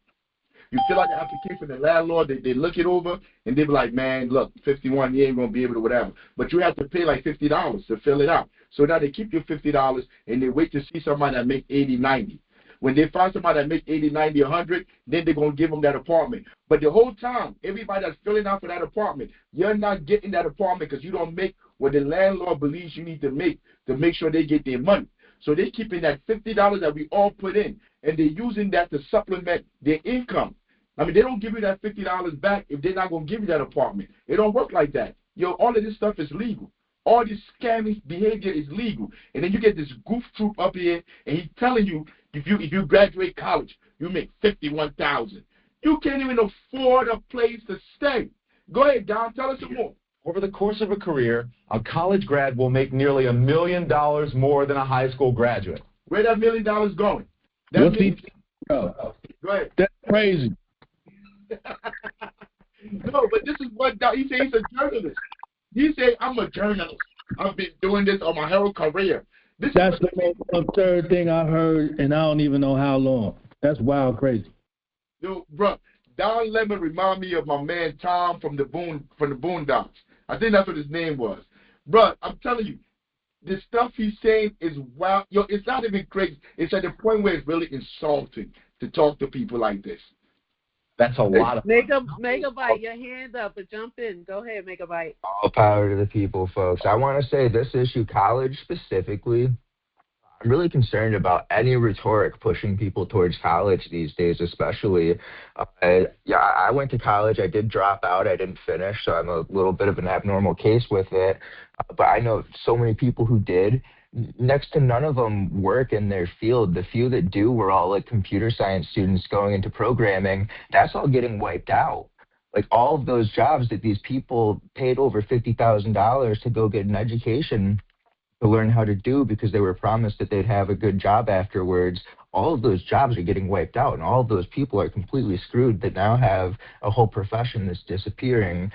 You fill out the application, the landlord, they look it over, and they be like, man, look, 51, you ain't going to be able to whatever. But you have to pay like $50 to fill it out. So now they keep your $50, and they wait to see somebody that make 80, 90. When they find somebody that make 80, 90, 100, then they're going to give them that apartment. But the whole time, everybody that's filling out for that apartment, you're not getting that apartment because you don't make what the landlord believes you need to make sure they get their money. So they're keeping that $50 that we all put in, and they're using that to supplement their income. I mean, they don't give you that $50 back if they're not going to give you that apartment. It don't work like that. All of this stuff is legal. All this scamming behavior is legal. And then you get this goof troop up here, and he's telling you, if you graduate college, you make $51,000. You can't even afford a place to stay. Go ahead, Don. Tell us some more. Over the course of a career, a college grad will make nearly $1 million more than a high school graduate. Where that $1 million going? Go ahead. That's crazy. No, but this is what he said. He's a journalist. He said, I'm a journalist. I've been doing this on my whole career. That's the most absurd thing I heard, and I don't even know how long. That's wild crazy. Dude, bro, Don Lemon remind me of my man Tom from the Boondocks. I think that's what his name was. Bro, I'm telling you, the stuff he's saying is wild. It's not even crazy. It's at the point where it's really insulting to talk to people like this. That's a lot of... Megabyte, your hand up, but jump in. Go ahead, Megabyte. All power to the people, folks. I want to say this issue, college specifically, I'm really concerned about any rhetoric pushing people towards college these days, especially. I went to college. I did drop out. I didn't finish, so I'm a little bit of an abnormal case with it. But I know so many people who did. Next to none of them work in their field. The few that do were all like computer science students going into programming. That's all getting wiped out. Like all of those jobs that these people paid over $50,000 to go get an education to learn how to do because they were promised that they'd have a good job afterwards, all of those jobs are getting wiped out, and all of those people are completely screwed that now have a whole profession that's disappearing.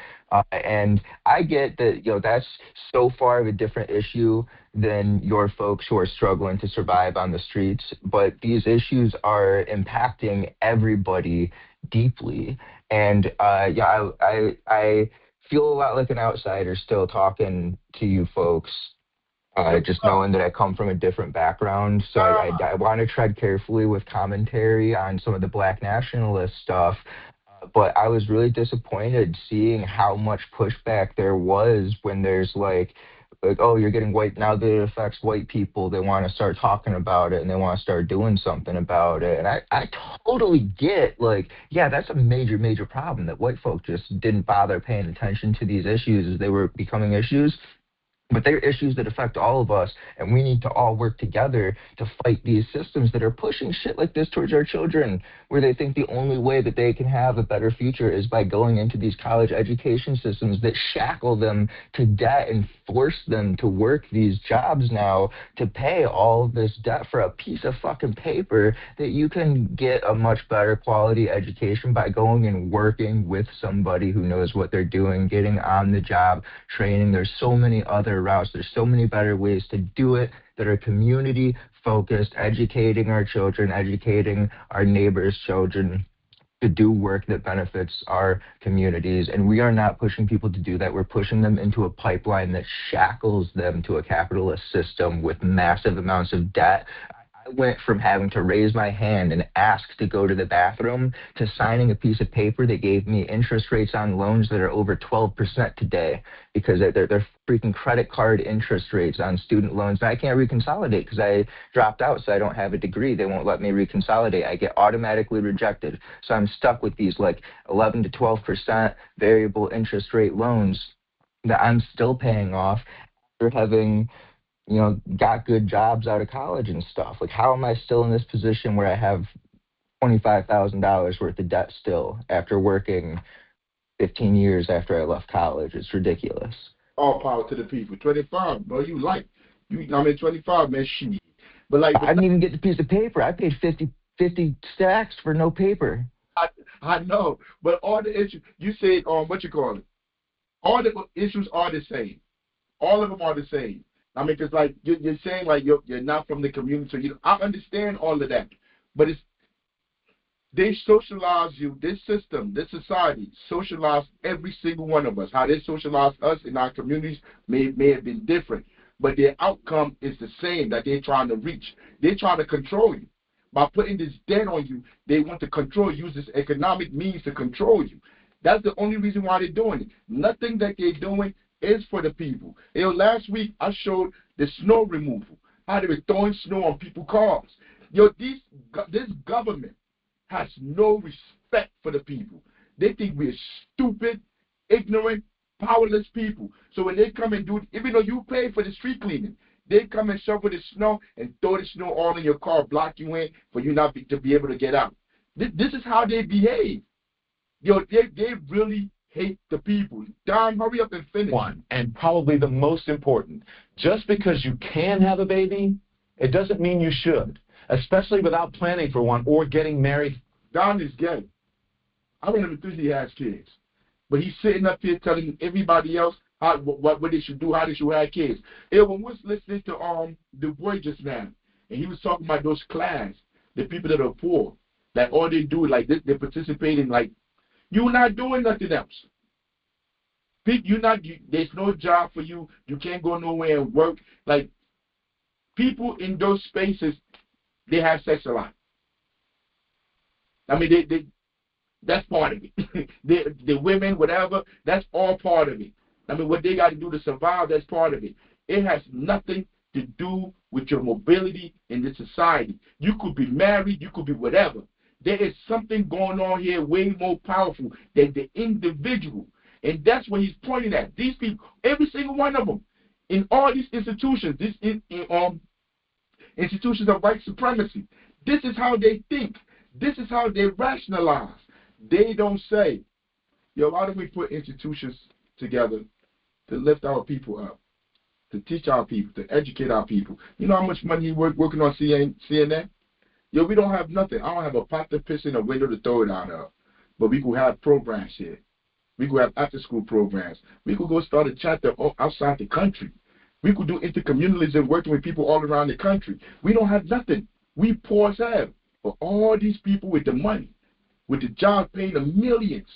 And I get that, that's so far of a different issue than your folks who are struggling to survive on the streets, but these issues are impacting everybody deeply. And I feel a lot like an outsider still talking to you folks, just knowing that I come from a different background. So I want to tread carefully with commentary on some of the black nationalist stuff. But I was really disappointed seeing how much pushback there was when there's like, oh, you're getting white now that it affects white people. They want to start talking about it and they want to start doing something about it. And I totally get, like, yeah, that's a major, major problem that white folk just didn't bother paying attention to these issues as they were becoming issues. But they're issues that affect all of us, and we need to all work together to fight these systems that are pushing shit like this towards our children, where they think the only way that they can have a better future is by going into these college education systems that shackle them to debt and force them to work these jobs now to pay all of this debt for a piece of fucking paper that you can get a much better quality education by going and working with somebody who knows what they're doing, getting on the job training. There's so many other routes. There's so many better ways to do it that are community focused, educating our children, educating our neighbors' children to do work that benefits our communities. And we are not pushing people to do that. We're pushing them into a pipeline that shackles them to a capitalist system with massive amounts of debt. I went from having to raise my hand and ask to go to the bathroom to signing a piece of paper that gave me interest rates on loans that are over 12% today, because they're freaking credit card interest rates on student loans. And I can't reconsolidate because I dropped out, so I don't have a degree. They won't let me reconsolidate. I get automatically rejected. So I'm stuck with these like 11 to 12% variable interest rate loans that I'm still paying off after having got good jobs out of college and stuff. Like, how am I still in this position where I have $25,000 worth of debt still after working 15 years after I left college? It's ridiculous. All power to the people. 25, bro. 25, man, shit. But like, I didn't even get the piece of paper. I paid 50 stacks for no paper. I know, but all the issues, you said, what you call it? All the issues are the same. All of them are the same. I mean, because like you're saying, like you're not from the community, so I understand all of that, but they socialize you. This system, this society, socialize every single one of us. How they socialize us in our communities may have been different, but their outcome is the same that they're trying to reach. They're trying to control you by putting this debt on you. They want to control, use this economic means to control you. That's the only reason why they're doing it. Nothing that they're doing is for the people. Last week I showed the snow removal, how they were throwing snow on people's cars. This government has no respect for the people. They think we're stupid, ignorant, powerless people. So when they come and do it, even though you pay for the street cleaning, they come and shovel the snow and throw the snow all in your car, block you in for you not to be able to get out. This is how they behave. They really hate the people. Don, hurry up and finish. One, and probably the most important, just because you can have a baby, it doesn't mean you should, especially without planning for one or getting married. Don is gay. I don't even think he has kids. But he's sitting up here telling everybody else what they should do, how they should have kids. When we was listening to the boy just now, and he was talking about those class, the people that are poor, like all they do, like they participate in, like, you're not doing nothing else. There's no job for you. You can't go nowhere and work. Like, people in those spaces, they have sex a lot. I mean, that's part of it. the women, whatever, that's all part of it. I mean, what they got to do to survive, that's part of it. It has nothing to do with your mobility in the society. You could be married, you could be whatever. There is something going on here way more powerful than the individual. And that's what he's pointing at. These people, every single one of them, in all these institutions, institutions of white supremacy, this is how they think. This is how they rationalize. They don't say, why don't we put institutions together to lift our people up, to teach our people, to educate our people? You know how much money he working on CNN? Yo, we don't have nothing. I don't have a pot to piss in, a window to throw it out of. But we could have programs here. We could have after-school programs. We could go start a chapter outside the country. We could do intercommunalism, working with people all around the country. We don't have nothing. We poor as hell. But all these people with the money, with the job paying the millions,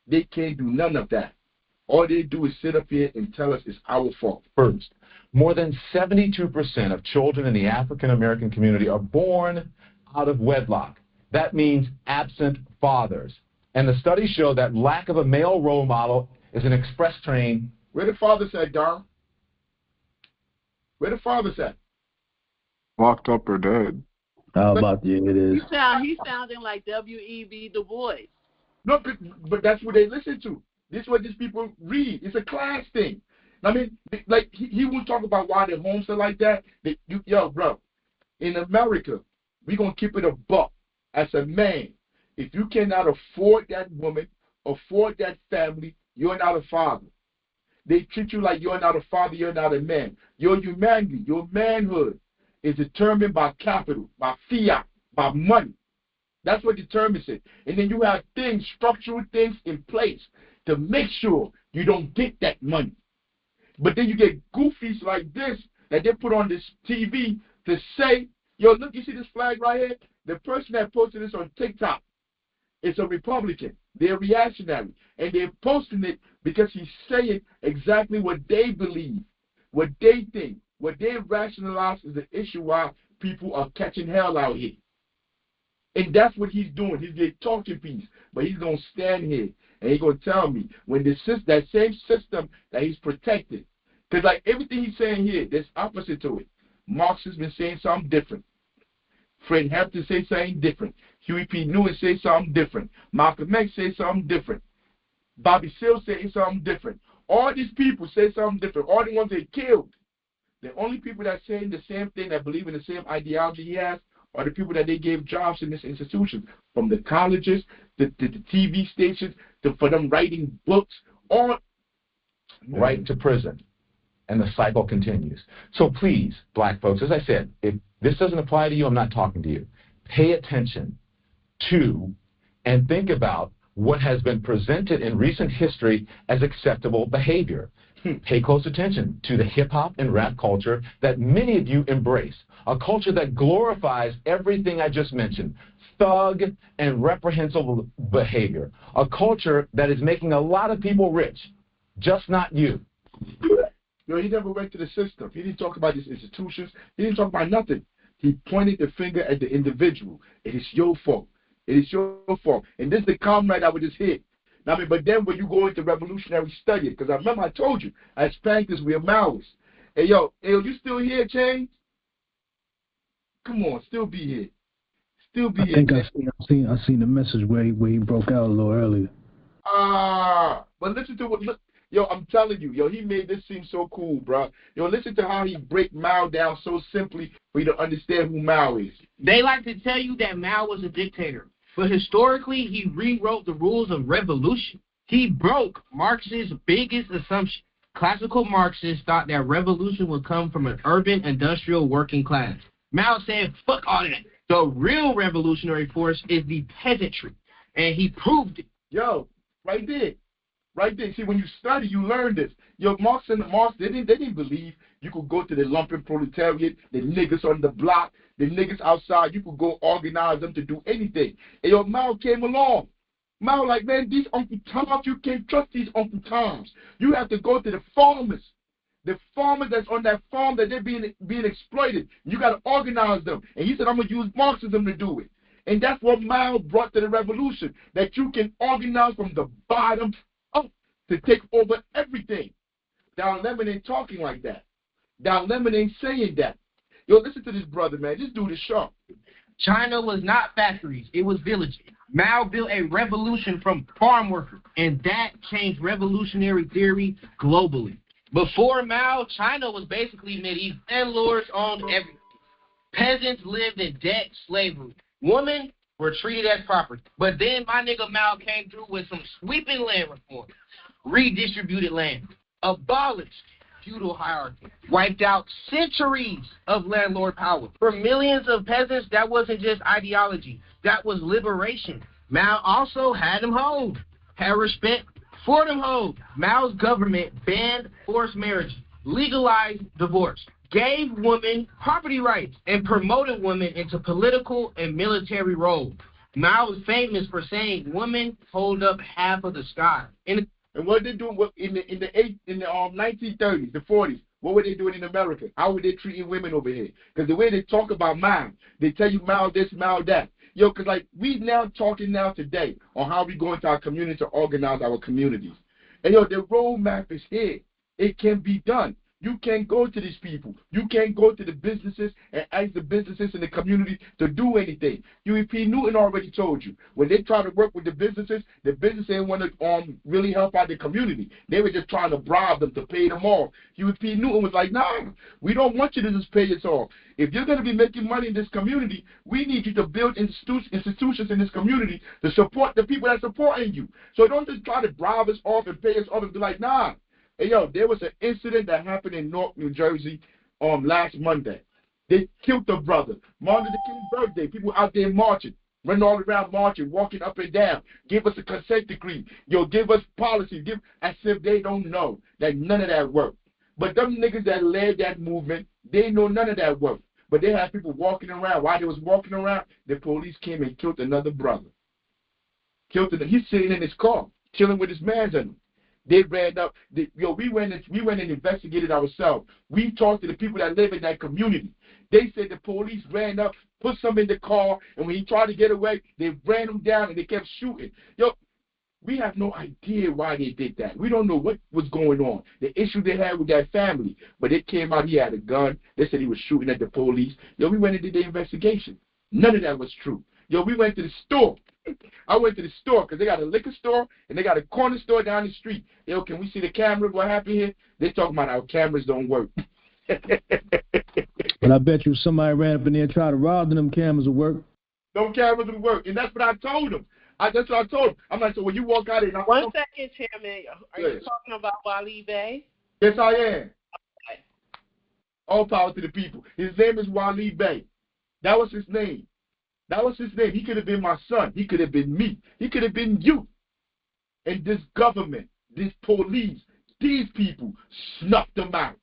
they can't do none of that. All they do is sit up here and tell us it's our fault. First, more than 72% of children in the African American community are born out of wedlock. That means absent fathers. And the studies show that lack of a male role model is an express train. Where the fathers at, Don? Where the fathers at? Locked up or dead. How about you? It is. He's sounding like W.E.B. Du Bois. No, but that's what they listen to. This is what these people read. It's a class thing. I mean, like, he won't talk about why their homes are like that. Yo, bro, in America, we're going to keep it a buck. As a man, if you cannot afford that woman, afford that family, you're not a father. They treat you like you're not a father, you're not a man. Your humanity, your manhood is determined by capital, by fiat, by money. That's what determines it. And then you have things, structural things in place to make sure you don't get that money. But then you get goofies like this that they put on this TV to say, yo, look, you see this flag right here? The person that posted this on TikTok is a Republican. They're reactionary. And they're posting it because he's saying exactly what they believe, what they think, what they rationalize is the issue why people are catching hell out here. And that's what he's doing. He's getting talking piece. But he's going to stand here and he's going to tell me when that same system that he's protected. Because like everything he's saying here, there's opposite to it. Marx has been saying something different. Fred Hampton say something different. Huey P. Newton say something different. Malcolm X say something different. Bobby Seale say something different. All these people say something different. All the ones they killed. The only people that saying the same thing, that believe in the same ideology he has, are the people that they gave jobs in this institution. From the colleges, to the TV stations, for them writing books, all right to prison. And the cycle continues. So please, black folks, as I said, if this doesn't apply to you, I'm not talking to you. Pay attention to and think about what has been presented in recent history as acceptable behavior. Pay close attention to the hip-hop and rap culture that many of you embrace, a culture that glorifies everything I just mentioned, thug and reprehensible behavior, a culture that is making a lot of people rich, just not you. Yo, he never went to the system. He didn't talk about these institutions. He didn't talk about nothing. He pointed the finger at the individual. It is your fault. It is your fault. And this is the comrade I would just hit. I mean, but then when you go into revolutionary study, because I remember I told you, as Panthers, we are Maoists. Hey, yo, you still here, Chains? Come on, still be here. Still be here. I think I seen the message where he broke out a little earlier. But listen to what. Yo, I'm telling you, yo, he made this seem so cool, bro. Yo, listen to how he break Mao down so simply for you to understand who Mao is. They like to tell you that Mao was a dictator, but historically, he rewrote the rules of revolution. He broke Marx's biggest assumption. Classical Marxists thought that revolution would come from an urban industrial working class. Mao said, fuck all that. The real revolutionary force is the peasantry. And he proved it. Yo, right there. Right there. See, when you study, you learn this. Yo, Marx, they didn't believe you could go to the lumpen proletariat, the niggas on the block, the niggas outside. You could go organize them to do anything. And yo, Mao came along. Mao like, man, these Uncle Toms, you can't trust these Uncle Toms. You have to go to the farmers. The farmers that's on that farm that they're being exploited. You got to organize them. And he said, I'm going to use Marxism to do it. And that's what Mao brought to the revolution, that you can organize from the bottom up to take over everything. Don Lemon ain't talking like that. Don Lemon ain't saying that. Yo, listen to this brother, man. This dude is sharp. China was not factories. It was villages. Mao built a revolution from farm workers, and that changed revolutionary theory globally. Before Mao, China was basically medieval. Landlords owned everything. Peasants lived in debt slavery. Women were treated as property. But then my nigga Mao came through with some sweeping land reform. Redistributed land. Abolished feudal hierarchy, wiped out centuries of landlord power. For millions of peasants, that wasn't just ideology, that was liberation. Mao also had them hold, had respect for them hold. Mao's government banned forced marriage, legalized divorce, gave women property rights, and promoted women into political and military roles. Mao was famous for saying women hold up half of the sky. And what they doing in the 1930s, the 40s? What were they doing in America? How were they treating women over here? Because the way they talk about Mao, they tell you Mao this, Mao that. Yo, because like we now talking now today on how we go into our community to organize our communities. And yo, the roadmap is here. It can be done. You can't go to these people. You can't go to the businesses and ask the businesses in the community to do anything. UEP Newton already told you. When they try to work with the businesses didn't want to really help out the community. They were just trying to bribe them to pay them off. UEP Newton was like, nah, we don't want you to just pay us off. If you're going to be making money in this community, we need you to build institutions in this community to support the people that are supporting you. So don't just try to bribe us off and pay us off and be like, nah. Hey, yo, there was an incident that happened in Newark, New Jersey last Monday. They killed the brother. Martin Luther King's birthday. People out there marching, running all around marching, walking up and down. Give us a consent decree. Yo, give us policy. As if they don't know that none of that worked. But them niggas that led that movement, they know none of that worked. But they had people walking around. While they was walking around, the police came and killed another brother. He's sitting in his car, chilling with his mans in him. They ran up. We went and investigated ourselves. We talked to the people that live in that community. They said the police ran up, put some in the car, and when he tried to get away, they ran him down and they kept shooting. Yo, we have no idea why they did that. We don't know what was going on. The issue they had with that family, but it came out he had a gun. They said he was shooting at the police. Yo, we went and did the investigation. None of that was true. Yo, we went to the store. I went to the store because they got a liquor store and they got a corner store down the street. Yo, can we see the camera? What happened here? They talking about our cameras don't work. But I bet you somebody ran up in there and tried to rob them cameras will work. Them cameras will work. And that's what I told them. That's what I told them. I'm like, so when you walk out of there... One second, Chairman. Are you talking about Wally Bey? Yes, I am. Okay. All power to the people. His name is Wally Bey. That was his name. That was his name. He could have been my son. He could have been me. He could have been you. And this government, this police, these people snuffed them out.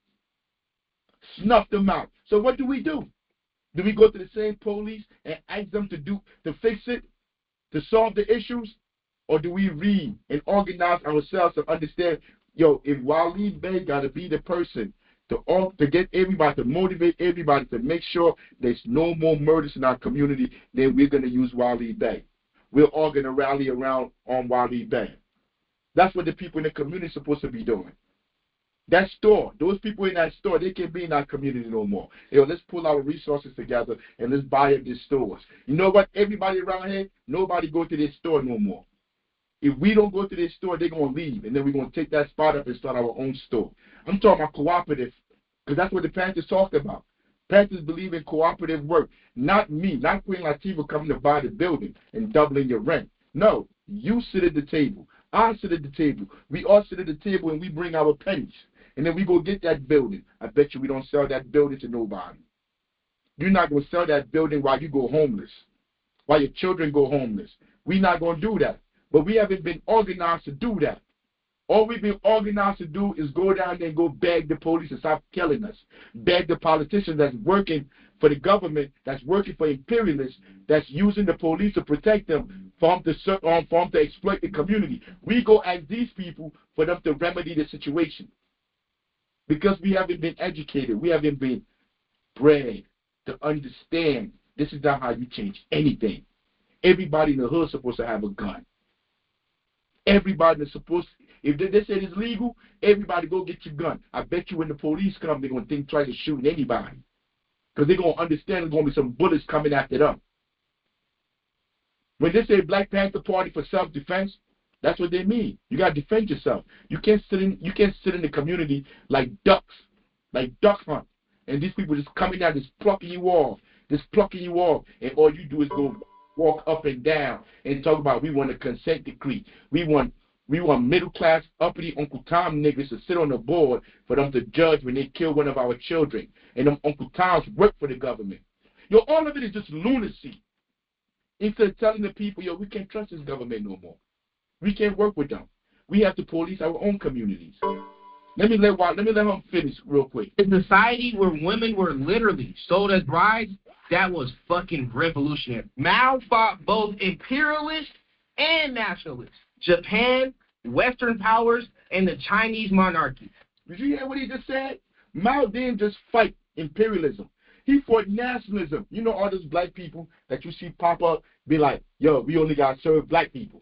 Snuffed them out. So what do? Do we go to the same police and ask them to fix it, to solve the issues? Or do we read and organize ourselves to understand, yo, if Wally Bey got to be the person to get everybody, to motivate everybody, to make sure there's no more murders in our community, then we're going to use Wally Bey. We're all going to rally around on Wally Bey. That's what the people in the community are supposed to be doing. That store, those people in that store, they can't be in our community no more. Yo, let's pull our resources together and let's buy up these stores. You know what? Everybody around here, nobody go to this store no more. If we don't go to this store, they're going to leave, and then we're going to take that spot up and start our own store. I'm talking about cooperative, because that's what the Panthers talked about. Panthers believe in cooperative work. Not me, not Queen Latifah coming to buy the building and doubling your rent. No, you sit at the table. I sit at the table. We all sit at the table and we bring our pennies. And then we go get that building. I bet you we don't sell that building to nobody. You're not going to sell that building while you go homeless, while your children go homeless. We're not going to do that. But we haven't been organized to do that. All we've been organized to do is go down there and go beg the police to stop killing us. Beg the politicians that's working for the government, that's working for imperialists, that's using the police to protect them from to exploit the community. We go ask these people for them to remedy the situation. Because we haven't been educated. We haven't been bred to understand this is not how you change anything. Everybody in the hood is supposed to have a gun. Everybody is supposed to, if they say it's legal, everybody go get your gun. I bet you when the police come, they're going to try to shoot anybody. Because they're going to understand there's going to be some bullets coming after them. When they say Black Panther Party for self-defense, that's what they mean. You got to defend yourself. You can't sit in the community like ducks, like duck hunt. And these people just coming out, just plucking you off. And all you do is go walk up and down and talk about we want a consent decree. We want We want middle-class, uppity Uncle Tom niggas to sit on the board for them to judge when they kill one of our children. And them Uncle Toms work for the government. Yo, all of it is just lunacy. Instead of telling the people, yo, we can't trust this government no more. We can't work with them. We have to police our own communities. Let me let him finish real quick. A society where women were literally sold as brides, that was fucking revolutionary. Mao fought both imperialists and nationalists. Japan, Western powers, and the Chinese monarchy. Did you hear what he just said? Mao didn't just fight imperialism. He fought nationalism. You know all those black people that you see pop up, be like, yo, we only got to serve black people.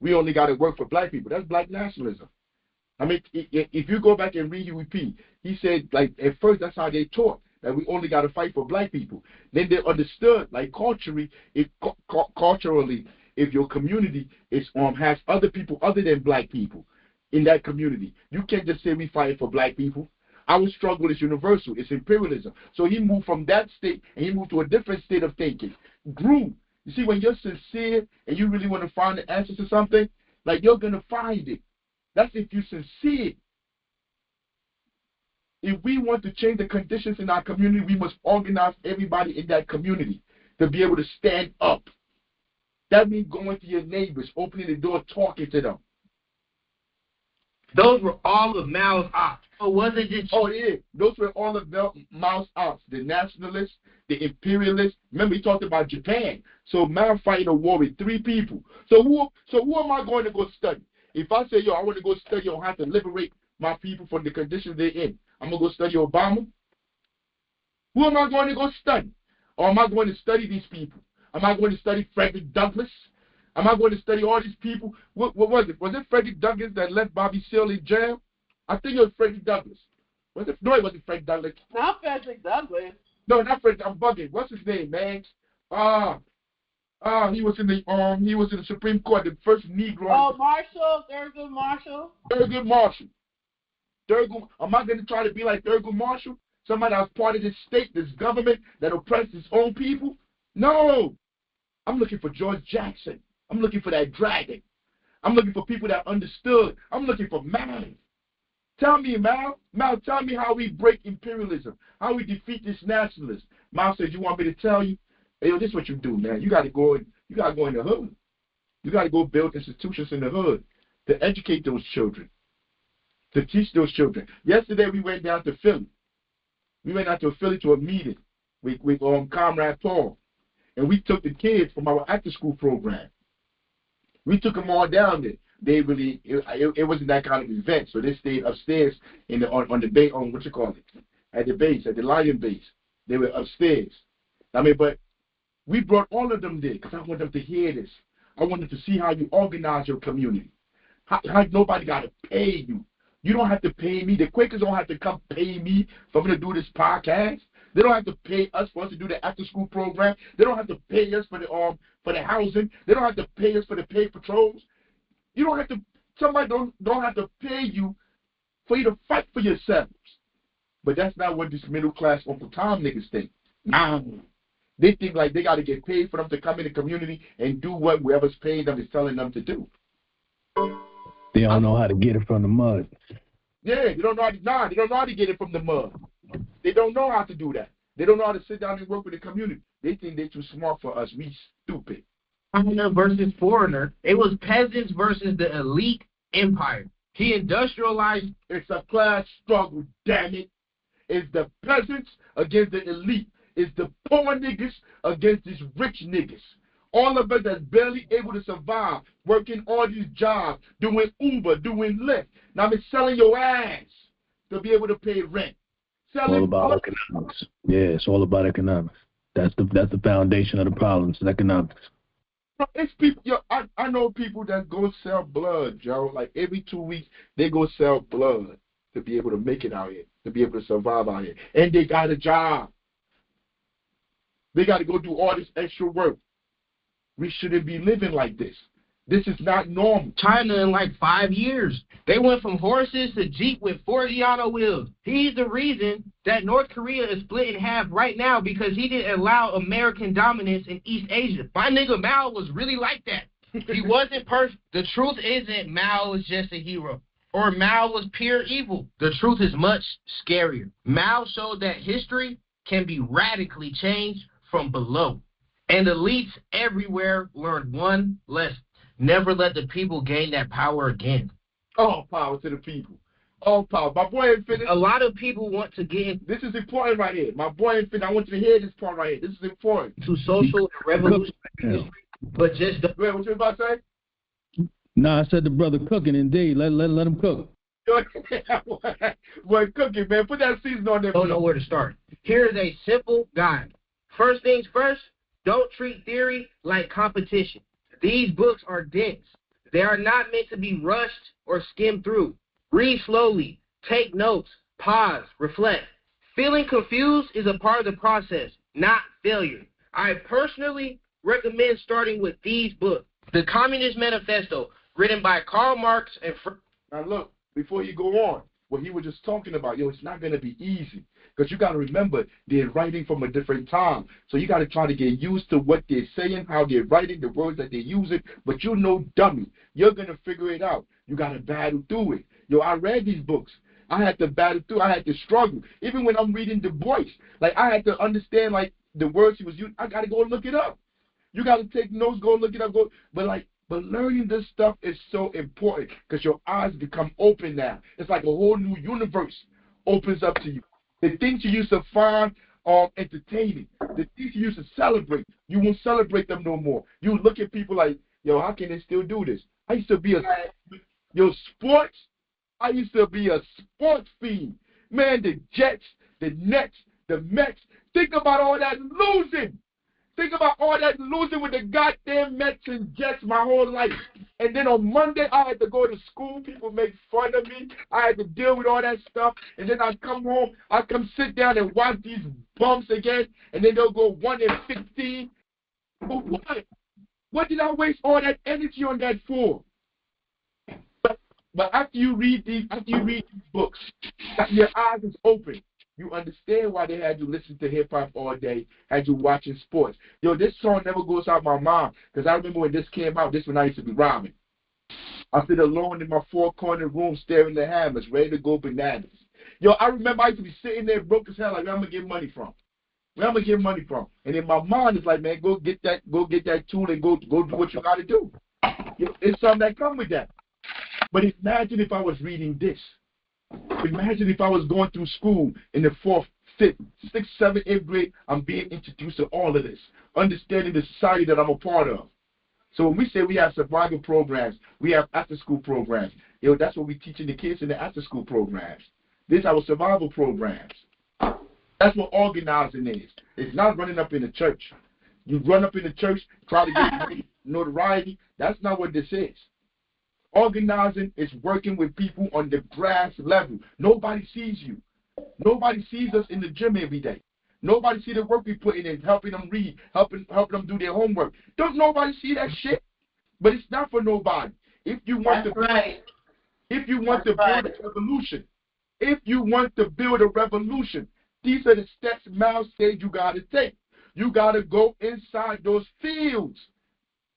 We only got to work for black people. That's black nationalism. I mean, if you go back and read Huey P., he said, like, at first that's how they taught, that we only got to fight for black people. Then they understood, like, culturally, if your community has other people other than black people in that community, you can't just say we fight for black people. Our struggle is universal. It's imperialism. So he moved from that state and he moved to a different state of thinking. Grew. You see, when you're sincere and you really want to find the answer to something, like, you're going to find it. That's if you're sincere. If we want to change the conditions in our community, we must organize everybody in that community to be able to stand up. That means going to your neighbors, opening the door, talking to them. Those were all of Mao's ops. Or was it just... Oh, yeah. Those were all of Mao's ops. The nationalists, the imperialists. Remember, he talked about Japan. So Mao fighting a war with 3 people. So who am I going to go study? If I say, yo, I want to go study on how to liberate my people from the conditions they're in, I'm going to go study Obama? Who am I going to go study? Or am I going to study these people? Am I going to study Frederick Douglass? Am I going to study all these people? What was it? Was it Frederick Douglass that left Bobby Seale in jail? I think it was Frederick Douglass. Was it? No, it wasn't Frederick Douglass. Not Frederick Douglass. No, not Frederick. I'm bugging. What's his name, man? He was in the Supreme Court, the first Negro. Oh, Thurgood Marshall. Thurgood Marshall. Am I going to try to be like Thurgood Marshall? Somebody that was part of this state, this government that oppressed its own people? No. I'm looking for George Jackson. I'm looking for that dragon. I'm looking for people that understood. I'm looking for Mao. Tell me, Mao. Mao, tell me how we break imperialism, how we defeat this nationalism. Mao says, you want me to tell you? Hey, yo, this is what you do, man. You got to go in the hood. You got to go build institutions in the hood to educate those children, to teach those children. Yesterday, we went down to Philly. We went out to Philly to a meeting with Comrade Paul. And we took the kids from our after-school program. We took them all down there. It wasn't that kind of event, so they stayed upstairs on the base, on what you call it, at the base, at the Lion base. They were upstairs. I mean, but we brought all of them there because I want them to hear this. I want them to see how you organize your community. How nobody got to pay you. You don't have to pay me. The Quakers don't have to come pay me for me to do this podcast. They don't have to pay us for us to do the after-school program. They don't have to pay us for the housing. They don't have to pay us for the paid patrols. You don't have to. Somebody don't have to pay you for you to fight for yourselves. But that's not what this middle-class Uncle Tom niggas think. Nah. They think like they got to get paid for them to come in the community and do what whoever's paying them is telling them to do. They don't know how to get it from the mud. Yeah, they don't know how to get it from the mud. They don't know how to do that. They don't know how to sit down and work with the community. They think they're too smart for us. We stupid. Foreigner versus foreigner. It was peasants versus the elite empire. He industrialized. It's a class struggle, damn it. It's the peasants against the elite. It's the poor niggas against these rich niggas. All of us that's barely able to survive, working all these jobs, doing Uber, doing Lyft. Now I'm selling your ass to be able to pay rent. It's all about economics. Yeah, it's all about economics. That's the foundation of the problem. It's economics. It's people. Yo, I know people that go sell blood, Joe. Like every 2 weeks, they go sell blood to be able to make it out here, to be able to survive out here, and they got a job. They got to go do all this extra work. We shouldn't be living like this. This is not normal. China in like 5 years. They went from horses to Jeep with 40 on wheels. He's the reason that North Korea is split in half right now because he didn't allow American dominance in East Asia. My nigga Mao was really like that. He wasn't perfect. The truth isn't Mao was just a hero, or Mao was pure evil. The truth is much scarier. Mao showed that history can be radically changed from below. And elites everywhere learned one lesson. Never let the people gain that power again. All power to the people. All power. My boy ain't finished. A lot of people want to get in. This is important right here. My boy ain't finished. I want you to hear this part right here. This is important. To social and revolutionary history, but just the... Wait, what you about to say? No, I said the brother cooking. Indeed, let him cook. Boy, cooking, man. Put that season on there. Don't know where to start. Here's a simple guide. First things first, don't treat theory like competition. These books are dense. They are not meant to be rushed or skimmed through. Read slowly. Take notes. Pause. Reflect. Feeling confused is a part of the process, not failure. I personally recommend starting with these books. The Communist Manifesto, written by Karl Marx and... Now look, before you go on, what he was just talking about, it's not going to be easy. Because you got to remember, they're writing from a different time. So you got to try to get used to what they're saying, how they're writing, the words that they're using. But you're no dummy. You're going to figure it out. You got to battle through it. I read these books. I had to battle through. I had to struggle. Even when I'm reading Du Bois, I had to understand, the words he was using. I got to go look it up. You got to take notes, go look it up. But learning this stuff is so important because your eyes become open now. It's like a whole new universe opens up to you. The things you used to find entertaining, the things you used to celebrate, you won't celebrate them no more. You look at people like, how can they still do this? I used to be sports. I used to be a sports fiend. Man, the Jets, the Nets, the Mets. Think about all that losing. Think about all that losing with the goddamn Mets and Jets my whole life. And then on Monday, I had to go to school. People make fun of me. I had to deal with all that stuff. And then I come home. I come sit down and watch these bumps again. And then they'll go 1-15. But what? What did I waste all that energy on that for? But after you read these books, your eyes is open. You understand why they had you listen to hip-hop all day, had you watching sports. This song never goes out my mind, because I remember when this came out, this when I used to be rhyming. I sit alone in my four-corner room staring at hammers, ready to go bananas. I remember I used to be sitting there broke as hell, like, where I'm going to get money from? Where I'm going to get money from? And in my mind, it's like, man, go get that tool and go do what you got to do. It's something that come with that. But imagine if I was reading this. Imagine if I was going through school in the 4th, 5th, 6th, 7th, 8th grade, I'm being introduced to all of this, understanding the society that I'm a part of. So when we say we have survival programs, we have after-school programs. That's what we're teaching the kids in the after-school programs. These are our survival programs. That's what organizing is. It's not running up in the church. You run up in the church, try to get notoriety. That's not what this is. Organizing is working with people on the grass level. Nobody sees you. Nobody sees us in the gym every day. Nobody see the work we put in, helping them read, helping them do their homework. Don't nobody see that shit? But it's not for nobody. If you want to build a revolution, these are the steps Mao said you got to take. You got to go inside those fields.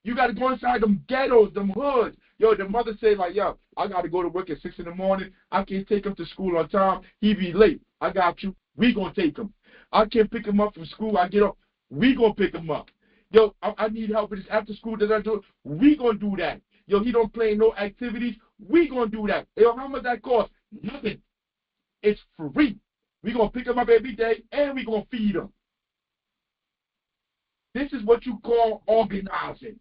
You got to go inside them ghettos, them hoods. The mother say I got to go to work at 6 in the morning. I can't take him to school on time. He be late. I got you. We going to take him. I can't pick him up from school. I get up. We going to pick him up. I need help with this after school that I do. We going to do that. He don't play no activities. We going to do that. How much that cost? Nothing. It's free. We going to pick him up every day, and we going to feed him. This is what you call organizing.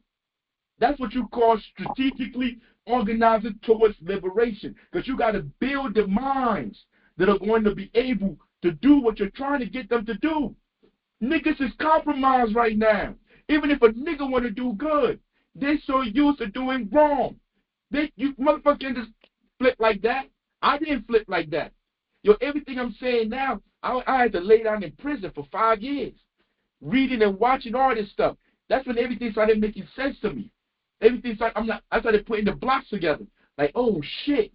That's what you call strategically organizing towards liberation. Because you got to build the minds that are going to be able to do what you're trying to get them to do. Niggas is compromised right now. Even if a nigga want to do good, they're so used to doing wrong. You motherfuckers can just flip like that. I didn't flip like that. Everything I'm saying now, I had to lay down in prison for 5 years. Reading and watching all this stuff. That's when everything started making sense to me. Everything started, I started putting the blocks together. Like, oh shit.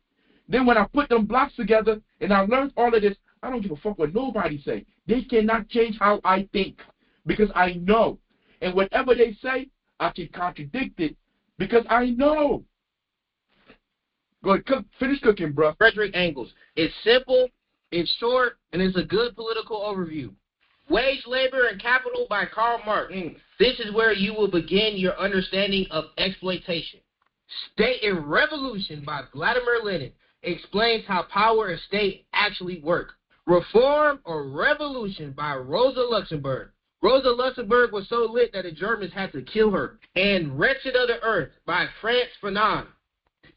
Then when I put them blocks together and I learned all of this, I don't give a fuck what nobody say. They cannot change how I think because I know. And whatever they say, I can contradict it Because I know. Go ahead, finish cooking, bro. Frederick Engels. It's simple, it's short, and it's a good political overview. Wage, Labor, and Capital by Karl Marx. This is where you will begin your understanding of exploitation. State and Revolution by Vladimir Lenin explains how power and state actually work. Reform or Revolution by Rosa Luxemburg. Rosa Luxemburg was so lit that the Germans had to kill her. And Wretched of the Earth by Frantz Fanon.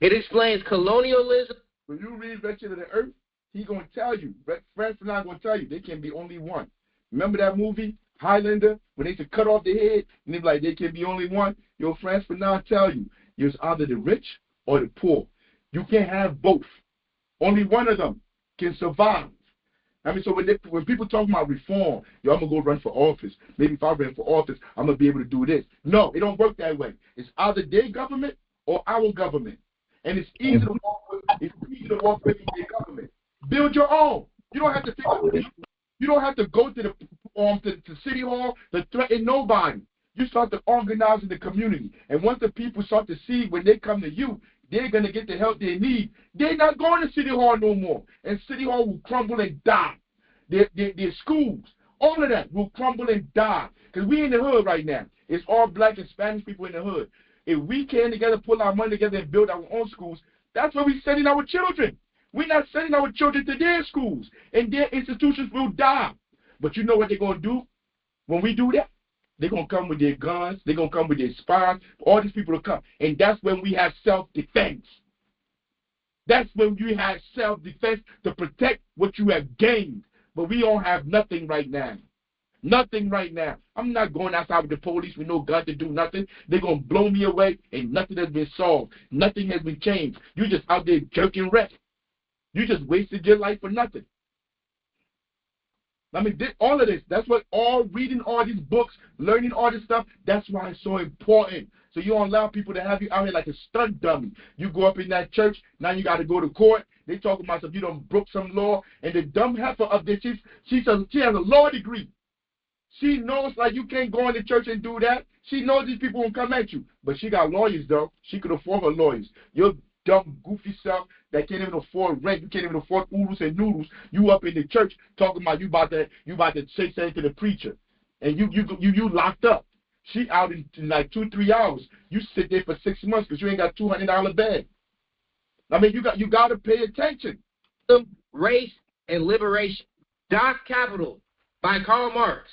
It explains colonialism. When you read Wretched of the Earth, he going to tell you, Frantz Fanon going to tell you, there can be only one. Remember that movie, Highlander, when they used to cut off the head, and they be like, there can be only one? Yo, Frantz Fanon tell you, it's either the rich or the poor. You can't have both. Only one of them can survive. I mean, so when people talk about reform, yo, I'm going to go run for office. Maybe if I ran for office, I'm going to be able to do this. No, it don't work that way. It's either their government or our government. And it's easy to walk with their government. Build your own. You don't have to you don't have to go to the city hall to threaten nobody. You start to organize in the community. And once the people start to see when they come to you, they're going to get the help they need. They're not going to City Hall no more. And City Hall will crumble and die. Their schools, all of that will crumble and die. Because we in the hood right now. It's all black and Spanish people in the hood. If we can together pull our money together and build our own schools, that's where we're sending our children. We're not sending our children to their schools. And their institutions will die. But you know what they're going to do when we do that? They're going to come with their guns. They're going to come with their spies. All these people will come. And that's when we have self-defense. That's when you have self-defense to protect what you have gained. But we don't have nothing right now. Nothing right now. I'm not going outside with the police with no gun to do nothing. They're going to blow me away and nothing has been solved. Nothing has been changed. You're just out there jerking wreck. You just wasted your life for nothing. I mean, all of this, that's what reading all these books, learning all this stuff, that's why it's so important. So you don't allow people to have you out here like a stunt dummy. You go up in that church, now you got to go to court. They talking about if you done broke some law, and the dumb heifer up there, she has a law degree. She knows like you can't go into church and do that. She knows these people won't come at you. But she got lawyers, though. She could afford her lawyers. Your dumb, goofy self that can't even afford rent, you can't even afford oodles and noodles. You up in the church talking about you about to say something to the preacher, and you locked up. She out in like 2-3 hours. You sit there for 6 months because you ain't got $200 bed. I mean, you got to pay attention. Race and Liberation. Das Kapital by Karl Marx.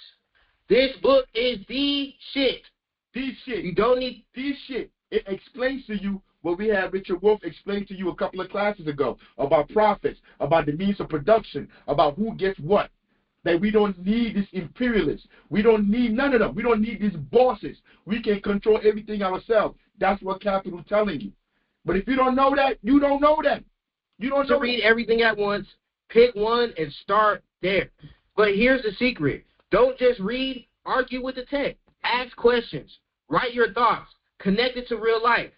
This book is the shit. The shit. You don't need the shit. It explains to you what we had Richard Wolff explain to you a couple of classes ago about profits, about the means of production, about who gets what. That we don't need these imperialists. We don't need none of them. We don't need these bosses. We can control everything ourselves. That's what Capital telling you. But if you don't know that, you don't know that. You don't know. Read everything at once. Pick one and start there. But here's the secret. Don't just read. Argue with the text. Ask questions. Write your thoughts. Connect it to real life.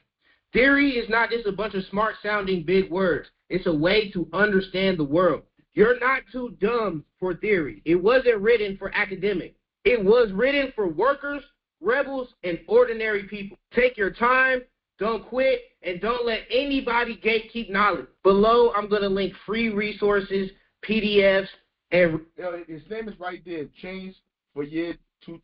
Theory is not just a bunch of smart-sounding big words. It's a way to understand the world. You're not too dumb for theory. It wasn't written for academics. It was written for workers, rebels, and ordinary people. Take your time, don't quit, and don't let anybody gatekeep knowledge. Below, I'm going to link free resources, PDFs, and... his name is right there, Change for Year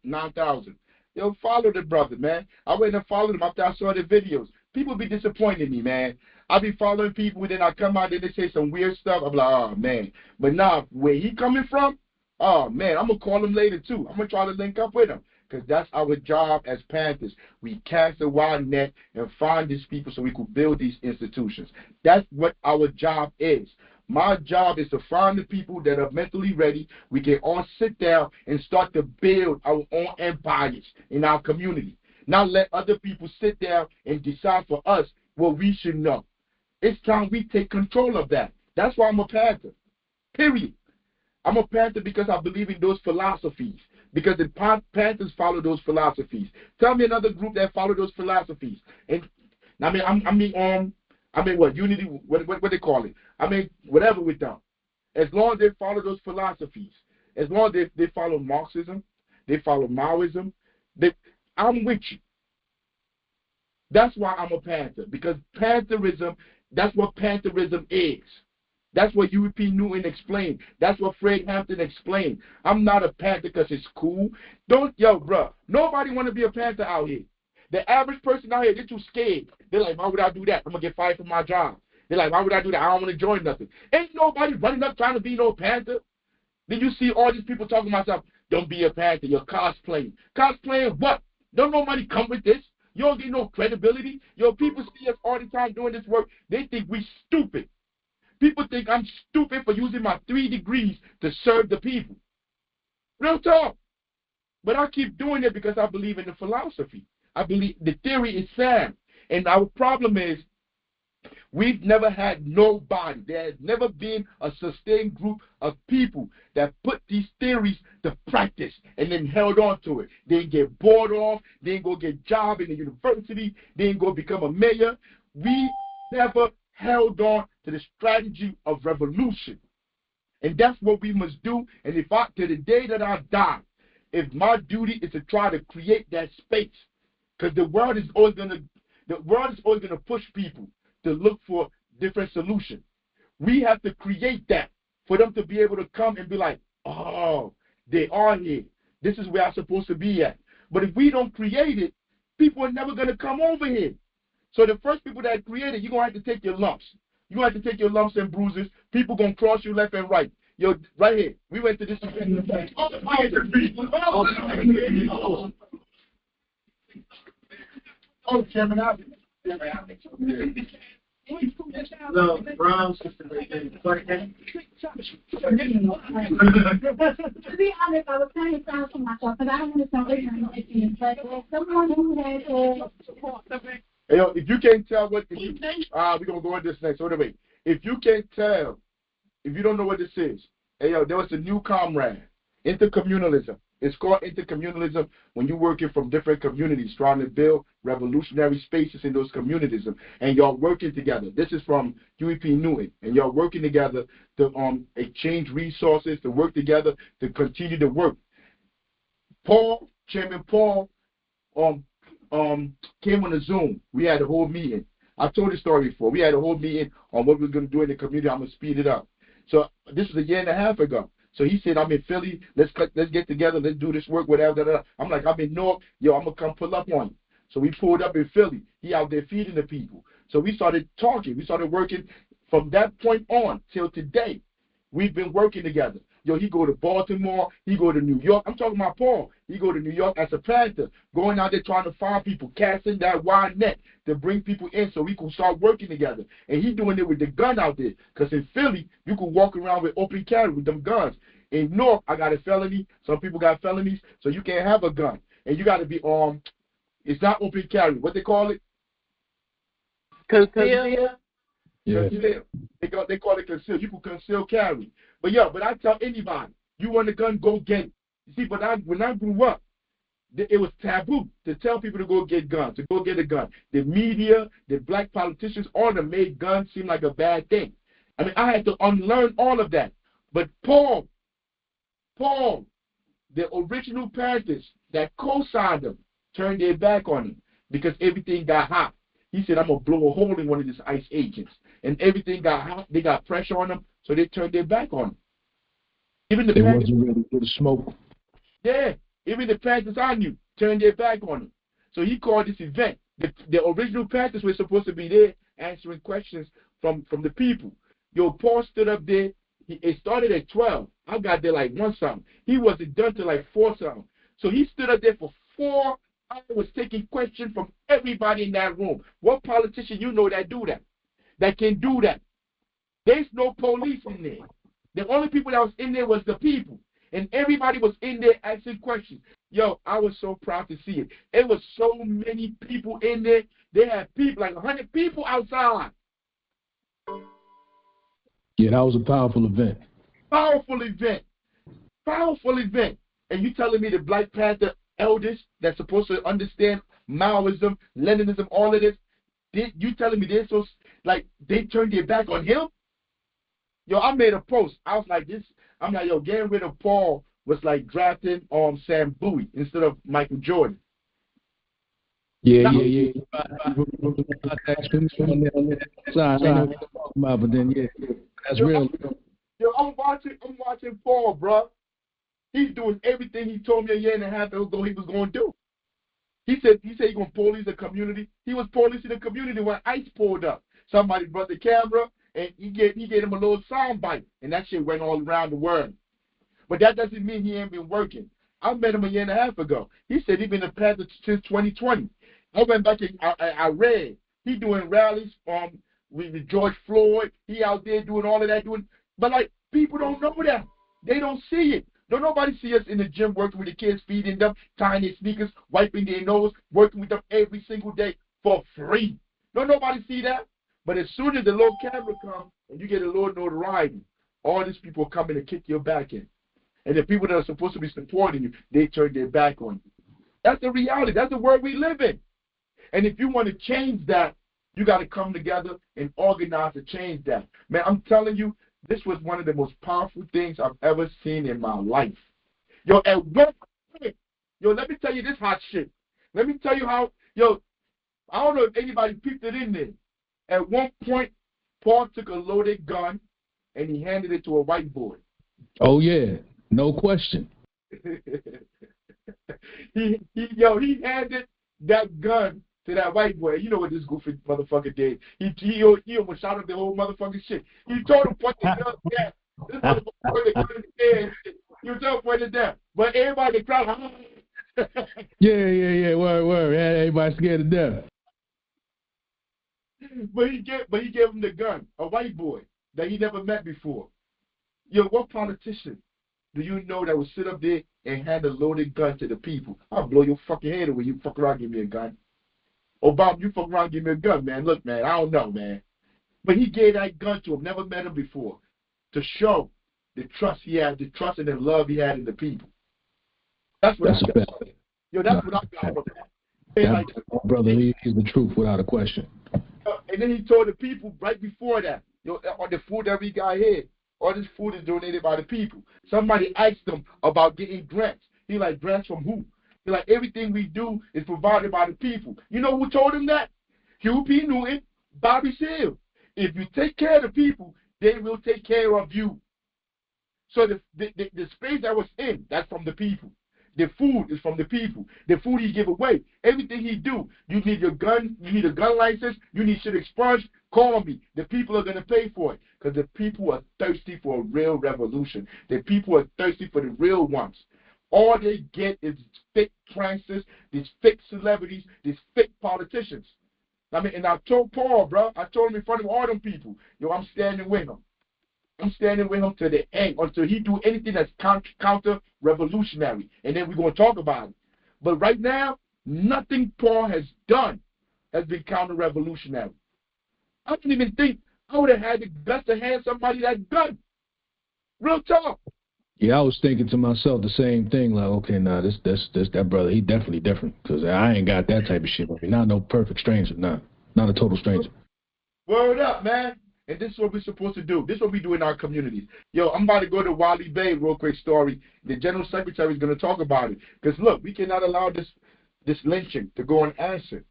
9000. Yo, follow the brother, man. I went and followed him after I saw the videos. People be disappointed in me, man. I be following people, and then I come out and they say some weird stuff. I'm like, oh, man. But now, where he coming from, oh, man, I'm going to call him later, too. I'm going to try to link up with him because that's our job as Panthers. We cast a wide net and find these people so we could build these institutions. That's what our job is. My job is to find the people that are mentally ready. We can all sit down and start to build our own empires in our community. Not let other people sit down and decide for us what we should know. It's time we take control of that. That's why I'm a Panther. Period. I'm a Panther because I believe in those philosophies. Because the Panthers follow those philosophies. Tell me another group that follow those philosophies. And I mean what? Unity, what they call it? I mean, whatever with them. As long as they follow those philosophies, as long as they follow Marxism, they follow Maoism, I'm with you. That's why I'm a Panther, because Pantherism, that's what Pantherism is. That's what UP Newton explained. That's what Fred Hampton explained. I'm not a Panther because it's cool. Bro, nobody want to be a Panther out here. The average person out here, they're too scared. They're like, why would I do that? I'm going to get fired from my job. They're like, why would I do that? I don't want to join nothing. Ain't nobody running up trying to be no Panther. Then you see all these people talking about stuff. Don't be a Panther. You're cosplaying. Cosplaying what? Don't nobody come with this. You don't get no credibility. People see us all the time doing this work. They think we stupid. People think I'm stupid for using my 3 degrees to serve the people. Real talk. But I keep doing it because I believe in the philosophy. I believe the theory is sound. And our problem is we've never had nobody. There has never been a sustained group of people that put these theories to practice and then held on to it. They didn't get bored off. They didn't go get a job in the university. They didn't go become a mayor. We never held on to the strategy of revolution. And that's what we must do. And to the day that I die, if my duty is to try to create that space, because the world is always gonna push people to look for different solutions. We have to create that for them to be able to come and be like, oh, they are here. This is where I'm supposed to be at. But if we don't create it, people are never gonna come over here. So the first people that create it, you're going to have to take your lumps. You're going to have to take your lumps and bruises. People going to cross you left and right. Right here. We went to this event. Oh, Chairman, no, Brown sister. To be honest, I was kind of proud of myself because I don't want to sound ignorant, but someone who has Hey, if you can't tell we're gonna go into this next. So wait, if you can't tell, if you don't know what this is, hey, there was a new comrade, intercommunalism. It's called intercommunalism when you're working from different communities, trying to build revolutionary spaces in those communities, and y'all working together. This is from UP Newton, and y'all working together to exchange resources, to work together, to continue to work. Chairman Paul, came on a Zoom. We had a whole meeting. I've told this story before. We had a whole meeting on what we're going to do in the community. I'm going to speed it up. So this was 1.5 years ago. So he said, I'm in Philly. Let's get together. Let's do this work, whatever. I'm like, I'm in North. I'm going to come pull up on you. So we pulled up in Philly. He out there feeding the people. So we started talking. We started working from that point on till today. We've been working together. He go to Baltimore, he go to New York. I'm talking about Paul. He go to New York as a Panther, going out there trying to find people, casting that wide net to bring people in so we can start working together. And he doing it with the gun out there. Because in Philly, you can walk around with open carry with them guns. In North, I got a felony. Some people got felonies, so you can't have a gun. And you got to be it's not open carry. What they call it? Conceal. Yeah. They call it conceal. You can conceal carry. But I tell anybody, you want a gun, go get it. You see, but when I grew up, it was taboo to tell people to go get guns, to go get a gun. The media, the black politicians, all of them made guns seem like a bad thing. I mean, I had to unlearn all of that. But Paul, the original Panthers that co-signed them, turned their back on him because everything got hot. He said, I'm going to blow a hole in one of these ICE agents. And everything got hot. They got pressure on them, so they turned their back on him. Even the Panthers wasn't ready for the smoke. Yeah, even the Panthers I knew turned their back on him. So he called this event. The original Panthers were supposed to be there answering questions from the people. Paul stood up there. It started at 12. I got there like 1 something. He wasn't done till like 4 something. So he stood up there for 4 hours taking questions from everybody in that room. What politician you know that do that? That can do that? There's no police in there. The only people that was in there was the people. And everybody was in there asking questions. I was so proud to see it. It was so many people in there. They had people, like 100 people outside. Yeah, that was a powerful event. Powerful event. Powerful event. And you telling me the Black Panther elders that's supposed to understand Maoism, Leninism, all of this, you telling me they're so, like, they turned their back on him? I made a post. I was like, getting rid of Paul was like drafting Sam Bowie instead of Michael Jordan. Yeah. Sorry, I know what you're talking about, but then that's real. I'm watching Paul, bro. He's doing everything he told me a year and a half ago he was going to do. He said he's going to police the community. He was policing the community when ICE pulled up. Somebody brought the camera, and he gave him a little sound bite, and that shit went all around the world. But that doesn't mean he ain't been working. I met him a year and a half ago. He said he's been a Panther since 2020. I went back and I read. He doing rallies with George Floyd. He out there doing all of that. But, like, people don't know that. They don't see it. Don't nobody see us in the gym working with the kids, feeding them, tying their sneakers, wiping their nose, working with them every single day for free. Don't nobody see that. But as soon as the little camera comes and you get a little notoriety, all these people are coming to kick your back in. And the people that are supposed to be supporting you, they turn their back on you. That's the reality. That's the world we live in. And if you want to change that, you got to come together and organize to change that. Man, I'm telling you, this was one of the most powerful things I've ever seen in my life. Yo, at one point, let me tell you this hot shit. Let me tell you how, I don't know if anybody peeped it in there. At one point, Paul took a loaded gun and he handed it to a white boy. Oh, yeah. No question. he handed that gun to that white boy. You know what this goofy motherfucker did? He almost shot up the whole motherfucking shit. He told him point the gun down. This motherfucker pointed the gun down. He was told point it down. But everybody in the crowd. Yeah. Word. Everybody scared to death. But he gave him the gun, a white boy that he never met before. What politician do you know that would sit up there and hand a loaded gun to the people? I'll blow your fucking head away. You fuck around and give me a gun. Obama, you fuck around and give me a gun, man. Look, man, I don't know, man. But he gave that gun to him, never met him before, to show the trust he had, the trust and the love he had in the people. That's what I got. That's what I got from that. Brother, he's the truth without a question. And then he told the people right before that, on the food that we got here, all this food is donated by the people. Somebody asked him about getting grants. He like, grants from who? He like, everything we do is provided by the people. You know who told him that? Hugh P. Newton, Bobby Seale. If you take care of the people, they will take care of you. So the space that was in, that's from the people. The food is from the people. The food he give away. Everything he do. You need your gun. You need a gun license. You need shit expunged. Call me. The people are going to pay for it. Because the people are thirsty for a real revolution. The people are thirsty for the real ones. All they get is fake pranksters, these fake celebrities, these fake politicians. I mean, and I told Paul, bro, I told him in front of all them people, I'm standing with him. I'm standing with him to the end until he do anything that's counter-revolutionary. And then we're going to talk about it. But right now, nothing Paul has done has been counter-revolutionary. I don't even think I would have had the guts to hand somebody that gun. Real talk. Yeah, I was thinking to myself the same thing. Like, okay, nah, this that brother, he definitely different. Because I ain't got that type of shit. I mean, not no perfect stranger. Not a total stranger. Word up, man. And this is what we're supposed to do. This is what we do in our communities. I'm about to go to Wally Bay, real quick story. The General Secretary is going to talk about it. Because, look, we cannot allow this lynching to go unanswered.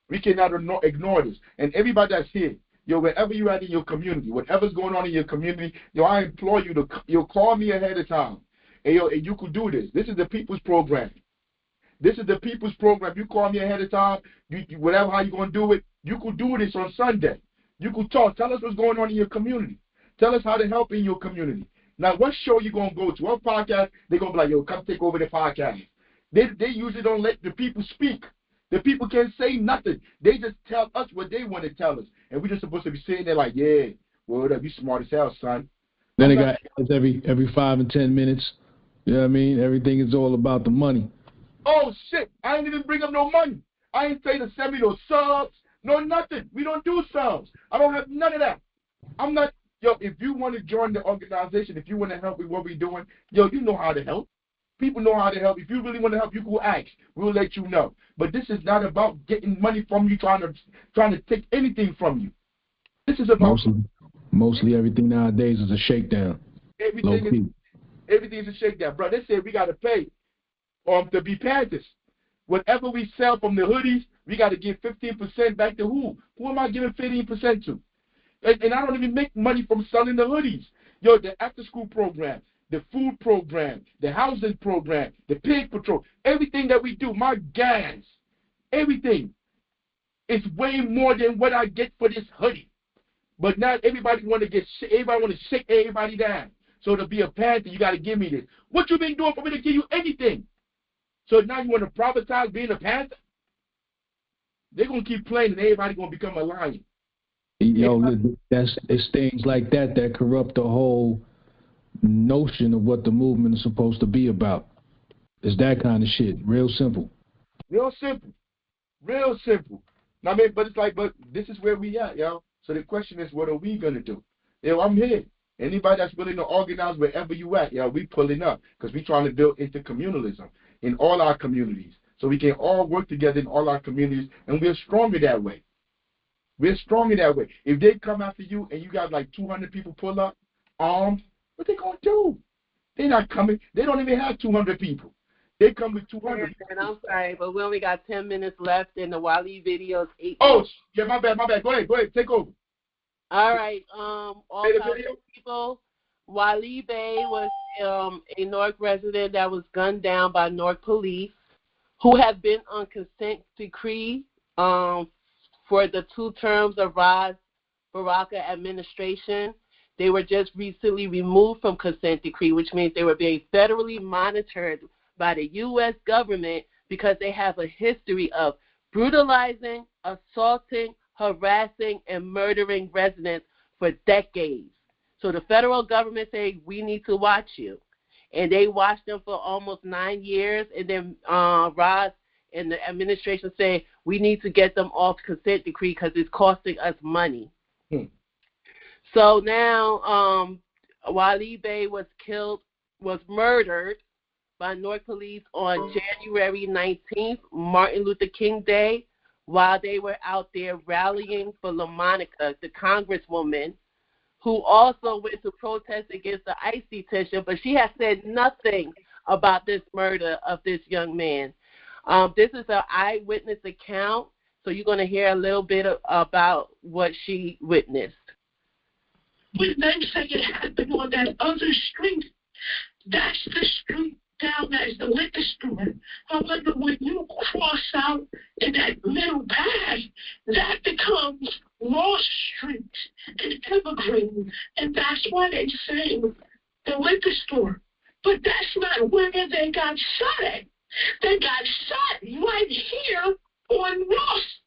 We cannot ignore this. And everybody that's here, wherever you're at in your community, whatever's going on in your community, I implore you to call me ahead of time. And you could do this. This is the People's Program. This is the People's Program. You call me ahead of time, whatever how you're going to do it, you could do this on Sunday. You could talk. Tell us what's going on in your community. Tell us how to help in your community. Now, what show you going to go to? What podcast? They're going to be like, come take over the podcast. They usually don't let the people speak. The people can't say nothing. They just tell us what they want to tell us. And we're just supposed to be sitting there like, yeah, word up, you smart as hell, son. Then they got every 5 and 10 minutes. You know what I mean? Everything is all about the money. Oh, shit. I ain't even bring up no money. I ain't say to send me no subs. No, nothing. We don't do subs. I don't have none of that. I'm not, if you want to join the organization, if you want to help with what we're doing, you know how to help. People know how to help. If you really want to help, you go ask. We'll let you know. But this is not about getting money from you, trying to take anything from you. This is about mostly everything nowadays is a shakedown. Everything is a shakedown, bro. They said we got to pay to be Panthers. Whatever we sell from the hoodies, We got to give 15% back to who? Who am I giving 15% to? And I don't even make money from selling the hoodies. Yo, the after-school program, the food program, the housing program, the pig patrol, everything that we do, my gas, everything is way more than what I get for this hoodie. But not everybody want to everybody want to shake everybody down. So to be a Panther, you got to give me this. What you been doing for me to give you anything? So now you want to privatize being a Panther? They're going to keep playing and everybody going to become a lion. It's things like that that corrupt the whole notion of what the movement is supposed to be about. It's that kind of shit. Real simple. Real simple. Real simple. I mean, but it's like, but this is where we at, yo. So the question is, what are we going to do? Yo, I'm here. Anybody that's willing to organize wherever you at, yo, we pulling up because we trying to build intercommunalism in all our communities. So we can all work together in all our communities, and we're stronger that way. We're stronger that way. If they come after you and you got like 200 people pull up, armed, what they going to do? They're not coming. They don't even have 200 people. They come with 200. And I'm sorry, but we only got 10 minutes left, and the Wally video is 8 Oh, minutes. yeah, my bad. Go ahead, take over. All right, all people, Wally Bay was a Newark resident that was gunned down by Newark police who have been on consent decree for the 2 terms of Ras Baraka administration. They were just recently removed from consent decree, which means they were being federally monitored by the U.S. government because they have a history of brutalizing, assaulting, harassing, and murdering residents for decades. So the federal government say, we need to watch you. And they watched them for almost 9 years, and then Ras and the administration say, we need to get them off consent decree because it's costing us money. So now Wally Bay was murdered by Newark police on January 19th, Martin Luther King Day, while they were out there rallying for LaMonica, the congresswoman, who also went to protest against the ICE detention, but she has said nothing about this murder of this young man. This is an eyewitness account, so you're going to hear a little bit about what she witnessed. When they say it happened on that other street, that's the street down as the liquor store. However, when you cross out in that middle path, that becomes Ross Street and Evergreen, and that's why they say the liquor store. But that's not where they got shot at. They got shot right here on Ross.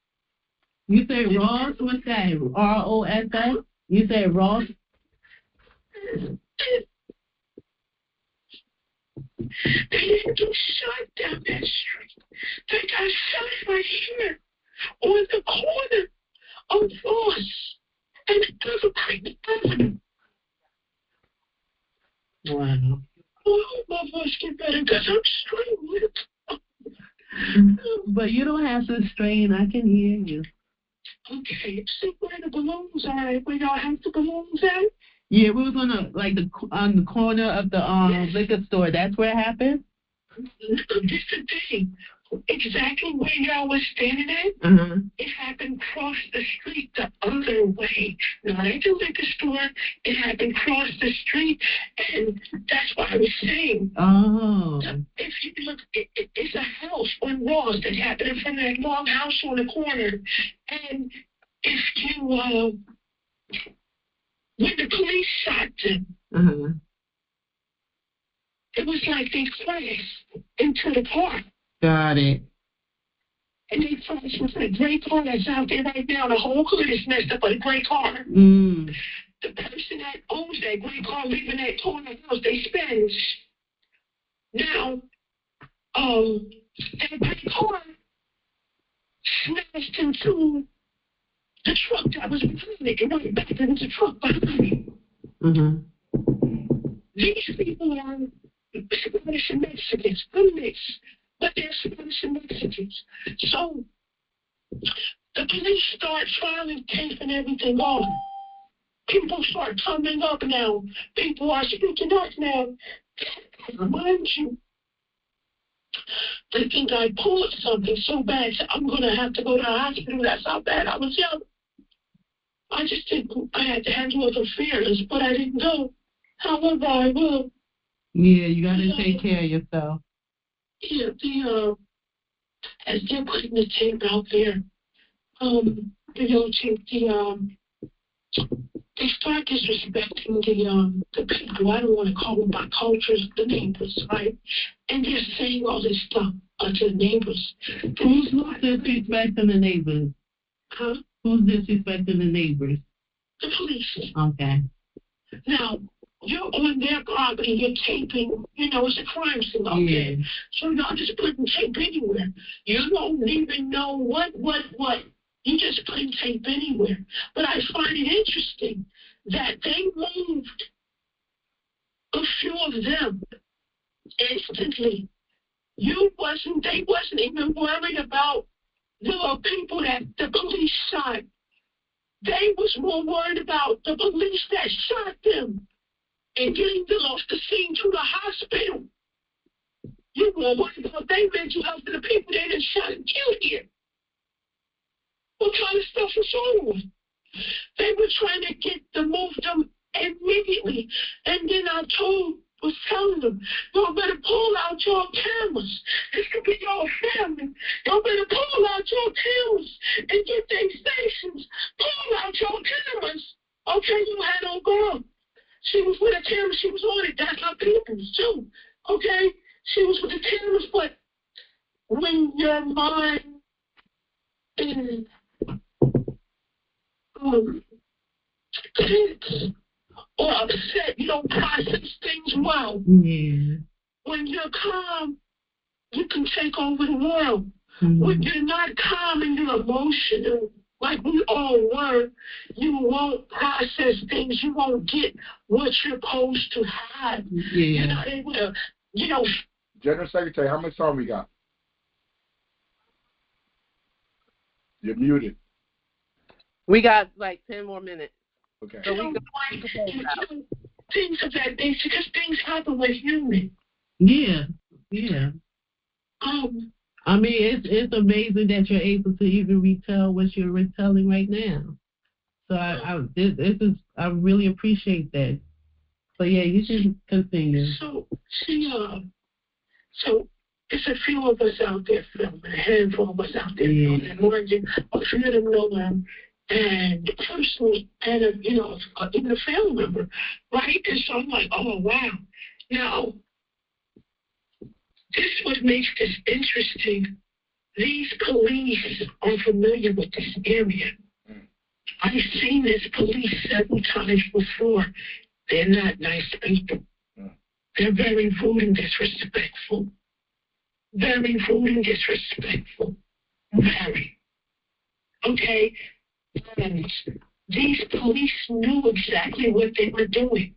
You say Ross? What's that? R-O-S-S? You say Ross? They didn't get shot down that street. They got shot right here on the corner of Ross and Evergreen Avenue. Wow. I hope my voice get better because I'm struggling. But you don't have to strain. I can hear you. Okay, so where the balloons are, where y'all have the balloons at? Yeah, we was on on the corner of the liquor store. That's where it happened? This is the thing. Exactly where y'all was standing at, it happened across the street the other way. Not at the liquor store. It happened across the street, and that's what I was saying. Oh. If you look, it's a house on Ross that happened from that long house on the corner. And if you, when the police shot them, it was like they crashed into the park. Got it. And they crashed with a gray car that's out there right now. The whole hood is messed up with a gray car. The person that owns that gray car leaving that corner house, they Spanish. Now, that gray car smashed into the truck that was behind it and went back into the truck behind it. These people are Spanish and Mexicans, unmixed, but they're Spanish and Mexicans. So the police start filing tape and everything on. People start coming up now. People are speaking up now. Mind you, They think I pulled something so bad, so I'm going to have to go to the hospital. That's how bad I was young. I just didn't, I had to handle other fears, but I didn't go. However, I will. Yeah, you got to take care of yourself. Yeah, as they're putting the tape out there, the yellow tape, they start disrespecting the people. I don't want to call them by cultures, the neighbors, right? And they're saying all this stuff to the neighbors. Who's disrespecting the neighbors? Huh? Who's disrespecting the neighbors? The police. Okay. Now, you're on their property, you're taping, it's a crime scene, okay? Yeah. So y'all just putting tape anywhere. You don't even know what. You just putting tape anywhere. But I find it interesting that they moved a few of them instantly. They wasn't even worried about the people that the police shot. They was more worried about the police that shot them and getting them off the scene to the hospital. You were worried about their mental health and the people they done shot and killed here. What kind of stuff was on? They were trying to get to move them immediately. And then was telling them, y'all better pull out your cameras. This could be your family. Y'all better pull out your cameras and get their stations. Pull out your cameras. Okay, you had no girl. She was with a camera. She was on it. That's how people too. Okay? She was with the cameras, but when your mind is tense or upset, you don't process things well. Yeah. When you're calm, you can take over the world. Mm-hmm. When you're not calm and you're emotional, like we all were, you won't process things. You won't get what you're supposed to have. Yeah. You're not able to, General Secretary, how much time we got? You're muted. We got like 10 more minutes. Okay. So things of that nature, because things happen with humans. Yeah. I mean, it's amazing that you're able to even retell what you're retelling right now. So I really appreciate that. So yeah, you should continue. So it's a few of us out there filming, a handful of us out there filming, and mind you, a few of them know them, and personally, and even a family member, right? And so I'm like, oh wow. Now, this is what makes this interesting. These police are familiar with this area. I've seen this police several times before. They're not nice people. They're very rude and disrespectful. Very rude and disrespectful. Very. Okay? And these police knew exactly what they were doing.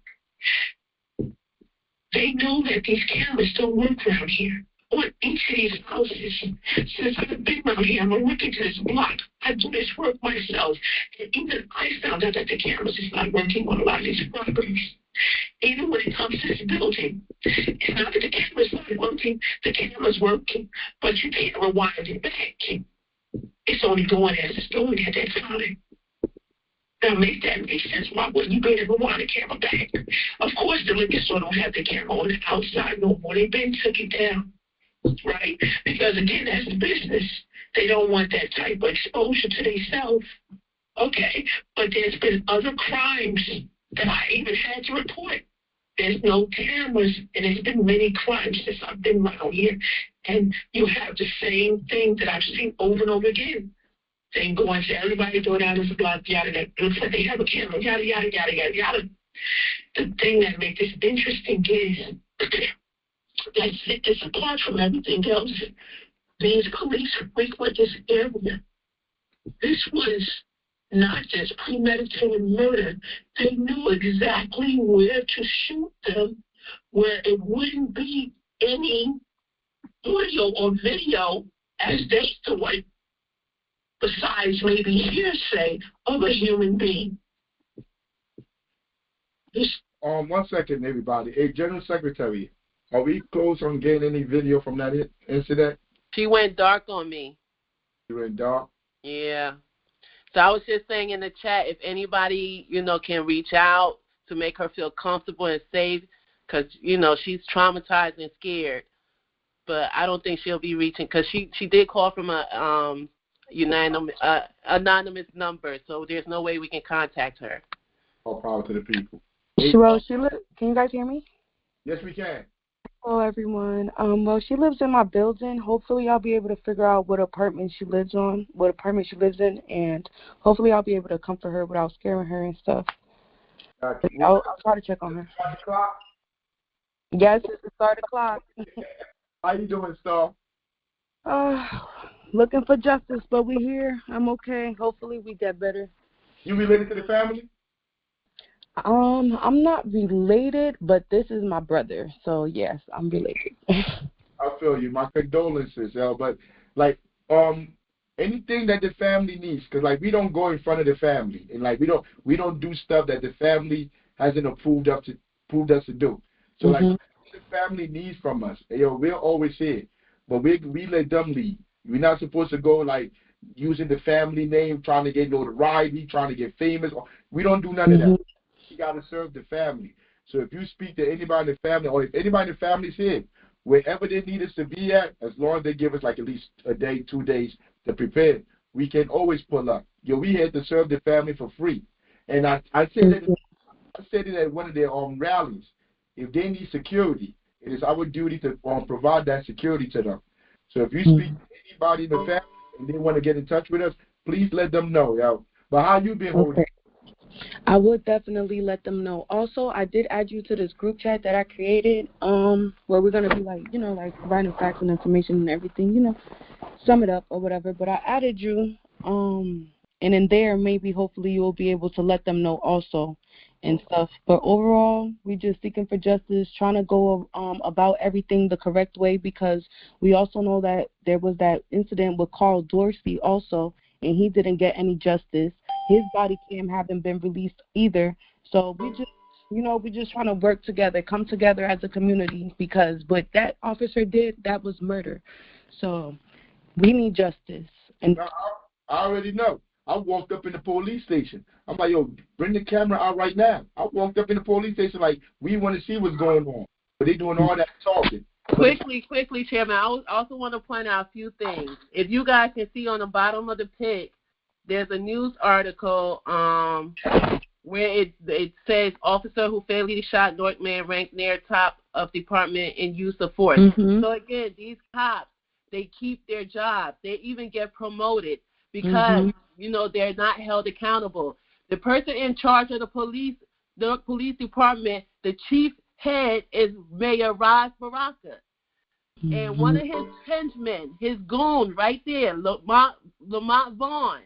They know that these cameras don't work around here. On each of these houses, since I've been around here, I'm looking to this block. I do this work myself. And even I found out that the cameras is not working on a lot of these properties. Even when it comes to this building, it's not that the camera's not working, the camera's working, but you can't rewind it back. It's only going as it's going at that time. Now, make that make sense. Why wouldn't you be able to rewind the camera back? Of course, the liquor store don't have the camera on the outside no more. They've been took it down, right? Because, again, that's the business. They don't want that type of exposure to themselves. Okay, but there's been other crimes that I even had to report. There's no cameras, and there's been many crimes since I've been around here. And you have the same thing that I've seen over and over again. They go and say, everybody go down this block, yada, yada. Looks like they have a camera, yada, yada, yada, yada, yada. The thing that makes this interesting is that it's apart from everything else. These police frequent this area. This was not just premeditated murder. They knew exactly where to shoot them, where it wouldn't be any audio or video as they thought, besides maybe hearsay of a human being. 1 second, everybody. Hey, General Secretary, are we close on getting any video from that incident? She went dark on me. You went dark? Yeah. So I was just saying in the chat, if anybody, can reach out to make her feel comfortable and safe, because, she's traumatized and scared. But I don't think she'll be reaching, because she did call from a anonymous number, so there's no way we can contact her. All power to the people. Well, can you guys hear me? Yes, we can. Hello, everyone. Well, she lives in my building. Hopefully, I'll be able to figure out what apartment she lives in, and hopefully, I'll be able to comfort her without scaring her and stuff. I'll try to check on her. Yes, it's the start of the clock. How you doing, Star? Looking for justice, but we here. I'm okay. Hopefully, we get better. You related to the family? I'm not related, but this is my brother, so yes, I'm related. I feel you. My condolences, yo. But anything that the family needs, because we don't go in front of the family, and we don't do stuff that the family hasn't approved us to do. So what the family needs from us, we're always here, but we let them lead. We're not supposed to go using the family name, trying to get notoriety, trying to get famous. We don't do none of that. You got to serve the family. So if you speak to anybody in the family, or if anybody in the family's here, wherever they need us to be at, as long as they give us at least a day, 2 days to prepare, we can always pull up. We here to serve the family for free. And I said it at one of their rallies. If they need security, it is our duty to provide that security to them. So if you speak to anybody in the family and they want to get in touch with us, please let them know, yo. But how you been holding? I would definitely let them know. Also, I did add you to this group chat that I created, where we're gonna be providing facts and information and everything, sum it up or whatever. But I added you, and in there maybe hopefully you will be able to let them know also and stuff. But overall, we just seeking for justice, trying to go about everything the correct way, because we also know that there was that incident with Carl Dorsey also, and he didn't get any justice. His body cam haven't been released either. So we just, we just trying to work together, come together as a community, because what that officer did, that was murder. So we need justice. And I already know. I walked up in the police station. I'm like, yo, bring the camera out right now. I walked up in the police station we want to see what's going on. But they doing all that talking. Quickly, Chairman, I also want to point out a few things. If you guys can see on the bottom of the pic, there's a news article where it says officer who fatally shot North man ranked near top of department in use of force. So again, these cops, they keep their jobs. They even get promoted because they're not held accountable. The person in charge of the police department, the chief head, is Mayor Raj Baraka. And one of his henchmen, his goon right there, Lamont Vaughn,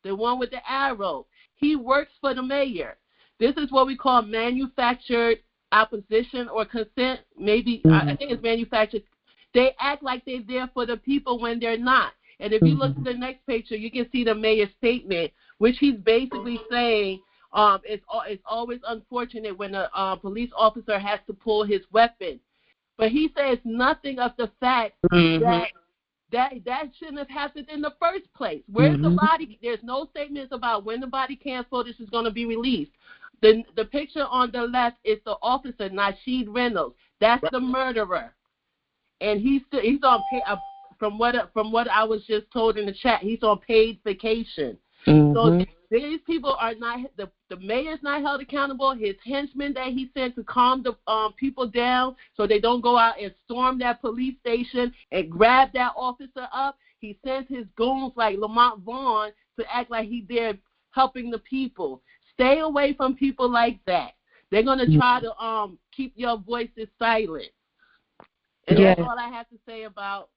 the one with the arrow, he works for the mayor. This is what we call manufactured opposition or consent. Maybe I think it's manufactured. They act like they're there for the people when they're not. And if you look at the next picture, you can see the mayor's statement, which he's basically saying it's always unfortunate when a police officer has to pull his weapon. But he says nothing of the fact that shouldn't have happened in the first place. Where's the body? There's no statements about when the body cam footage is going to be released. The picture on the left is the officer, Nasheed Reynolds. That's the murderer. And he's on from what I was just told in the chat, he's on paid vacation. So these people are not, the mayor's not held accountable. His henchmen that he sent to calm the people down so they don't go out and storm that police station and grab that officer up. He sends his goons like Lamont Vaughn to act like he's there helping the people. Stay away from people like that. They're going to try to keep your voices silent. And that's all I have to say about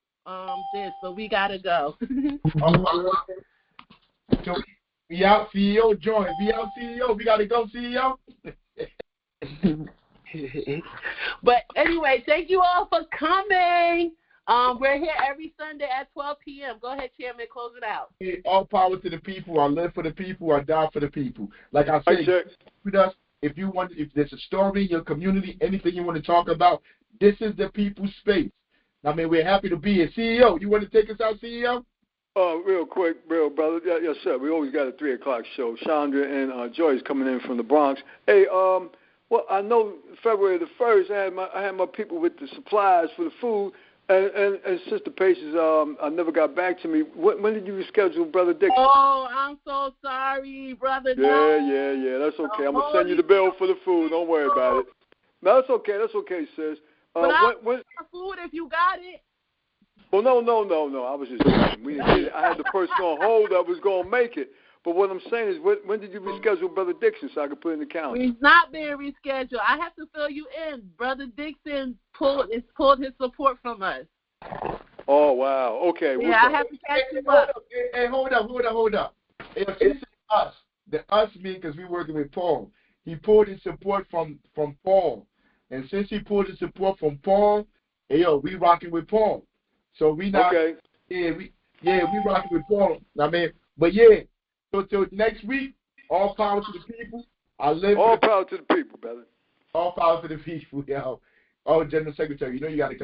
this, but we got to go. So we out, CEO. Join. We out, CEO. We got to go, CEO. But anyway, thank you all for coming. We're here every Sunday at 12 p.m. Go ahead, Chairman, close it out. All power to the people. I live for the people. I die for the people. Like I said, with us, if there's a story in your community, anything you want to talk about, this is the people's space. I mean, we're happy to be here. CEO, you want to take us out, CEO? Real quick, real brother. Yes, sir. We always got a 3 o'clock show. Chandra and Joyce coming in from the Bronx. Hey, well, I know February the 1st, I had my people with the supplies for the food, and Sister Patience, I never got back to me. When did you reschedule Brother Dixon? Oh, I'm so sorry, brother. Yeah. That's okay. I'm gonna send you the bill for the food. Don't worry about it. No, that's okay. That's okay, sis. But I'll food if you got it. Well, no. I was just joking. We didn't get it. I had the person on hold that was going to make it. But what I'm saying is, when did you reschedule Brother Dixon so I could put it in the calendar? He's not being rescheduled. I have to fill you in. Brother Dixon pulled his support from us. Oh, wow. Okay. Yeah, I have to catch you up. Hey, hold up. If she said us, the us mean because we're working with Paul. He pulled his support from Paul. And since he pulled his support from Paul, we rocking with Paul. So we not, okay. we rocking with Paul. I mean, but yeah. So till next week, all power to the people. All power to the people, brother. All power to the people, yo. Oh, General Secretary, you know you got to come.